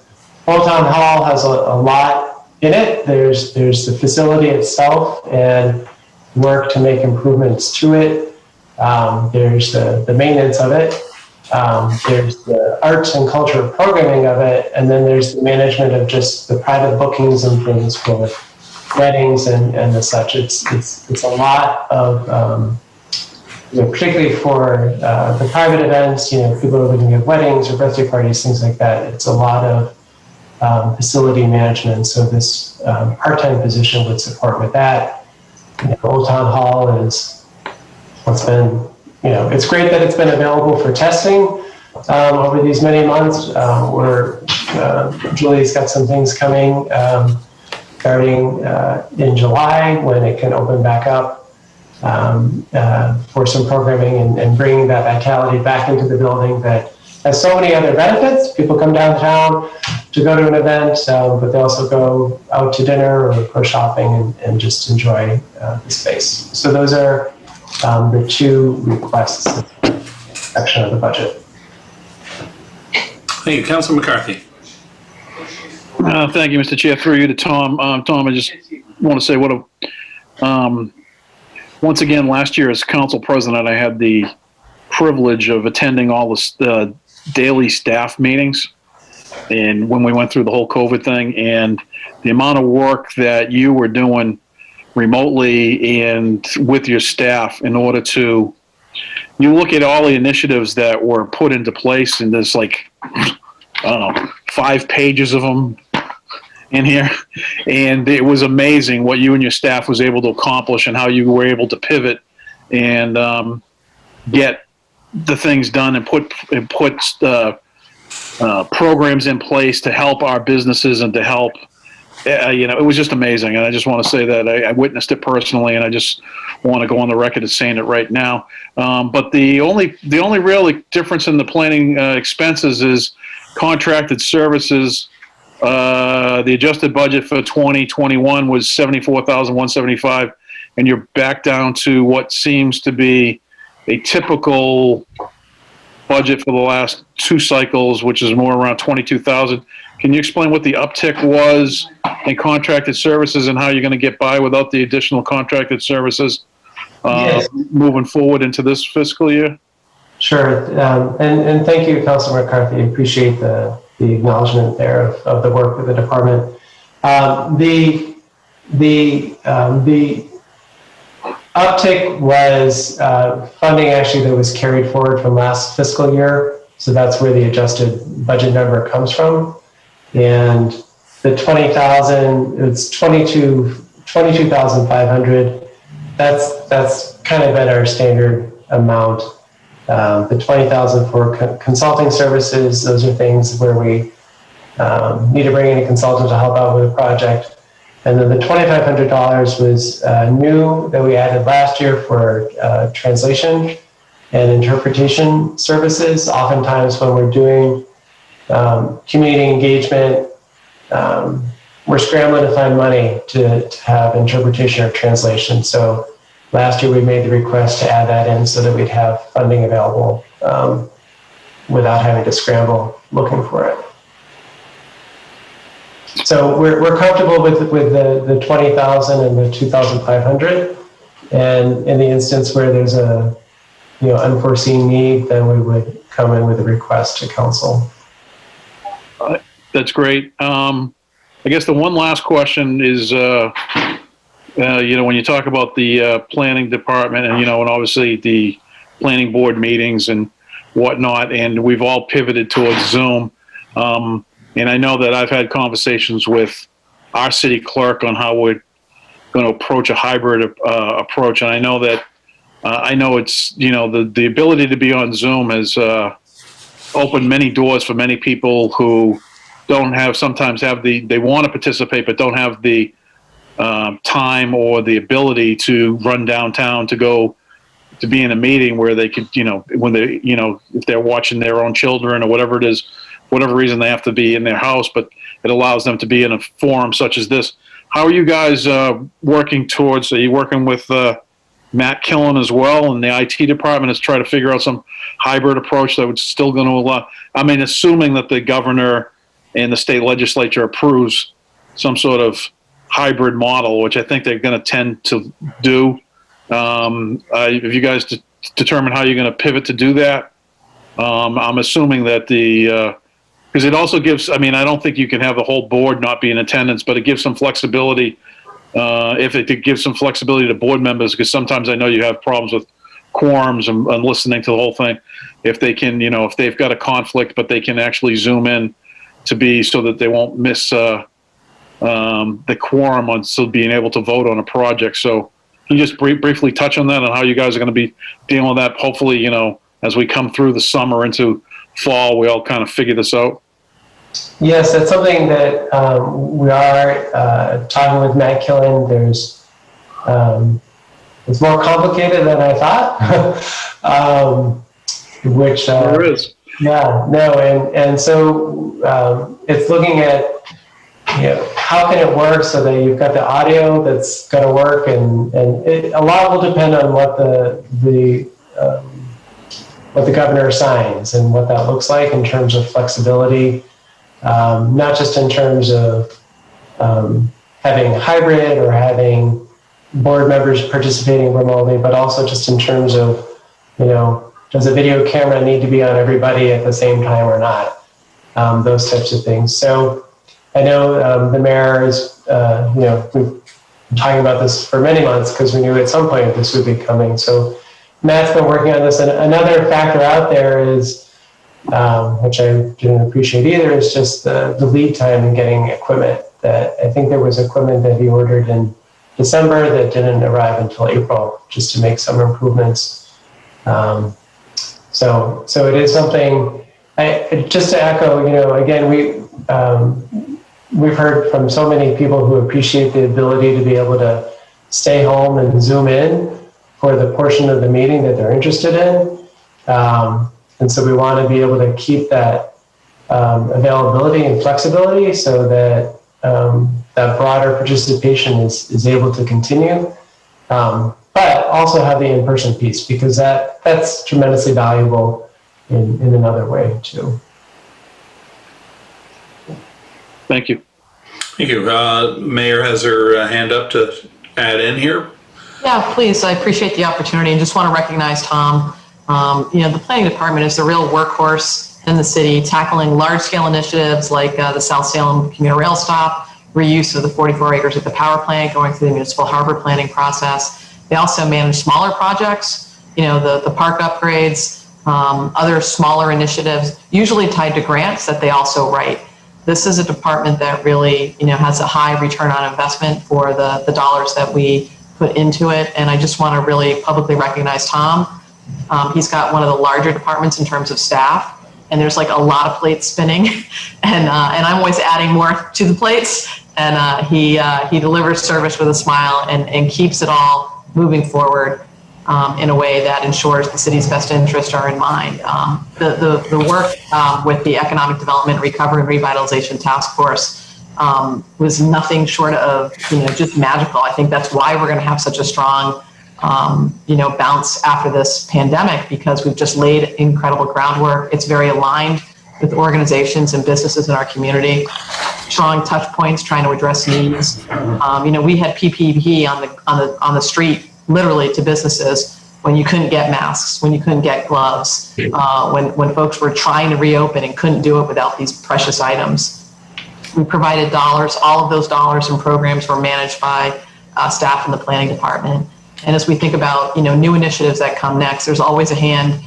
Old Town Hall has a lot in it. There's the facility itself and work to make improvements to it. There's the maintenance of it. There's the arts and culture programming of it. And then there's the management of just the private bookings and things for weddings and the such. It's a lot of, particularly for the private events, people are looking at weddings or birthday parties, things like that. It's a lot of facility management. So this part-time position would support with that. Old Town Hall is what's been, it's great that it's been available for testing over these many months. Julie's got some things coming starting in July when it can open back up for some programming and bringing that vitality back into the building that has so many other benefits. People come downtown to go to an event, but they also go out to dinner or go shopping and just enjoy the space. So those are the two requests section of the budget. Thank you, Councilor McCarthy. Thank you, Mr. Chair. Through you to Tom. Tom, I just want to say once again, last year as council president, I had the privilege of attending all the daily staff meetings. And when we went through the whole COVID thing, and the amount of work that you were doing remotely and with your staff in order to, you look at all the initiatives that were put into place, and there's like, I don't know, 5 pages of them in here. And it was amazing what you and your staff was able to accomplish and how you were able to pivot and get the things done and put programs in place to help our businesses and to help, it was just amazing. And I just want to say that I witnessed it personally, and I just want to go on the record as saying it right now. But the only real difference in the planning expenses is contracted services. The adjusted budget for 2021 was $74,175, and you're back down to what seems to be a typical budget for the last 2 cycles, which is more around 22,000. Can you explain what the uptick was in contracted services and how you're going to get by without the additional contracted services Yes. moving forward into this fiscal year? Sure. And thank you, Councilor McCarthy. I appreciate the acknowledgement there of the work with the department. The uptick was funding actually that was carried forward from last fiscal year. So that's where the adjusted budget number comes from. And the 20,000, it's 22,500. That's kind of been our standard amount. The 20,000 for consulting services, those are things where we need to bring in a consultant to help out with a project. And then the $2,500 was new that we added last year for translation and interpretation services. Oftentimes when we're doing community engagement, we're scrambling to find money to have interpretation or translation. So last year we made the request to add that in so that we'd have funding available without having to scramble looking for it. So we're comfortable with the 20,000 and the 2,500, and in the instance where there's a unforeseen need, then we would come in with a request to council. That's great. I guess the one last question is, when you talk about the planning department and obviously the planning board meetings and whatnot, and we've all pivoted towards Zoom. And I know that I've had conversations with our city clerk on how we're going to approach a hybrid approach. And I know that, it's, the ability to be on Zoom has opened many doors for many people who sometimes they want to participate, but don't have the time or the ability to run downtown to go to be in a meeting where they could, when they, if they're watching their own children or whatever it is, whatever reason they have to be in their house, but it allows them to be in a forum such as this. How are you guys working towards, are you working with Matt Killen as well and the IT department to try to figure out some hybrid approach that would still going to allow, assuming that the governor and the state legislature approves some sort of hybrid model, which I think they're going to tend to do. Have you guys determined how you're going to pivot to do that? I'm assuming that because it also gives, I don't think you can have the whole board not be in attendance, but it gives some flexibility. If it gives some flexibility to board members, because sometimes I know you have problems with quorums and listening to the whole thing. If they can, if they've got a conflict, but they can actually Zoom in to be so that they won't miss the quorum on still being able to vote on a project. So you just briefly touch on that and how you guys are going to be dealing with that? Hopefully, you know, as we come through the summer into fall, we all kind of figure this out. Yes, that's something that we are talking with Matt Killen. It's more complicated than I thought, which there is. Yeah, no, and so it's looking at, you know, how can it work so that you've got the audio that's going to work, and a lot will depend on what the governor signs and what that looks like in terms of flexibility, not just in terms of having hybrid or having board members participating remotely, but also just in terms of, you know, does a video camera need to be on everybody at the same time or not? Those types of things. So I know the mayor is, you know, we've been talking about this for many months because we knew at some point this would be coming. So Matt's been working on this. And another factor out there is, which I didn't appreciate either, is just the lead time in getting equipment. That I think there was equipment that he ordered in December that didn't arrive until April, just to make some improvements. So it is something. Just to echo, you know, again, we've heard from so many people who appreciate the ability to be able to stay home and zoom in for the portion of the meeting that they're interested in, and so we want to be able to keep that availability and flexibility so that that broader participation is able to continue. But also have the in-person piece, because that's tremendously valuable in another way too. Thank you. Thank you. Mayor has her hand up to add in here. Yeah, please. I appreciate the opportunity and just want to recognize Tom. You know, the planning department is the real workhorse in the city, tackling large-scale initiatives like the South Salem commuter rail stop, reuse of the 44 acres at the power plant, going through the municipal harbor planning process. They also manage smaller projects, you know, the park upgrades, other smaller initiatives, usually tied to grants that they also write. This is a department that really, you know, has a high return on investment for the dollars that we put into it. And I just want to really publicly recognize Tom. He's got one of the larger departments in terms of staff, and there's like a lot of plates spinning, and I'm always adding more to the plates. And he delivers service with a smile and keeps it all moving forward in a way that ensures the city's best interests are in mind. The work with the Economic Development Recovery and Revitalization Task Force was nothing short of, you know, just magical. I think that's why we're going to have such a strong, you know, bounce after this pandemic, because we've just laid incredible groundwork. It's very aligned with organizations and businesses in our community, strong touch points trying to address needs. You know, we had PPE on the street, literally to businesses when you couldn't get masks, when you couldn't get gloves, when folks were trying to reopen and couldn't do it without these precious items. We provided dollars. All of those dollars and programs were managed by staff in the planning department. And as we think about, you know, new initiatives that come next, there's always a hand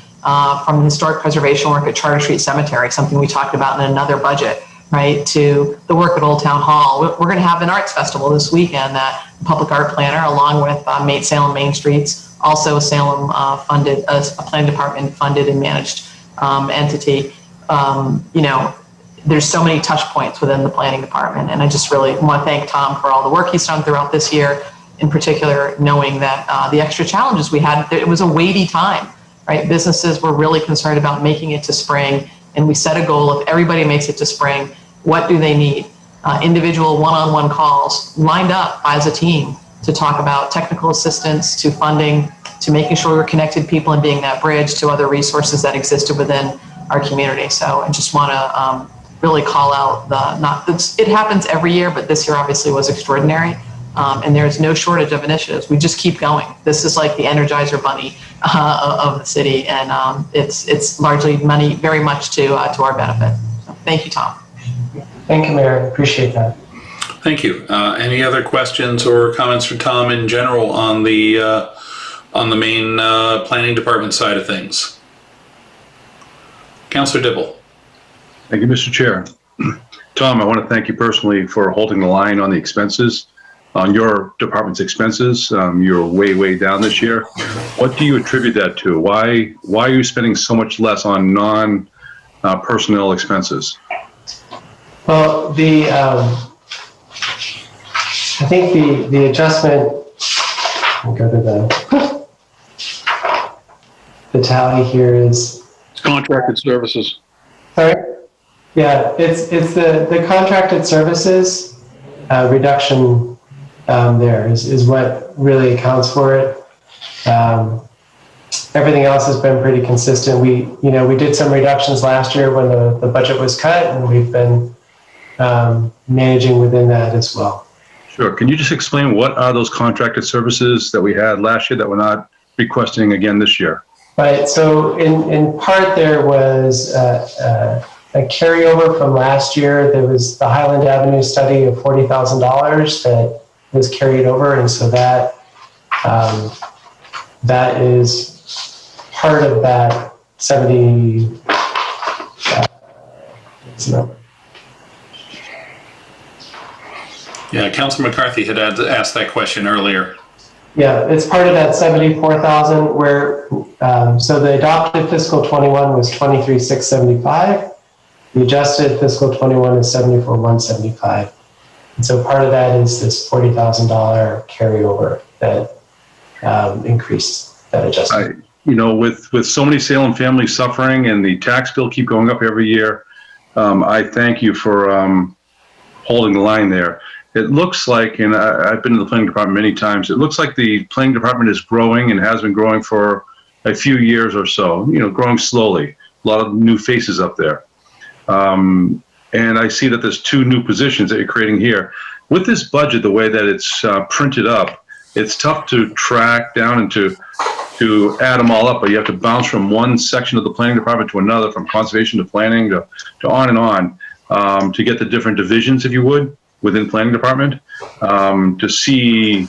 from historic preservation work at Charter Street Cemetery, something we talked about in another budget, right, to the work at Old Town Hall. We're going to have an arts festival this weekend that the public art planner, along with Salem Main Streets, also Salem funded, a planning department funded and managed entity. You know, there's so many touch points within the planning department, and I just really want to thank Tom for all the work he's done throughout this year, in particular, knowing that the extra challenges we had, it was a weighty time, right? Businesses were really concerned about making it to spring, and we set a goal: if everybody makes it to spring, what do they need? Individual one-on-one calls lined up as a team to talk about technical assistance, to funding, to making sure we're connected people and being that bridge to other resources that existed within our community. So I just want to really call out it happens every year, but this year obviously was extraordinary. And there's no shortage of initiatives. We just keep going. This is like the Energizer Bunny of the city, and it's largely money very much to our benefit. So thank you, Tom. Thank you, Mayor. Appreciate that. Thank you. Any other questions or comments for Tom in general on the main planning department side of things? Councilor Dibble. Thank you, Mr. Chair. Tom, I want to thank you personally for holding the line on the expenses. on your department's expenses. You're way down this year. What do you attribute that to? Why are you spending so much less on non-personnel expenses? Well, I think the adjustment, I'll go to the tally here is. It's contracted services. Sorry? Yeah, it's the contracted services reduction there is what really accounts for it. Everything else has been pretty consistent. We did some reductions last year when the budget was cut, and we've been managing within that as well. Sure. Can you just explain what are those contracted services that we had last year that we're not requesting again this year? Right. So in part there was a carryover from last year. There was the Highland Avenue study of $40,000 that was carried over, and so that is part of that 70. Yeah, Councilor McCarthy had asked that question earlier. Yeah, it's part of that 74,000 where, so the adopted fiscal 21 was 23,675. The adjusted fiscal 21 is 74,175. And so part of that is this $40,000 carryover that increased that adjustment. With so many Salem families suffering and the tax bill keep going up every year, I thank you for holding the line there. It looks like, and I've been to the planning department many times, it looks like the planning department is growing and has been growing for a few years or so, growing slowly. A lot of new faces up there. And I see that there's 2 new positions that you're creating here. With this budget, the way that it's printed up, it's tough to track down and to add them all up, but you have to bounce from one section of the planning department to another, from conservation to planning to on and on, to get the different divisions, if you would, within planning department, to see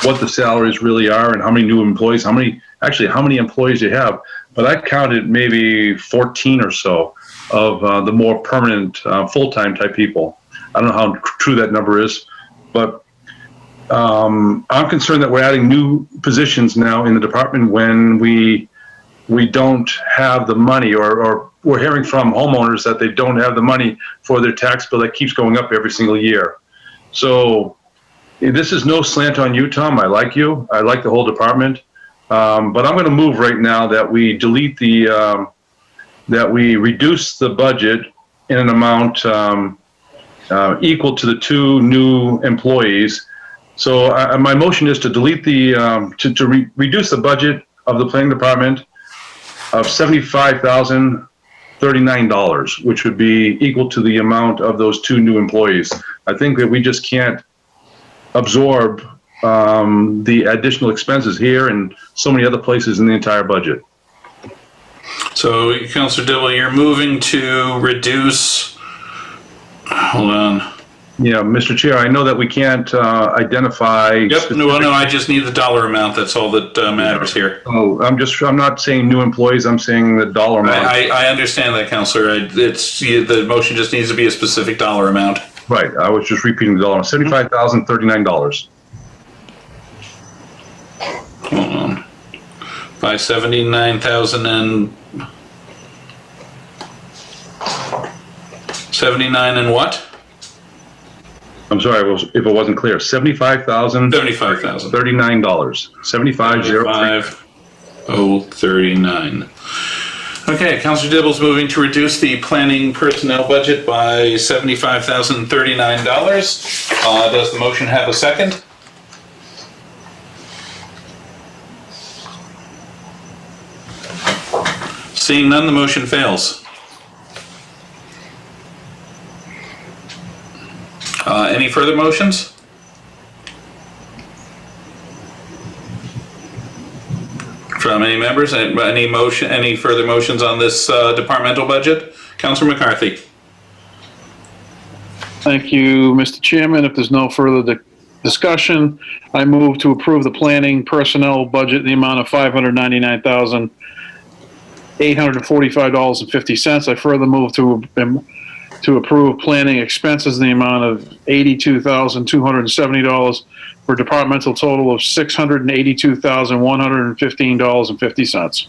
what the salaries really are and how many new employees, how many employees you have. But I counted maybe 14 or so of the more permanent full-time type people. I don't know how true that number is, but I'm concerned that we're adding new positions now in the department when we don't have the money, or we're hearing from homeowners that they don't have the money for their tax bill that keeps going up every single year. So this is no slant on you, Tom. I like you. I like the whole department. But I'm going to move right now that we delete that we reduce the budget in an amount equal to the 2 new employees. So my motion is to delete reduce the budget of the planning department of $75,039, which would be equal to the amount of those 2 new employees. I think that we just can't absorb the additional expenses here and so many other places in the entire budget. So, Councilor Dibble, you're moving to reduce, hold on. Yeah, Mr. Chair, I know that we can't identify. Yep, no, I just need the dollar amount. That's all that matters here. Oh, I'm not saying new employees, I'm saying the dollar amount. I understand that, Councilor. The motion just needs to be a specific dollar amount. Right, I was just repeating the dollar, $75,039. Hold on. By 79,000 and 79 and what? I'm sorry if it wasn't clear. $75,039. $75,039. Okay, Councilor Dibble's moving to reduce the planning personnel budget by $75,039. Does the motion have a second? Seeing none, the motion fails. Any further motions? From any members? Any further motions on this departmental budget? Councilor McCarthy. Thank you, Mr. Chairman. If there's no further discussion, I move to approve the planning personnel budget in the amount of $599,845.50. I further move to to approve planning expenses in the amount of $82,270 for a departmental total of $682,115.50.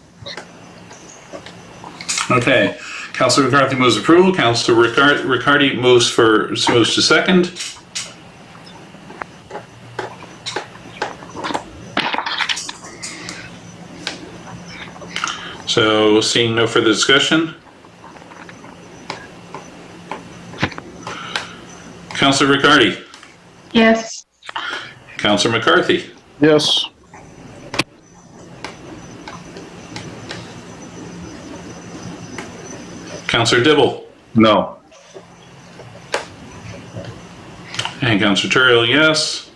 Okay. Councilor McCarthy moves approval. Councilor Riccardi moves to second. So, seeing no further discussion. Councilor Riccardi. Yes. Councilor McCarthy. Yes. Councilor Dibble. No. And Councilor Turiel, yes.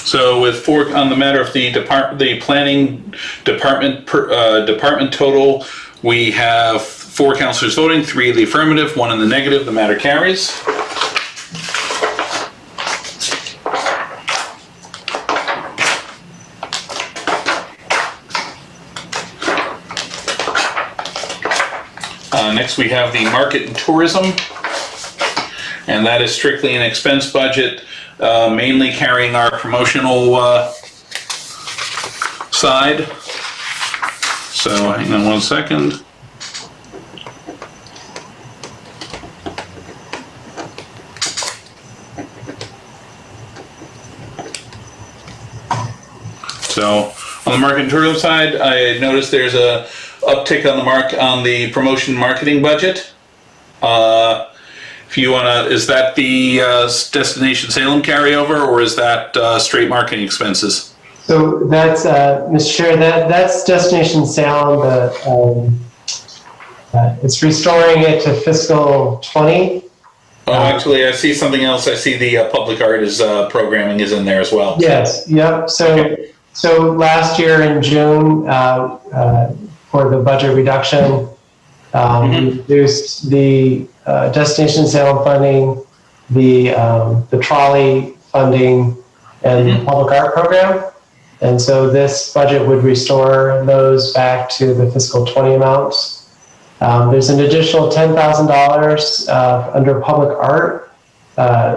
So with four on the matter of the planning department department total, we have 4 councilors voting, 3 in the affirmative, 1 in the negative. The matter carries. Next, we have the market and tourism, and that is strictly an expense budget, mainly carrying our promotional side. So hang on one second. So on the market and tourism side, I noticed there's a uptick on the promotion marketing budget. If you wanna, is that the Destination Salem carryover, or is that straight marketing expenses? So that's, Mr. Chair, that's Destination Salem. It's restoring it to fiscal 20. Oh, actually, I see something else. I see the public art programming is in there as well. Yes, yep. So last year in June, for the budget reduction, we reduced the Destination Salem funding, the trolley funding, and the public art program. And so this budget would restore those back to the fiscal 20 amounts. There's an additional $10,000 under public art,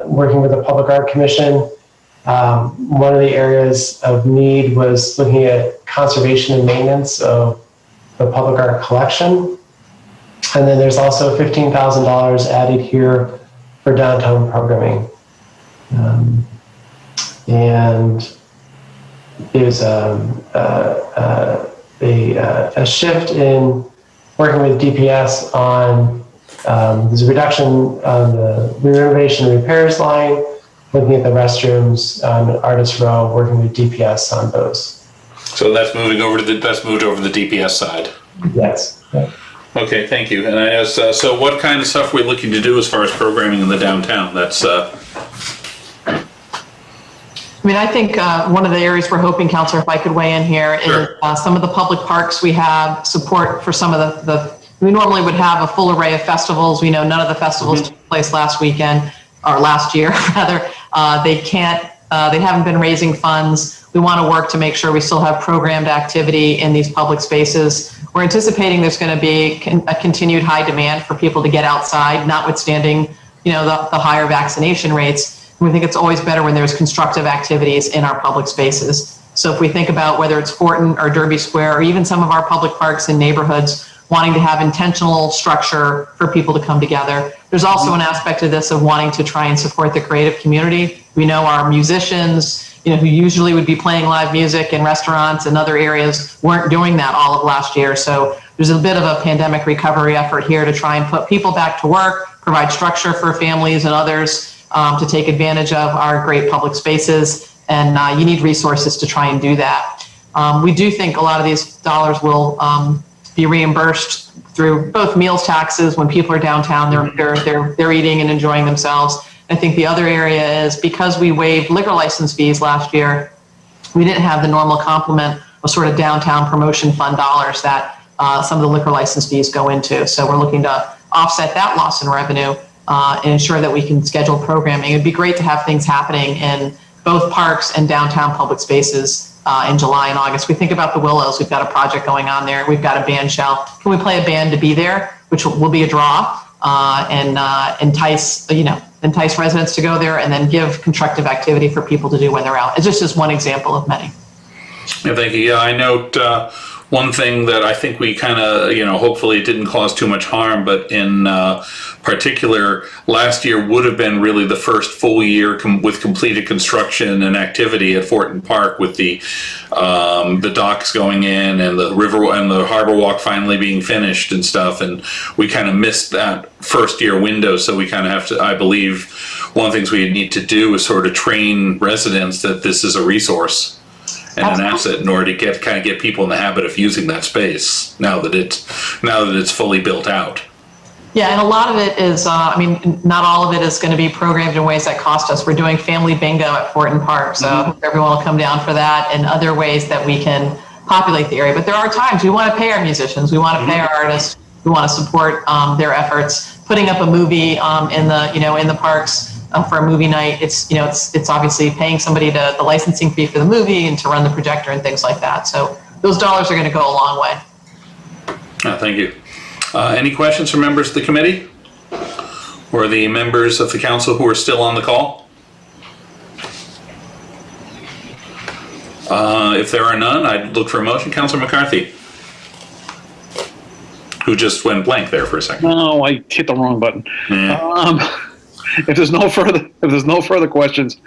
working with the Public Art Commission. One of the areas of need was looking at conservation and maintenance of the public art collection. And then there's also $15,000 added here for downtown programming. And there's a shift in working with DPS on, there's a reduction on the renovation and repairs line, looking at the restrooms on Artist Row, working with DPS on those. So that's moved over to the DPS side. Yes. Yeah. Okay, thank you. And I asked, so what kind of stuff are we looking to do as far as programming in the downtown? That's I mean, I think one of the areas we're hoping, Counselor, if I could weigh in here, Sure. is some of the public parks we have support for some of we normally would have a full array of festivals. We know none of the festivals took place last weekend, or last year, rather. They haven't been raising funds. We want to work to make sure we still have programmed activity in these public spaces. We're anticipating there's going to be a continued high demand for people to get outside, notwithstanding, the higher vaccination rates. We think it's always better when there's constructive activities in our public spaces. So if we think about whether it's Fortin or Derby Square, or even some of our public parks in neighborhoods, wanting to have intentional structure for people to come together. There's also an aspect of this of wanting to try and support the creative community. We know our musicians, who usually would be playing live music in restaurants and other areas, weren't doing that all of last year. So there's a bit of a pandemic recovery effort here to try and put people back to work, provide structure for families and others to take advantage of our great public spaces. And you need resources to try and do that. We do think a lot of these dollars will be reimbursed through both meals taxes. When people are downtown, they're eating and enjoying themselves. I think the other area is because we waived liquor license fees last year, we didn't have the normal complement of sort of downtown promotion fund dollars that some of the liquor license fees go into. So we're looking to offset that loss in revenue and ensure that we can schedule programming. It'd be great to have things happening in both parks and downtown public spaces in July and August. We think about the Willows. We've got a project going on there. We've got a band shell. Can we play a band to be there, which will be a draw, and entice residents to go there, and then give constructive activity for people to do when they're out. It's just one example of many. Yeah, thank you. Yeah, I note one thing that I think we kind of, hopefully it didn't cause too much harm, but in particular, last year would have been really the first full year with completed construction and activity at Fortin Park, with the docks going in and the river and the harbor walk finally being finished and stuff. And we kind of missed that first year window. So we kind of have to, I believe, one of the things we need to do is sort of train residents that this is a resource and an asset in order to get people in the habit of using that space now that it's fully built out. Yeah, and a lot of it is, not all of it is going to be programmed in ways that cost us. We're doing family bingo at Fortin Park, so I hope everyone will come down for that, and other ways that we can populate the area. But there are times we want to pay our musicians, we want to pay our artists, we want to support their efforts. Putting up a movie in the parks for a movie night, it's obviously paying somebody the licensing fee for the movie and to run the projector and things like that. So those dollars are going to go a long way. Thank you. Any questions from members of the committee or the members of the council who are still on the call? If there are none, I'd look for a motion. Councilor McCarthy, who just went blank there for a second. No, I hit the wrong button. Yeah. If there's no further questions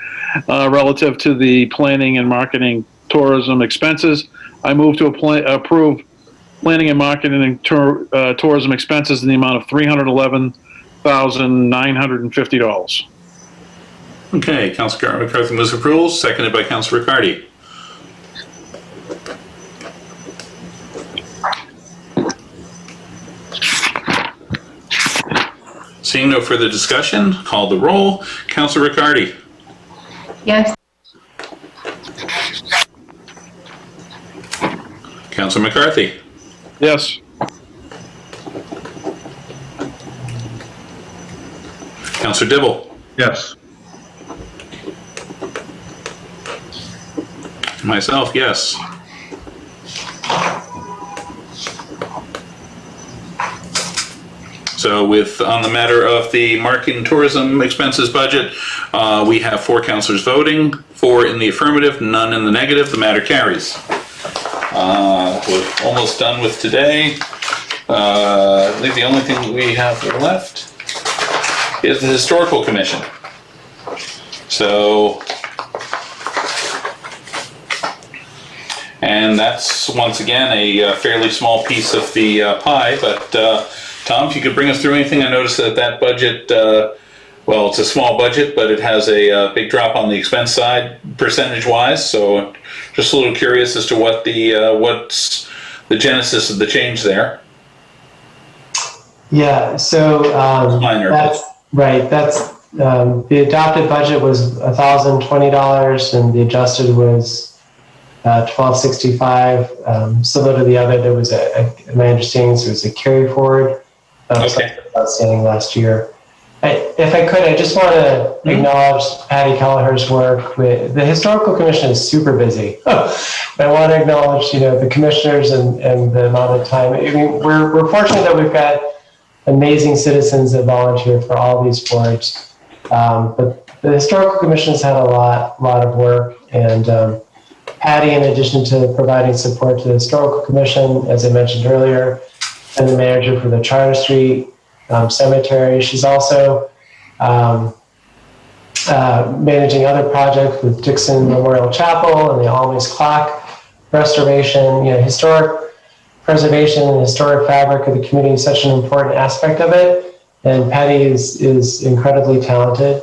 relative to the planning and marketing tourism expenses, I move to approve planning and marketing and tourism expenses in the amount of $311,950. Okay, Councilor McCarthy moves approval, seconded by Councilor Riccardi. Seeing no further discussion, call the roll. Councilor Riccardi. Yes. Councilor McCarthy. Yes. Councilor Dibble. Yes. Myself, yes. So on the matter of the marketing and tourism expenses budget, we have 4 councilors voting, 4 in the affirmative, none in the negative. The matter carries. We're almost done with today. I think the only thing we have left is the Historical Commission. And that's once again a fairly small piece of the pie, but Tom, if you could bring us through anything. I noticed that budget, it's a small budget, but it has a big drop on the expense side percentage-wise. So just a little curious as to what's the genesis of the change there. Yeah, so that's right. That's the adopted budget was $1,020, and the adjusted was $1,265. Similar to the other, there was my understanding there was a carry forward outstanding last year. If I could, I just want to acknowledge Patty Kelleher's work. The Historical Commission is super busy. I want to acknowledge, the commissioners and the amount of time. I mean, we're fortunate that we've got amazing citizens that volunteer for all these boards. But the Historical Commission has had a lot of work, and Patty, in addition to providing support to the Historical Commission, as I mentioned earlier, and the manager for the Charter Street Cemetery. She's also managing other projects with Dixon Memorial Chapel and the Always Clock restoration. Historic preservation and historic fabric of the community is such an important aspect of it, and Patty is incredibly talented.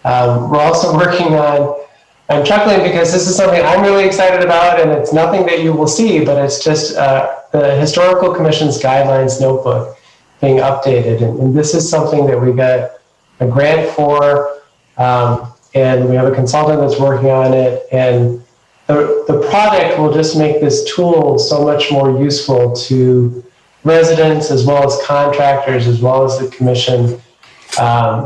We're also working on, I'm chuckling because this is something I'm really excited about, and it's nothing that you will see, but it's just the Historical Commission's guidelines notebook being updated. And this is something that we got a grant for, and we have a consultant that's working on it. And the project will just make this tool so much more useful to residents as well as contractors, as well as the commission.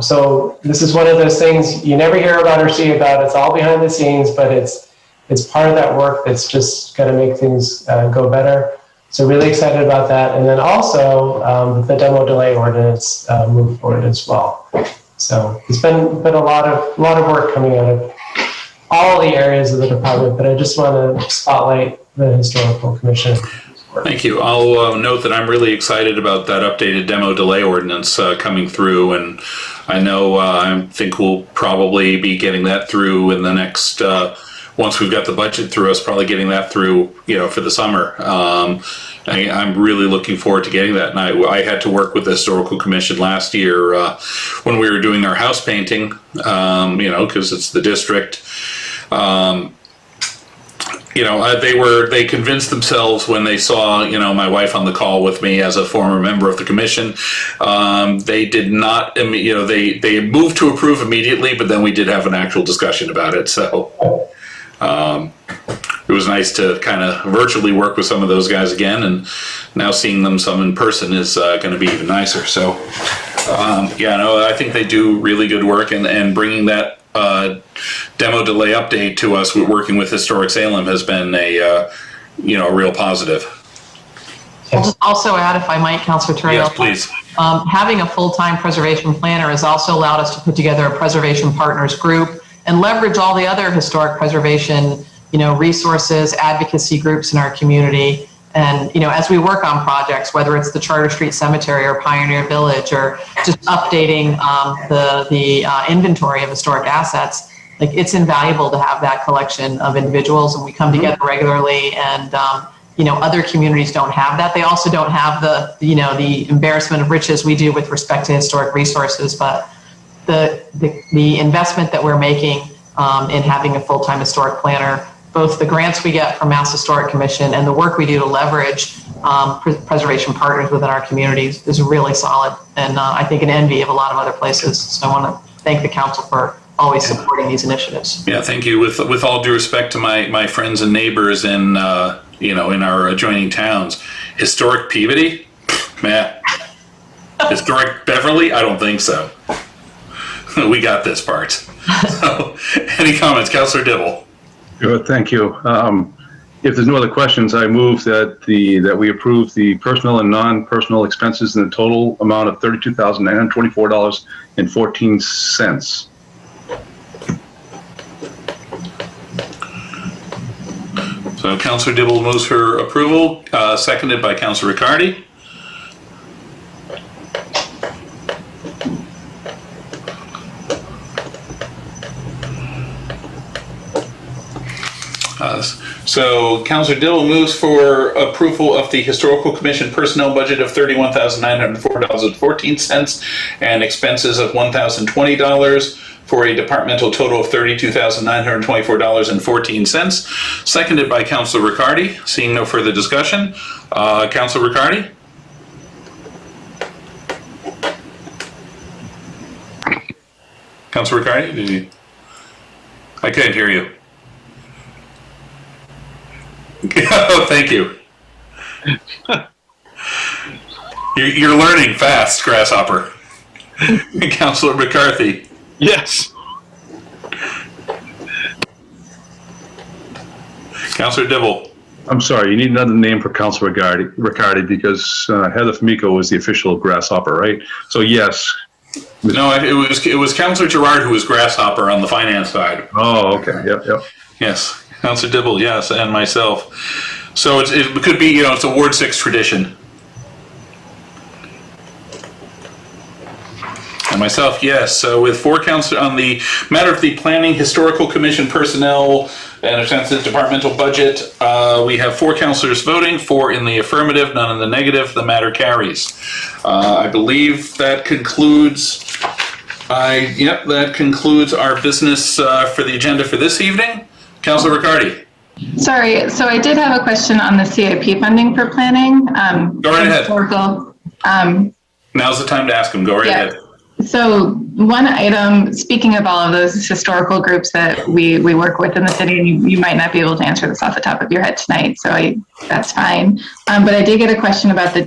So this is one of those things you never hear about or see about. It's all behind the scenes, but it's it's part of that work that's just going to make things go better. So really excited about that. And then also the demo delay ordinance moved forward as well. So it's been a lot of work coming out of all the areas of the department, but I just want to spotlight the Historical Commission. Thank you. I'll note that I'm really excited about that updated demo delay ordinance coming through, and I know I think we'll probably be getting that through in the next, once we've got the budget through us, probably getting that through, for the summer. I'm really looking forward to getting that, and I had to work with the Historical Commission last year when we were doing our house painting, because it's the district. They convinced themselves when they saw, my wife on the call with me as a former member of the commission. They did not, they moved to approve immediately, but then we did have an actual discussion about it. So it was nice to kind of virtually work with some of those guys again, and now seeing them some in person is going to be even nicer. So I think they do really good work, and bringing that demo delay update to us, working with Historic Salem, has been a real positive. I'll just also add, if I might, Councilor Terrell. Yes, please. Having a full-time preservation planner has also allowed us to put together a preservation partners group and leverage all the other historic preservation, resources, advocacy groups in our community. And, as we work on projects, whether it's the Charter Street Cemetery or Pioneer Village, or just updating the inventory of historic assets, like, it's invaluable to have that collection of individuals, and we come together regularly, and other communities don't have that. They also don't have the embarrassment of riches we do with respect to historic resources, but the investment that we're making in having a full-time historic planner, both the grants we get from Mass Historic Commission and the work we do to leverage preservation partners within our communities, is really solid, and I think an envy of a lot of other places. So I want to thank the council for always supporting these initiatives. Yeah, thank you. With all due respect to my friends and neighbors in in our adjoining towns, historic Peabody, man, historic Beverly, I don't think so. We got this part. So, any comments, Councilor Dibble? Good, thank you. If there's no other questions, I move that we approve the personal and non-personal expenses in the total amount of $32,924.14. So Councilor Dibble moves for approval, seconded by Councilor Riccardi. So Councilor Dibble moves for approval of the Historical Commission personnel budget of $31,904.14 and expenses of $1,020 for a departmental total of $32,924.14. Seconded by Councilor Riccardi. Seeing no further discussion, Councilor Riccardi. Councilor Riccardi, I can't hear you. Oh, thank you. You're learning fast, Grasshopper. Councilor McCarthy. Yes. Councilor Dibble. I'm sorry, you need another name for Councilor Riccardi because Heather Famico was the official Grasshopper, right? So yes. No, it was Councilor Gerard who was Grasshopper on the finance side. Oh, okay. Yep. Yes. Councilor Dibble, yes, and myself. So it could be, it's a Ward 6 tradition. And myself, yes. So with 4 councilors on the matter of the Planning Historical Commission personnel and expenses departmental budget, we have 4 councilors voting, 4 in the affirmative, none in the negative. The matter carries. I believe that concludes. That concludes our business for the agenda for this evening. Councilor Riccardi. Sorry, so I did have a question on the CIP funding for planning. Go right ahead. Historical, Now's the time to ask him. Go right ahead. So one item, speaking of all of those historical groups that we work with in the city, and you might not be able to answer this off the top of your head tonight, so that's fine. But I did get a question about the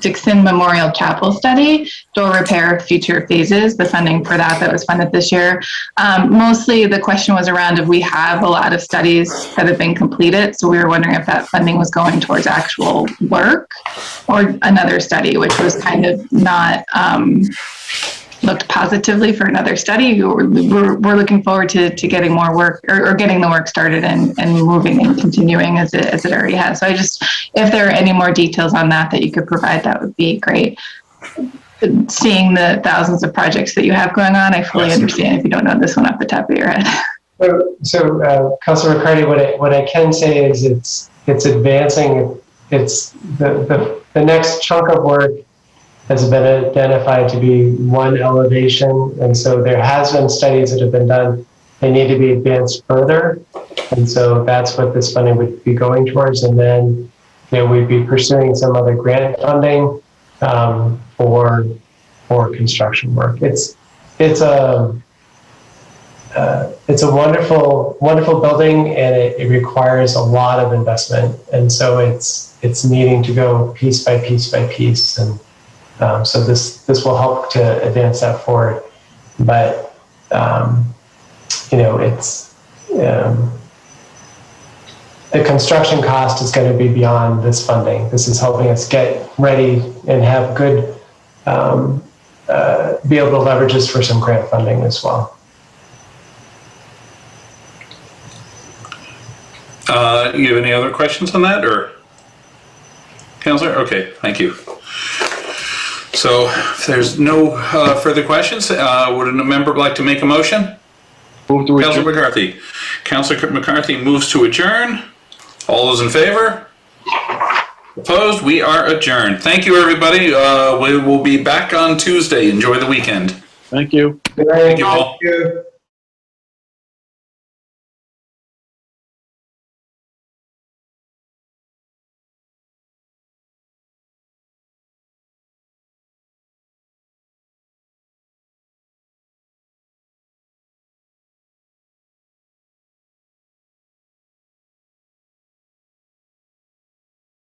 Dixon Memorial Chapel study, door repair future phases, the funding for that was funded this year. Mostly the question was around if we have a lot of studies that have been completed, so we were wondering if that funding was going towards actual work or another study, which was kind of not looked positively for another study. We're looking forward to getting more work or getting the work started and moving and continuing as it already has. So if there are any more details on that you could provide, that would be great. Seeing the thousands of projects that you have going on, I fully understand if you don't know this one off the top of your head. So Councilor McCarty, what I can say is it's advancing. It's the next chunk of work has been identified to be one elevation, and so there has been studies that have been done. They need to be advanced further, and so that's what this funding would be going towards. And then we'd be pursuing some other grant funding for construction work. It's a wonderful building, and it requires a lot of investment, and so it's needing to go piece by piece by piece. And so this will help to advance that forward. But, it's, the construction cost is going to be beyond this funding. This is helping us get ready and have good, be able to leverage this for some grant funding as well. You have any other questions on that, or? Counselor? Okay, thank you. So if there's no further questions, would a member like to make a motion? Move to adjourn. Councilor McCarthy. Councilor McCarthy moves to adjourn. All those in favor? Opposed? We are adjourned. Thank you, everybody. We will be back on Tuesday. Enjoy the weekend. Thank you. Thank you all. you.